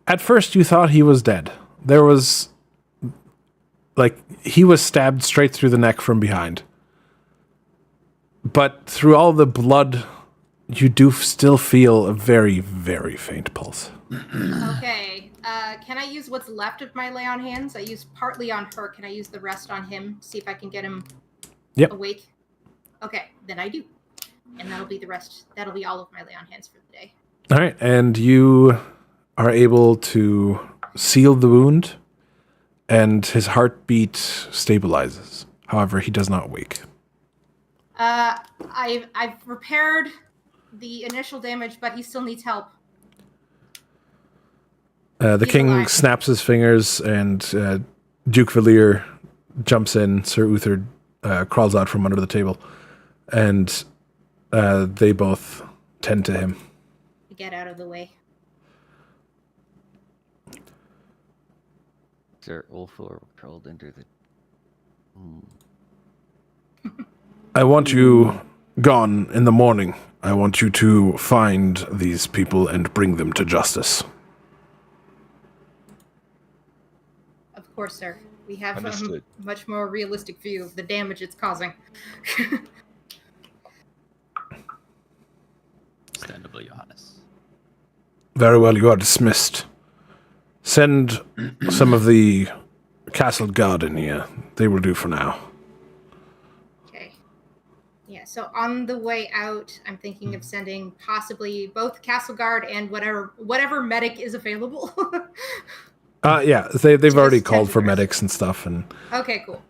at first you thought he was dead. There was, he was stabbed straight through the neck from behind. But through all the blood, you do still feel a very, very faint pulse. Okay. Can I use what's left of my lay on hands? I used partly on her. Can I use the rest on him? See if I can get him awake? Okay, then I do. And that'll be the rest. That'll be all of my lay on hands for the day. All right, and you are able to seal the wound, and his heartbeat stabilizes. However, he does not wake. I've repaired the initial damage, but he still needs help. The He's king alive. snaps his fingers, and Duke Valir jumps in. Sir Uther crawls out from under the table, and they both tend to him. Get out of the way. after Ulthor crawled into the... I want you gone in the morning. I want you to find these people and bring them to justice. Of course, sir. We have a Understood. much more realistic view of the damage it's causing. Understandable, Johannes. Very well, you are dismissed. Send some of the castle guard in here. They will do for now. Okay. Yeah, so on the way out, I'm thinking of sending possibly both castle guard and whatever medic is available. Yeah, they've already Just called for tend to rest. medics and stuff, and Okay, cool.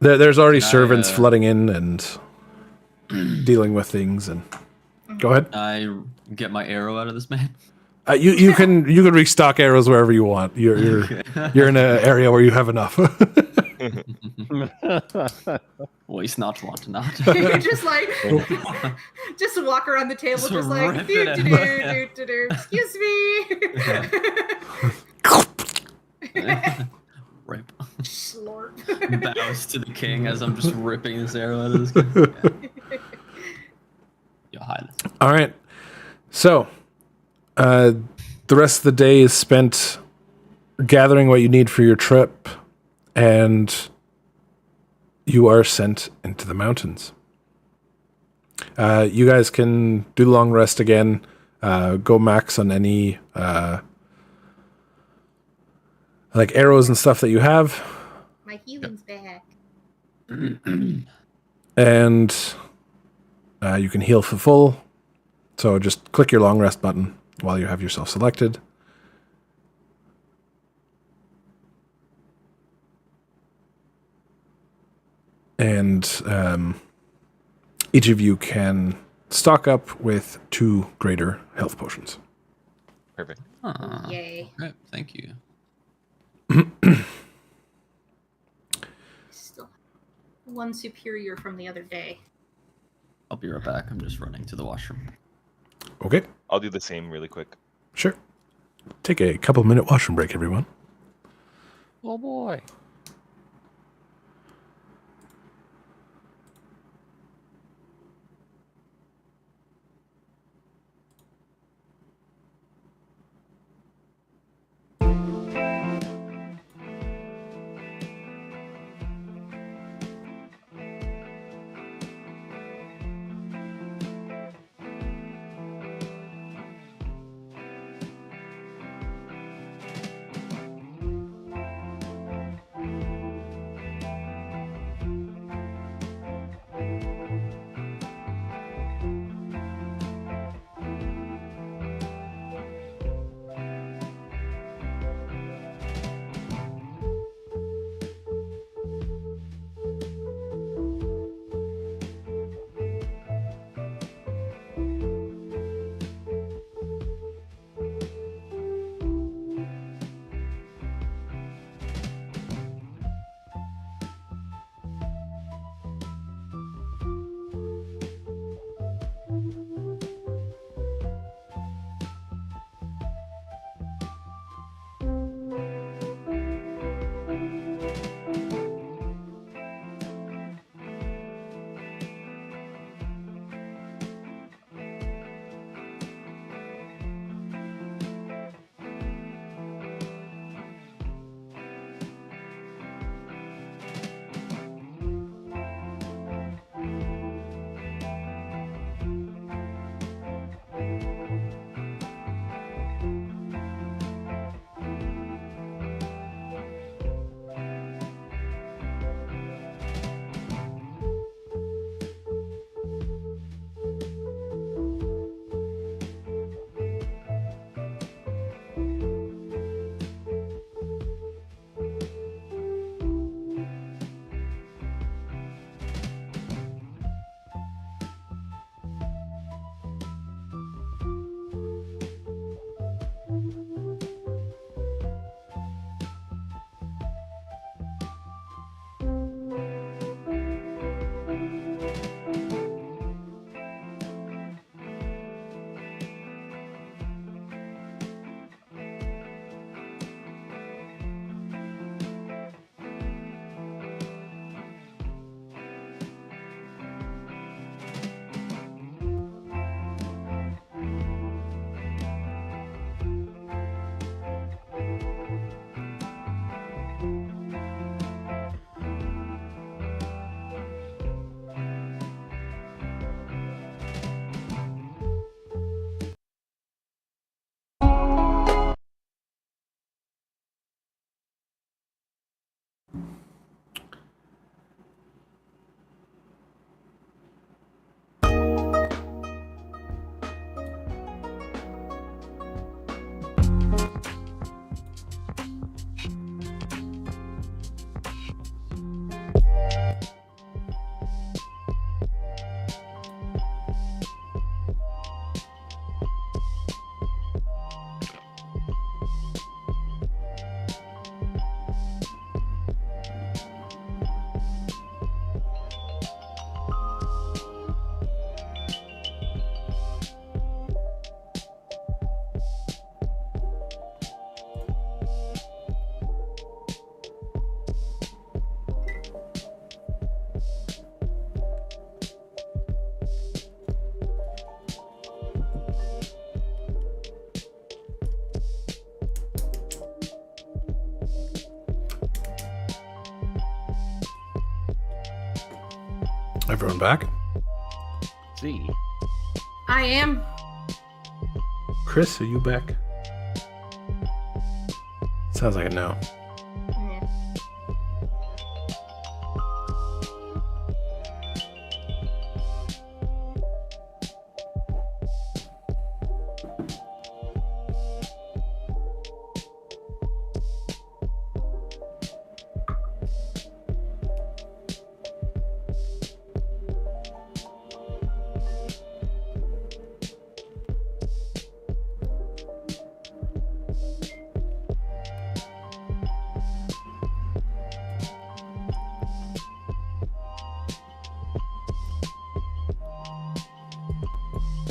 there's already Can I, servants flooding in and dealing with things. And go ahead. I get my arrow out of this man. You can restock arrows wherever you want. You're in an area where you have enough. Waste not, want not. Just like, just walk around the table, Just just like, rip do it do out. do do do. Excuse me. Rip. Slurp. Bows to the king as I'm just ripping this arrow out of this guy. Yeah. Your Highness. All right. So, the rest of the day is spent gathering what you need for your trip, and you are sent into the mountains. You guys can do the long rest again. Go max on any like arrows and stuff that you have, My healing's back. and you can heal for full. So just click your long rest button while you have yourself selected. And each of you can stock up with 2 greater health potions. Perfect. Yay. Right, thank you. Still one superior from the other day. I'll be right back. I'm just running to the washroom. Okay, I'll do the same really quick. sure. Take a couple-minute washroom break, everyone. Oh boy. Everyone back? See, I am. Chris, are you back? Sounds like a no. Yeah.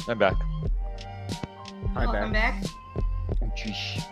I'm back. Hi, Welcome back. Sheesh.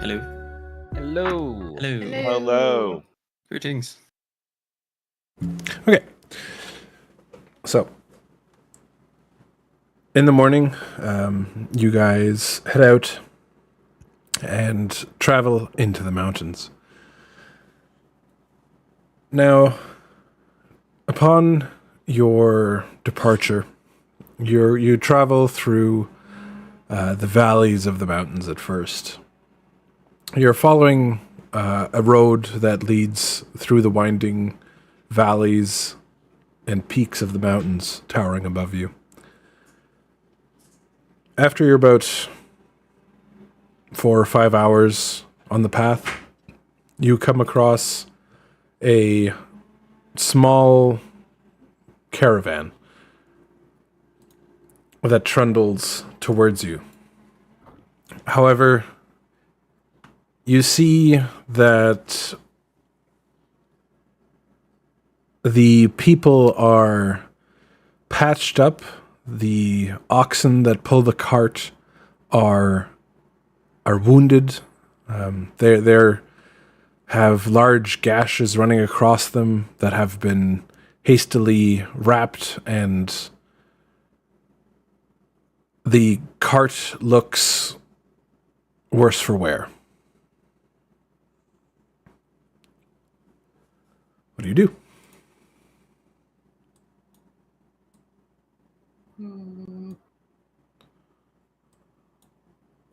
Hello. Hello. Hello. Hello. Greetings. Okay. So, in the morning, you guys head out and travel into the mountains. Now, upon your departure, you travel through the valleys of the mountains at first. You're following a road that leads through the winding valleys and peaks of the mountains towering above you. After you're about 4 or 5 hours on the path, you come across a small caravan that trundles towards you. However, you see that the people are patched up. The oxen that pull the cart are wounded. They have large gashes running across them that have been hastily wrapped, and the cart looks worse for wear. What do you do?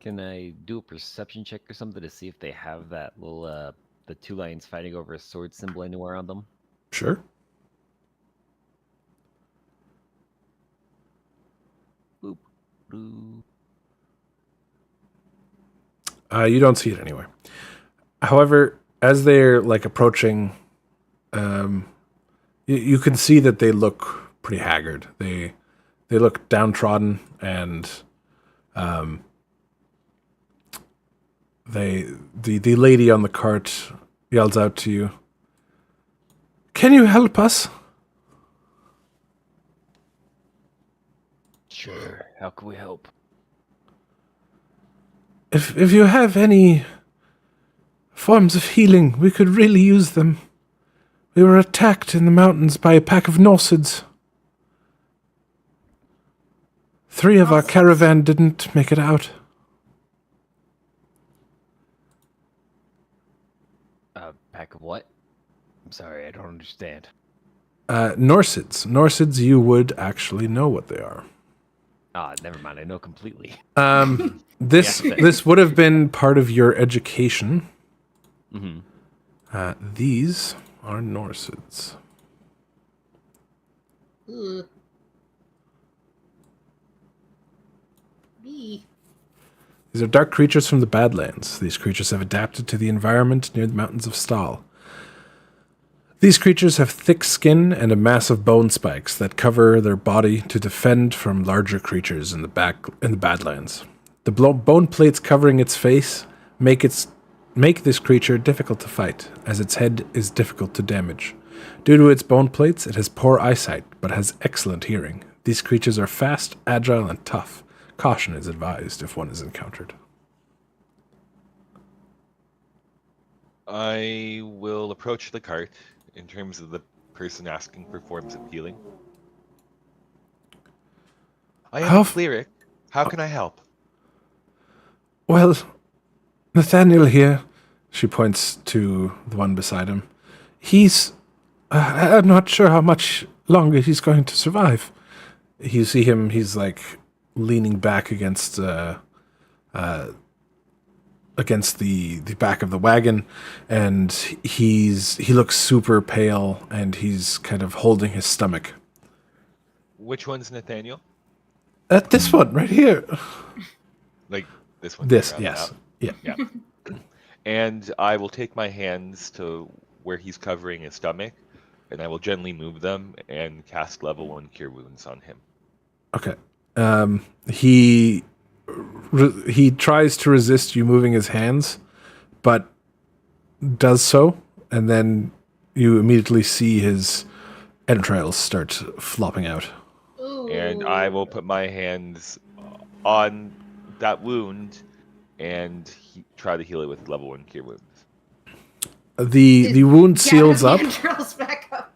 Can I do a perception check or something to see if they have that little, the two lions fighting over a sword symbol anywhere on them? Sure. Boop. Boop. You don't see it anywhere. However, as they're approaching, you can see that they look pretty haggard. They look downtrodden, and the lady on the cart yells out to you, "Can you help us?" Sure. How can we help? If you have any forms of healing, we could really use them. We were attacked in the mountains by a pack of Norsids. 3 of our caravan didn't make it out. A pack of what? I'm sorry, I don't understand. Norsids. Norsids, you would actually know what they are. Ah, never mind. I know completely. This would have been part of your education. Mm-hmm. These are Norsids. Ugh. Me. These are dark creatures from the Badlands. These creatures have adapted to the environment near the mountains of Stahl. These creatures have thick skin and a mass of bone spikes that cover their body to defend from larger creatures in the Badlands. The bone plates covering its face make this creature difficult to fight, as its head is difficult to damage. Due to its bone plates, it has poor eyesight, but has excellent hearing. These creatures are fast, agile, and tough. Caution is advised if one is encountered. I will approach the cart in terms of the person asking for forms of healing. I am a cleric. How can I help? Well, Nathaniel here, she points to the one beside him. He's... I'm not sure how much longer he's going to survive. You see him, he's leaning back against the back of the wagon, and he looks super pale, and he's kind of holding his stomach. Which one's Nathaniel? This one right here. This one? This, yes. Yeah. And I will take my hands to where he's covering his stomach, and I will gently move them and cast level 1 Cure Wounds on him. Okay. He tries to resist you moving his hands, but does so, and then you immediately see his entrails start flopping out. Ooh. And I will put my hands on that wound and try to heal it with level 1 cure wounds. The wound seals up. Mandrill's back up.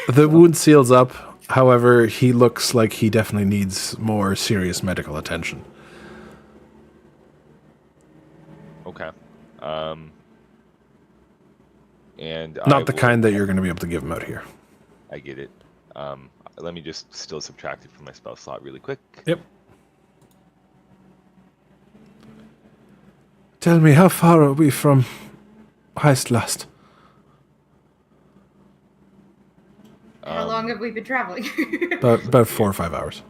The wound seals up. However, he looks like he definitely needs more serious medical attention. Okay. And Not the kind that you're going to be able to give him out here. I get it. Let me just still subtract it from my spell slot really quick. Yep. Tell me, how far are we from Heistlast? How long have we been traveling? About 4 or 5 hours.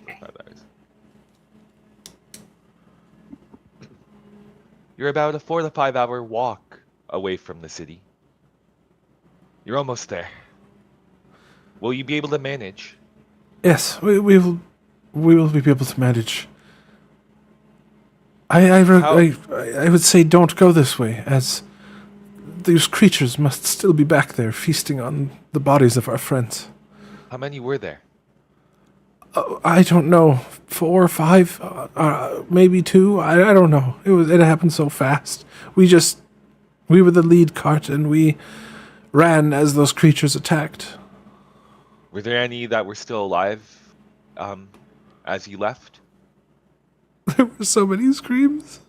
5 hours. You're about a 4 to 5 hour walk away from the city. You're almost there. Will you be able to manage? Yes, we will be able to manage. I would say don't go this way, as these creatures must still be back there feasting on the bodies of our friends. How many were there? I don't know, 4 or 5, maybe 2. I don't know. It happened so fast. We were the lead cart and we ran as those creatures attacked. Were there any that were still alive as you left? There were so many screams.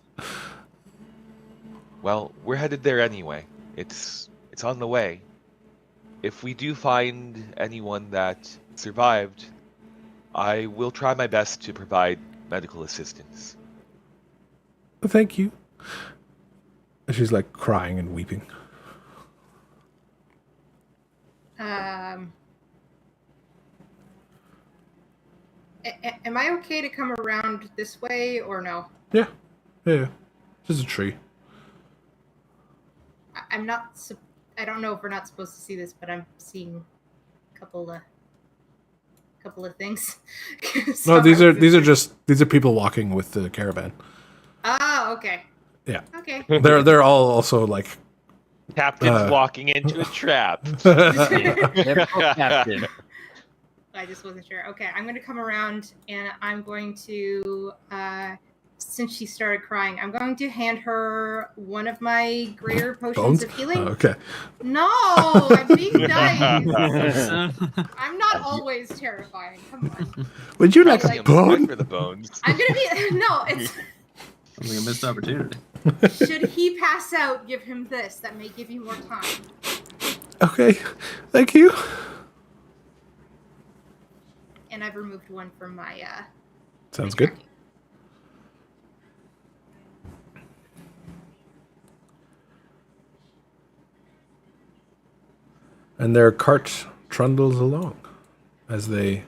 Well, we're headed there anyway. It's on the way. If we do find anyone that survived, I will try my best to provide medical assistance. Thank you. She's like crying and weeping. Am I okay to come around this way or no? Yeah. Just a tree. I'm not. I don't know if we're not supposed to see this, but I'm seeing a couple of things. No, these are people walking with the caravan. Oh, okay. Yeah. Okay. They're all also like Captain's walking into a trap. Captain. I just wasn't sure. Okay, I'm going to come around and I'm going to, since she started crying, I'm going to hand her one of my greater potions of healing. Okay. No, I'm being nice. I'm not always terrifying. Come on. Would you like Calcium a is good bone? for the bones. I'm going to be, no, it's, Sounds like a missed opportunity. should he pass out, give him this. That may give you more time. Okay. Thank you. And I've removed one from my, Sounds good. tracking. And their cart trundles along as they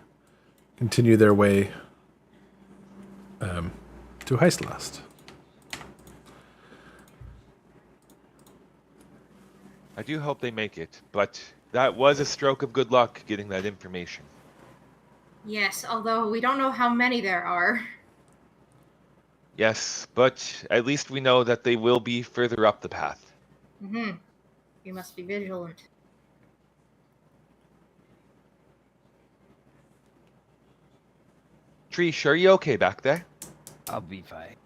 continue their way to Heistlast. I do hope they make it, but that was a stroke of good luck getting that information. Yes, although we don't know how many there are. Yes, but at least we know that they will be further up the path. Mm-hmm. We must be vigilant. Trish, are you okay back there? I'll be fine.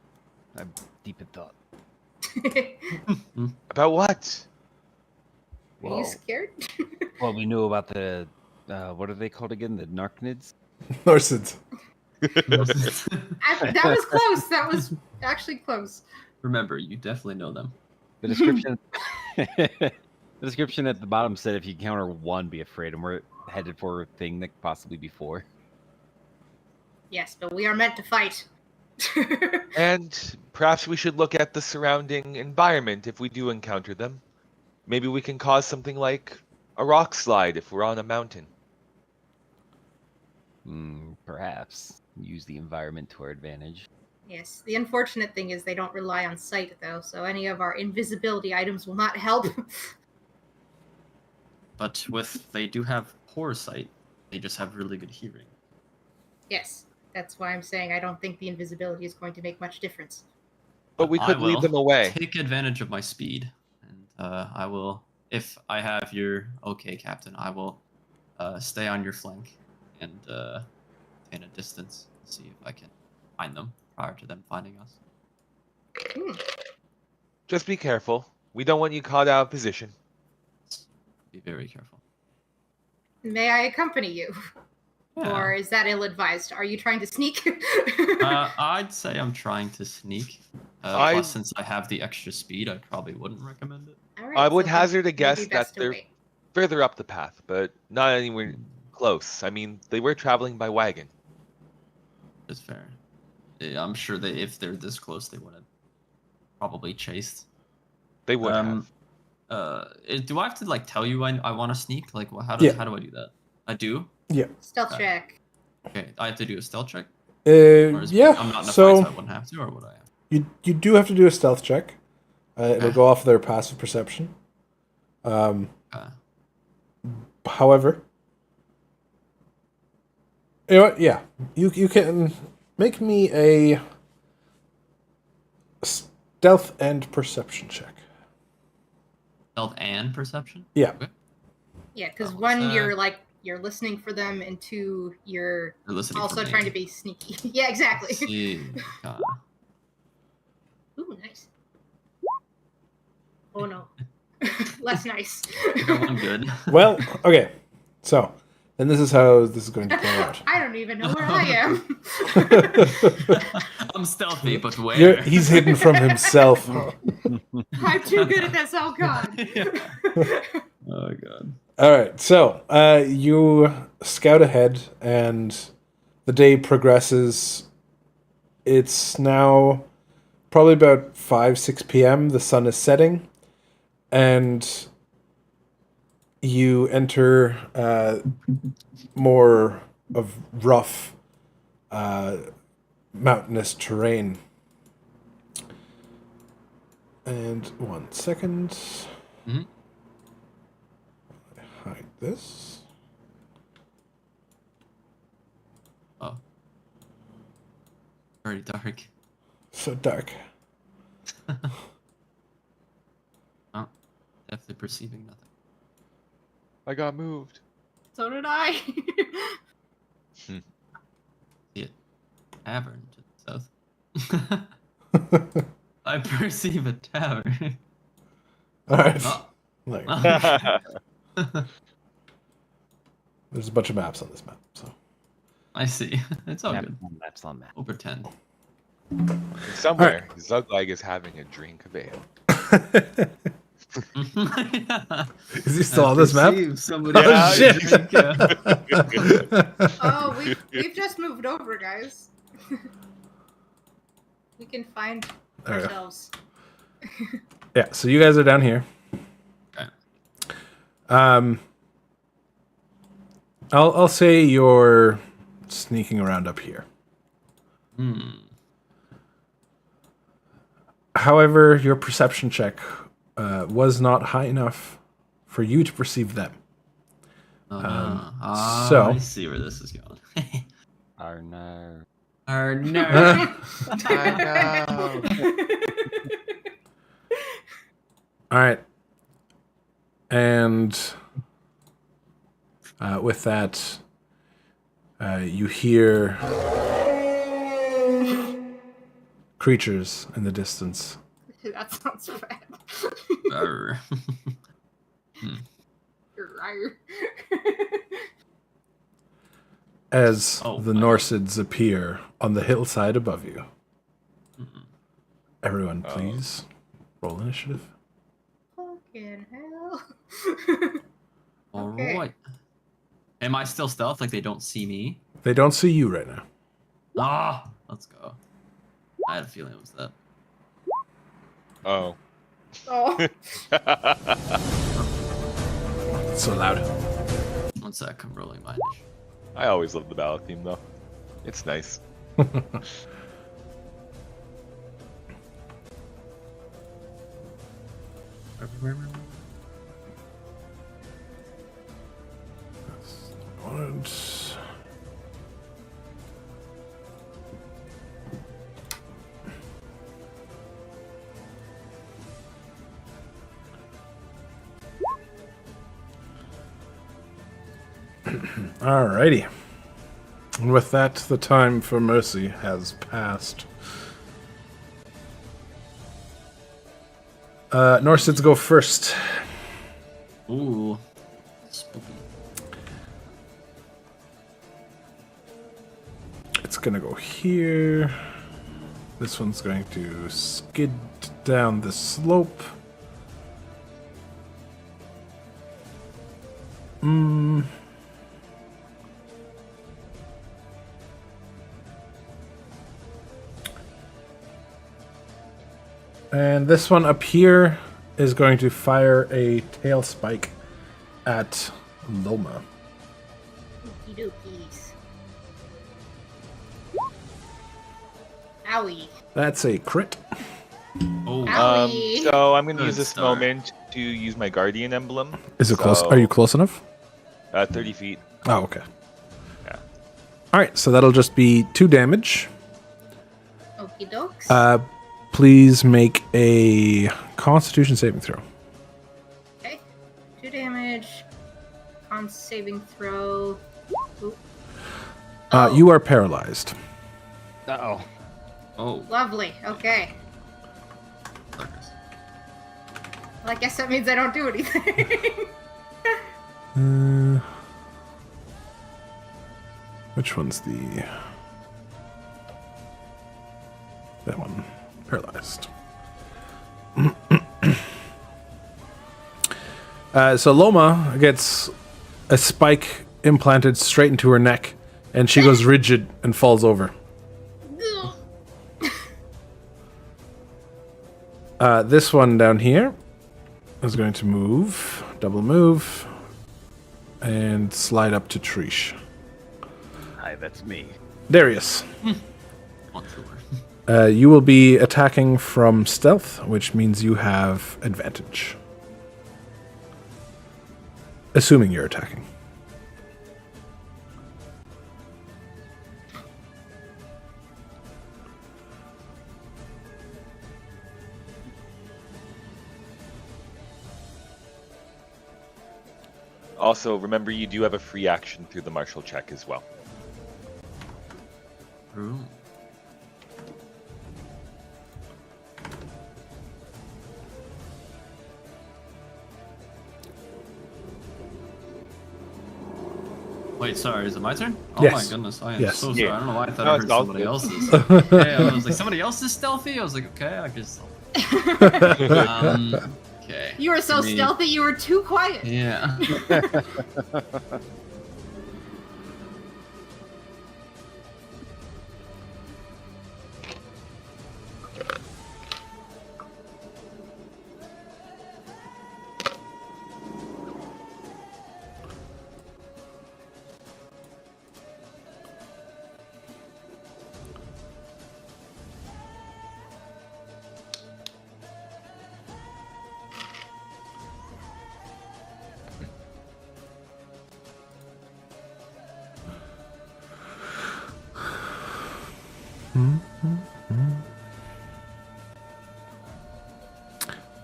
I'm deep in thought. About what? Are Whoa. you scared? Well, we knew about the what are they called again? The Narcnids? Norsids. That was close. That was actually close. Remember, you definitely know them. The description the description at the bottom said if you encounter one, be afraid, and we're headed for a thing that could possibly be 4. Yes, but we are meant to fight. And perhaps we should look at the surrounding environment if we do encounter them. Maybe we can cause something like a rock slide if we're on a mountain. Perhaps use the environment to our advantage. Yes, the unfortunate thing is they don't rely on sight, though, so any of our invisibility items will not help. But they do have poor sight. They just have really good hearing. Yes, that's why I'm saying I don't think the invisibility is going to make much difference. But we could lead will them away. Take advantage of my speed, and I will. If I have your okay, Captain, I will stay on your flank and maintain a distance. See if I can find them. prior to them finding us. Just be careful. We don't want you caught out of position. Be very careful. May I accompany you? Yeah. Or is that ill-advised? Are you trying to sneak? I'd say I'm trying to sneak. Plus, since I have the extra speed, I probably wouldn't recommend it. All right, I would so hazard a maybe guess best that to they're wait. further up the path, but not anywhere close. I mean, they were traveling by wagon. It's fair. Yeah, I'm sure that if they're this close, they would have probably chased. They would have. Do I have to like tell you I want to sneak? Like, how Yeah. do I do that? I do. Yeah. Stealth check. Okay, I have to do a stealth check. Or is Yeah. I'm not in a So fight, so I wouldn't have to, or would I have? you do have to do a stealth check. It'll go off their passive perception. However, you know what? Yeah, you can make me a stealth and perception check. Stealth and perception. Yeah. Okay. Yeah, because Oh, one, what's you're listening for them, and two, you're They're listening also for me. trying to be sneaky. Yeah, exactly. See, Ooh, nice. Oh no, less nice. I'm good. Well, okay. So, then this is how this is going to play out. I don't even know where I am. I'm stealthy, but where? He's hidden from himself. I'm too good at this. Oh god. Oh god. All right, so you scout ahead, and the day progresses. It's now probably about 5-6 p.m. The sun is setting, and you enter more of rough, mountainous terrain. And 1 second. Mm-hmm. Hide this. Oh. Very dark. So dark. Oh. Definitely perceiving nothing. I got moved. So did I. See it. Tavern to the south. I perceive a tavern. All right. Oh. Like, there's a bunch of maps on this map, so. I see. It's all Map good. on maps on map. We'll pretend. Somewhere, Zuglag is having a drink of ale. Is he still on this map? Somebody Oh, else shit. drink, yeah. Oh, we've just moved over, guys. We can find There we go. ourselves. Yeah, so you guys are down here. Okay. I'll say you're sneaking around up here. However, your perception check was not high enough for you to perceive them. So- I see where this is going. Oh no. Or no. I know. All right. And with that, you hear creatures in the distance. That sounds bad. Arr. Rawr. As Oh, the my. Norsids appear on the hillside above you. Everyone, Oh. please roll initiative. Fucking hell. All Okay. right. Am I still stealth? Like they don't see me? They don't see you right now. Ah, let's go. I had a feeling it was that. Oh. Oh. It's so loud. 1 sec, I'm rolling my initiative. I always love the battle theme, though. It's nice. Once. Alrighty. And with that, the time for mercy has passed. Norsids go first. Ooh. Spooky. It's gonna go here. This one's going to skid down the slope. And this one up here is going to fire a tail spike at Loma. Okie dokies. Owie. That's a crit. Oh. Owie. So I'm going to Good use this start. moment to use my guardian emblem. Is it close? So, Are you close enough? 30 feet. Oh, okay. Yeah. All right, so that'll just be 2 damage. Okie dokes. Please make a Constitution saving throw. Okay. 2 damage. Con saving throw. Oop. You are paralyzed. Uh-oh. Oh. Lovely. Okay. Darkness. Well, I guess that means I don't do anything. Which one's the... That one. Paralyzed. So Loma gets a spike implanted straight into her neck, and she goes rigid and falls over. This one down here is going to move, double move, and slide up to Trish. Hi, that's me. Darius, Not sure. you will be attacking from stealth, which means you have advantage. Assuming you're attacking. Also, remember you do have a free action through the martial check as well. Ooh. Wait, sorry, is it my turn? Oh Yes. my goodness, I am Yes. so sorry. Yeah. I don't know why I thought No, I it's heard all somebody good. else's. Okay, I was like, somebody else is stealthy? I was like, okay, I guess. Okay. You were so Give me- stealthy, you were too quiet. Yeah.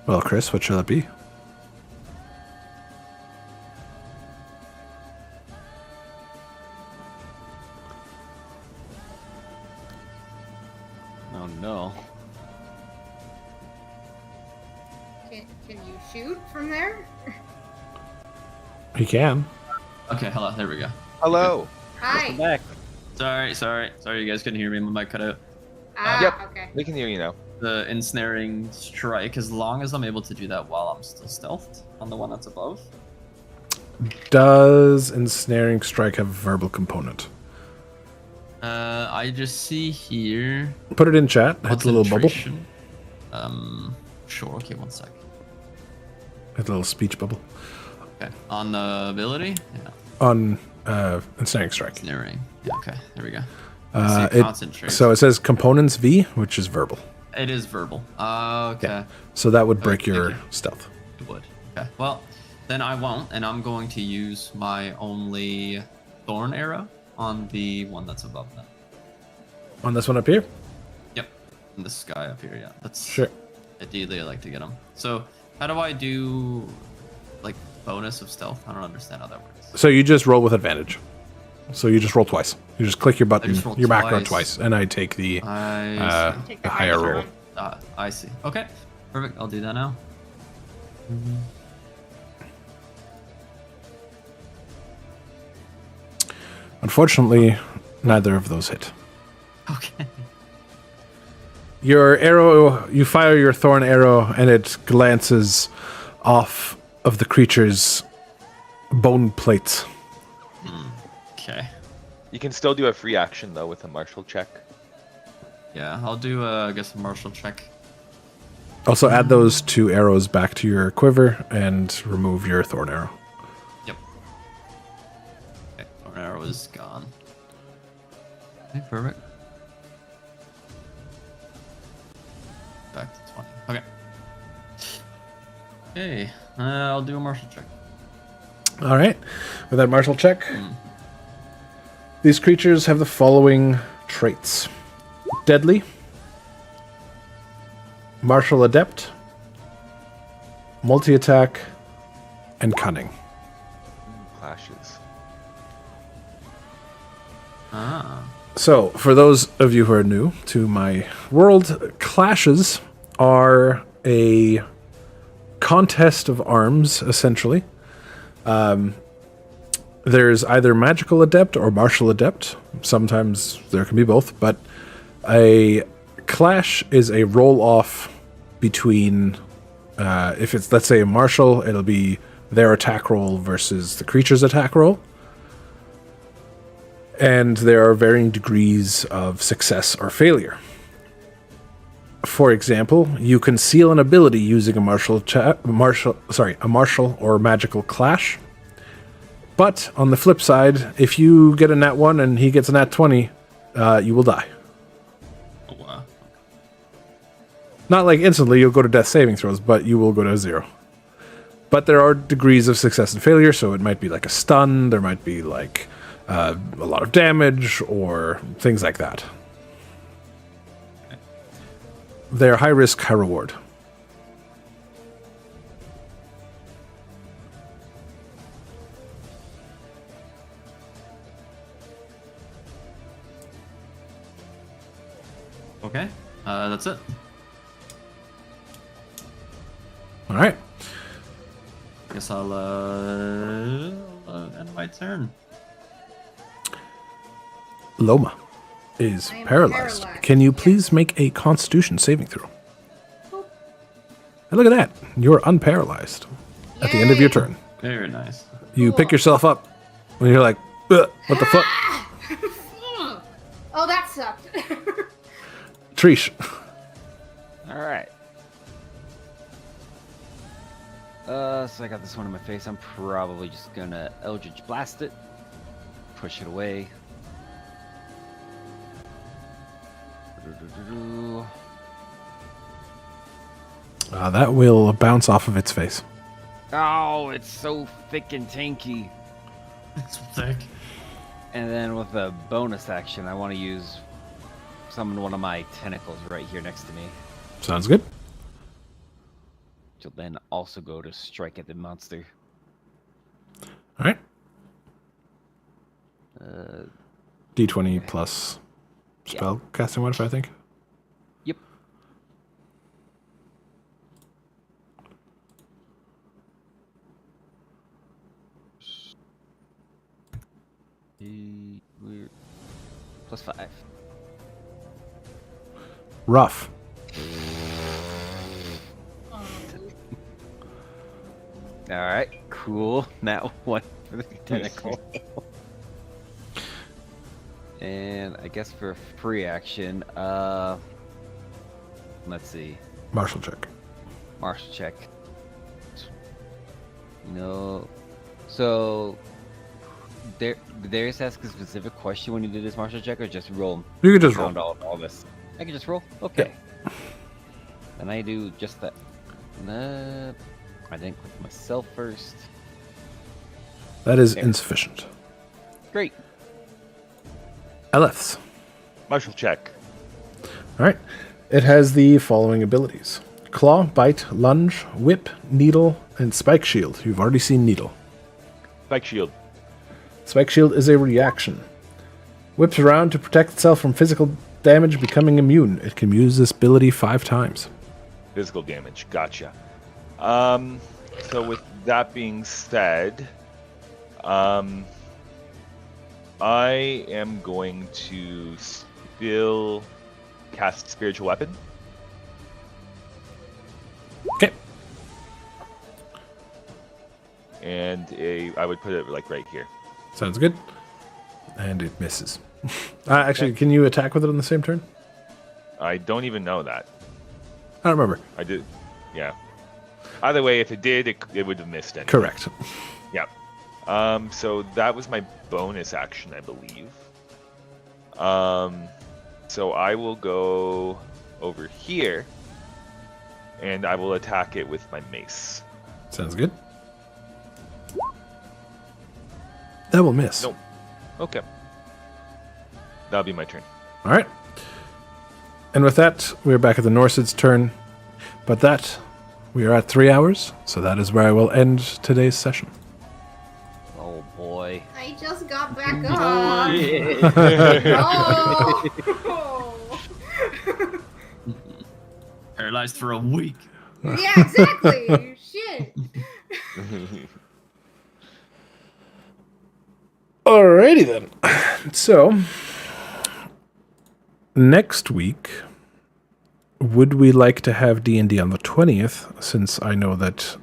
Well, Chris, what shall it be? Oh no. Can you shoot from there? He can. Okay, hello, there we go. Hello. Hi. Back. Sorry, you guys couldn't hear me. My mic cut out. Yep. Okay. We can hear you now. The ensnaring strike, as long as I'm able to do that while I'm still stealthed on the one that's above. Does ensnaring strike have a verbal component? I just see here. Put it in chat. Hit the little bubble. concentration. Sure. Okay, one sec. Hit the little speech bubble. Okay, on the ability. Yeah, On ensnaring strike. ensnaring. Yeah, okay, there we go. I see concentrate. So it says components V, which is verbal. It is verbal. Okay. Yeah. So that would break thank your you. stealth. It would. Okay. Well, then I won't, and I'm going to use my only thorn arrow on the one that's above that. On this one up here? Yep. And this guy up here, yeah. That's Sure. ideally I like to get him. So how do I do like bonus of stealth? I don't understand how that works. So you just roll with advantage. So you just roll twice. You just click your button, just roll your macro twice. twice, and I take the Take the higher roll. I see. Okay. Perfect. I'll do that now. Unfortunately, neither of those hit. Okay. Your arrow, you fire your thorn arrow, and it glances off of the creature's bone plates. Okay. You can still do a free action though with a martial check. Yeah, I'll do, I guess, a martial check. Also, add those 2 arrows back to your quiver and remove your thorn arrow. Yep. Okay, thorn arrow is gone. Okay, perfect. Back to 20. Okay. Okay, I'll do a martial check. All right. With that martial check, these creatures have the following traits: deadly, martial adept, multi-attack, and cunning. Clashes. Ah. So, for those of you who are new to my world, clashes are a contest of arms, essentially. There's either magical adept or martial adept. Sometimes there can be both, but a clash is a roll-off between, if it's, let's say, a martial, it'll be their attack roll versus the creature's attack roll. And there are varying degrees of success or failure. For example, you can seal an ability using a martial or magical clash. But on the flip side, if you get a nat 1 and he gets a nat 20, you will die. Oh, wow. Not like instantly, you'll go to death saving throws, but you will go to 0. But there are degrees of success and failure, so it might be like a stun, there might be like a lot of damage, or things like that. They're high risk, high reward. Okay, that's it. All right. Guess I'll end my turn. Loma is I am paralyzed. paralyzed. Can you please make a Constitution saving throw? And look at that. You're unparalyzed at the end of your Yay. turn. Very nice. You pick Cool. yourself up when you're like, "Ugh, what the fuck? Oh, that sucked. Trish. All right. So I got this one in my face. I'm probably just gonna Eldritch Blast it, push it away. That will bounce off of its face. Oh, it's so thick and tanky. It's thick. And then with a bonus action, I want to summon one of my tentacles right here next to me. Sounds good. Which will then also go to strike at the monster. All right. Uh, D20 plus spell casting modifier, I think. Yep. Weird. +5. Rough. All right, cool. Now one for the tentacle. And I guess for a free action, let's see, Martial check. martial check. No, so there's ask a specific question when you do this martial check, or just roll? You can just roll. Around all this. I can just roll. Okay. And I do just that. I didn't click myself first. That is Okay. insufficient. Great. Eleths. Martial check. All right. It has the following abilities: Claw, Bite, Lunge, Whip, Needle, and Spike Shield. You've already seen Needle. Spike shield. Spike Shield is a reaction. Whips around to protect itself from physical damage, becoming immune. It can use this ability 5 times. Physical damage. Gotcha. So with that being said, I am going to still cast Spiritual Weapon. Okay. And I would put it like right here. Sounds good. And it misses. Actually, can you attack with it on the same turn? I don't even know that. I don't remember. I did. Yeah. Either way, if it did, it would have missed it. Correct. Yeah. So that was my bonus action, I believe. So I will go over here, and I will attack it with my mace. Sounds good. That will miss. Nope. Okay. That'll be my turn. All right. And with that, we're back at the Norseid's turn. But that, we are at 3 hours, so that is where I will end today's session. Oh boy. I just got back up. Oh. Paralyzed for a week. Yeah, exactly. Shit. Alrighty then. So, next week, would we like to have D&D on the 20th, since I know that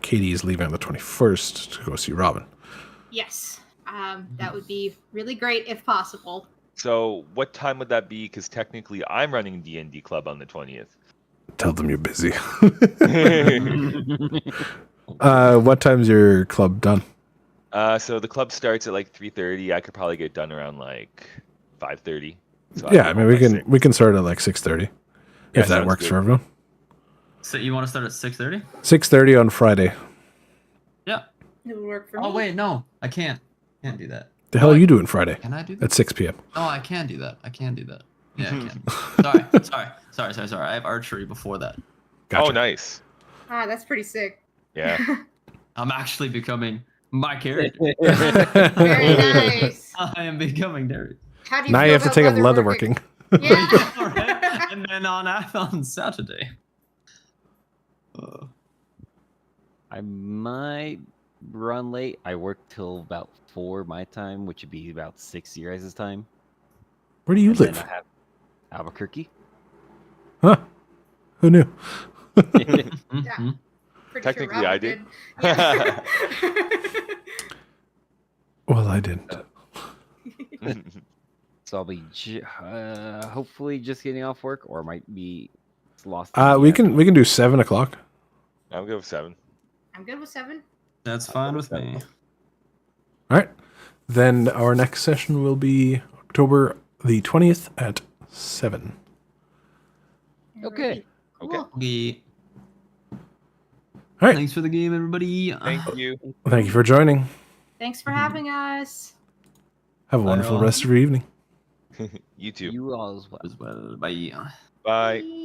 Katie is leaving on the 21st to go see Robin? Yes. That would be really great if possible. So what time would that be? Because technically I'm running D&D Club on the 20th. Tell them you're busy. What time's your club done? So the club starts at like 3:30. I could probably get done around like 5:30. So Yeah, I mean we can start at like 6:30 Yeah, if that sounds works good. for everyone. So you want to start at 6:30? 6:30 on Friday. Yeah. It would work for me. Oh wait, no, I can't. Can't do that. The hell are you doing Friday Can I do that? at 6 p.m.? No, I can do that. I can do that. Yeah, I can. Sorry. I have archery before that. Gotcha. Oh, nice. Ah, that's pretty sick. Yeah. I'm actually becoming my character. Very nice. I am becoming Derek. How do you Now feel you have to about take up leatherworking? leatherworking. Yeah. Alright, and then on Saturday. I might run late. I work till about 4 my time, which would be about 6 your guys' time. Where do you And then live? I have Albuquerque. Huh? Who knew? Mhm. Pretty Technically, Robin I did. Yeah. Well, I didn't. So I'll be hopefully just getting off work, or might be lost. We can do 7 o'clock. I'll go with 7. I'm good with 7. That's fine with me. All right. Then our next session will be October the 20th at 7. Okay. Okay. Okay. All right. Thanks for the game, everybody. Thank you. Thank you for joining. Thanks for having us. Have a Bye, wonderful all. rest of your evening. You too. You all as well. As well. Bye. Bye. Bye.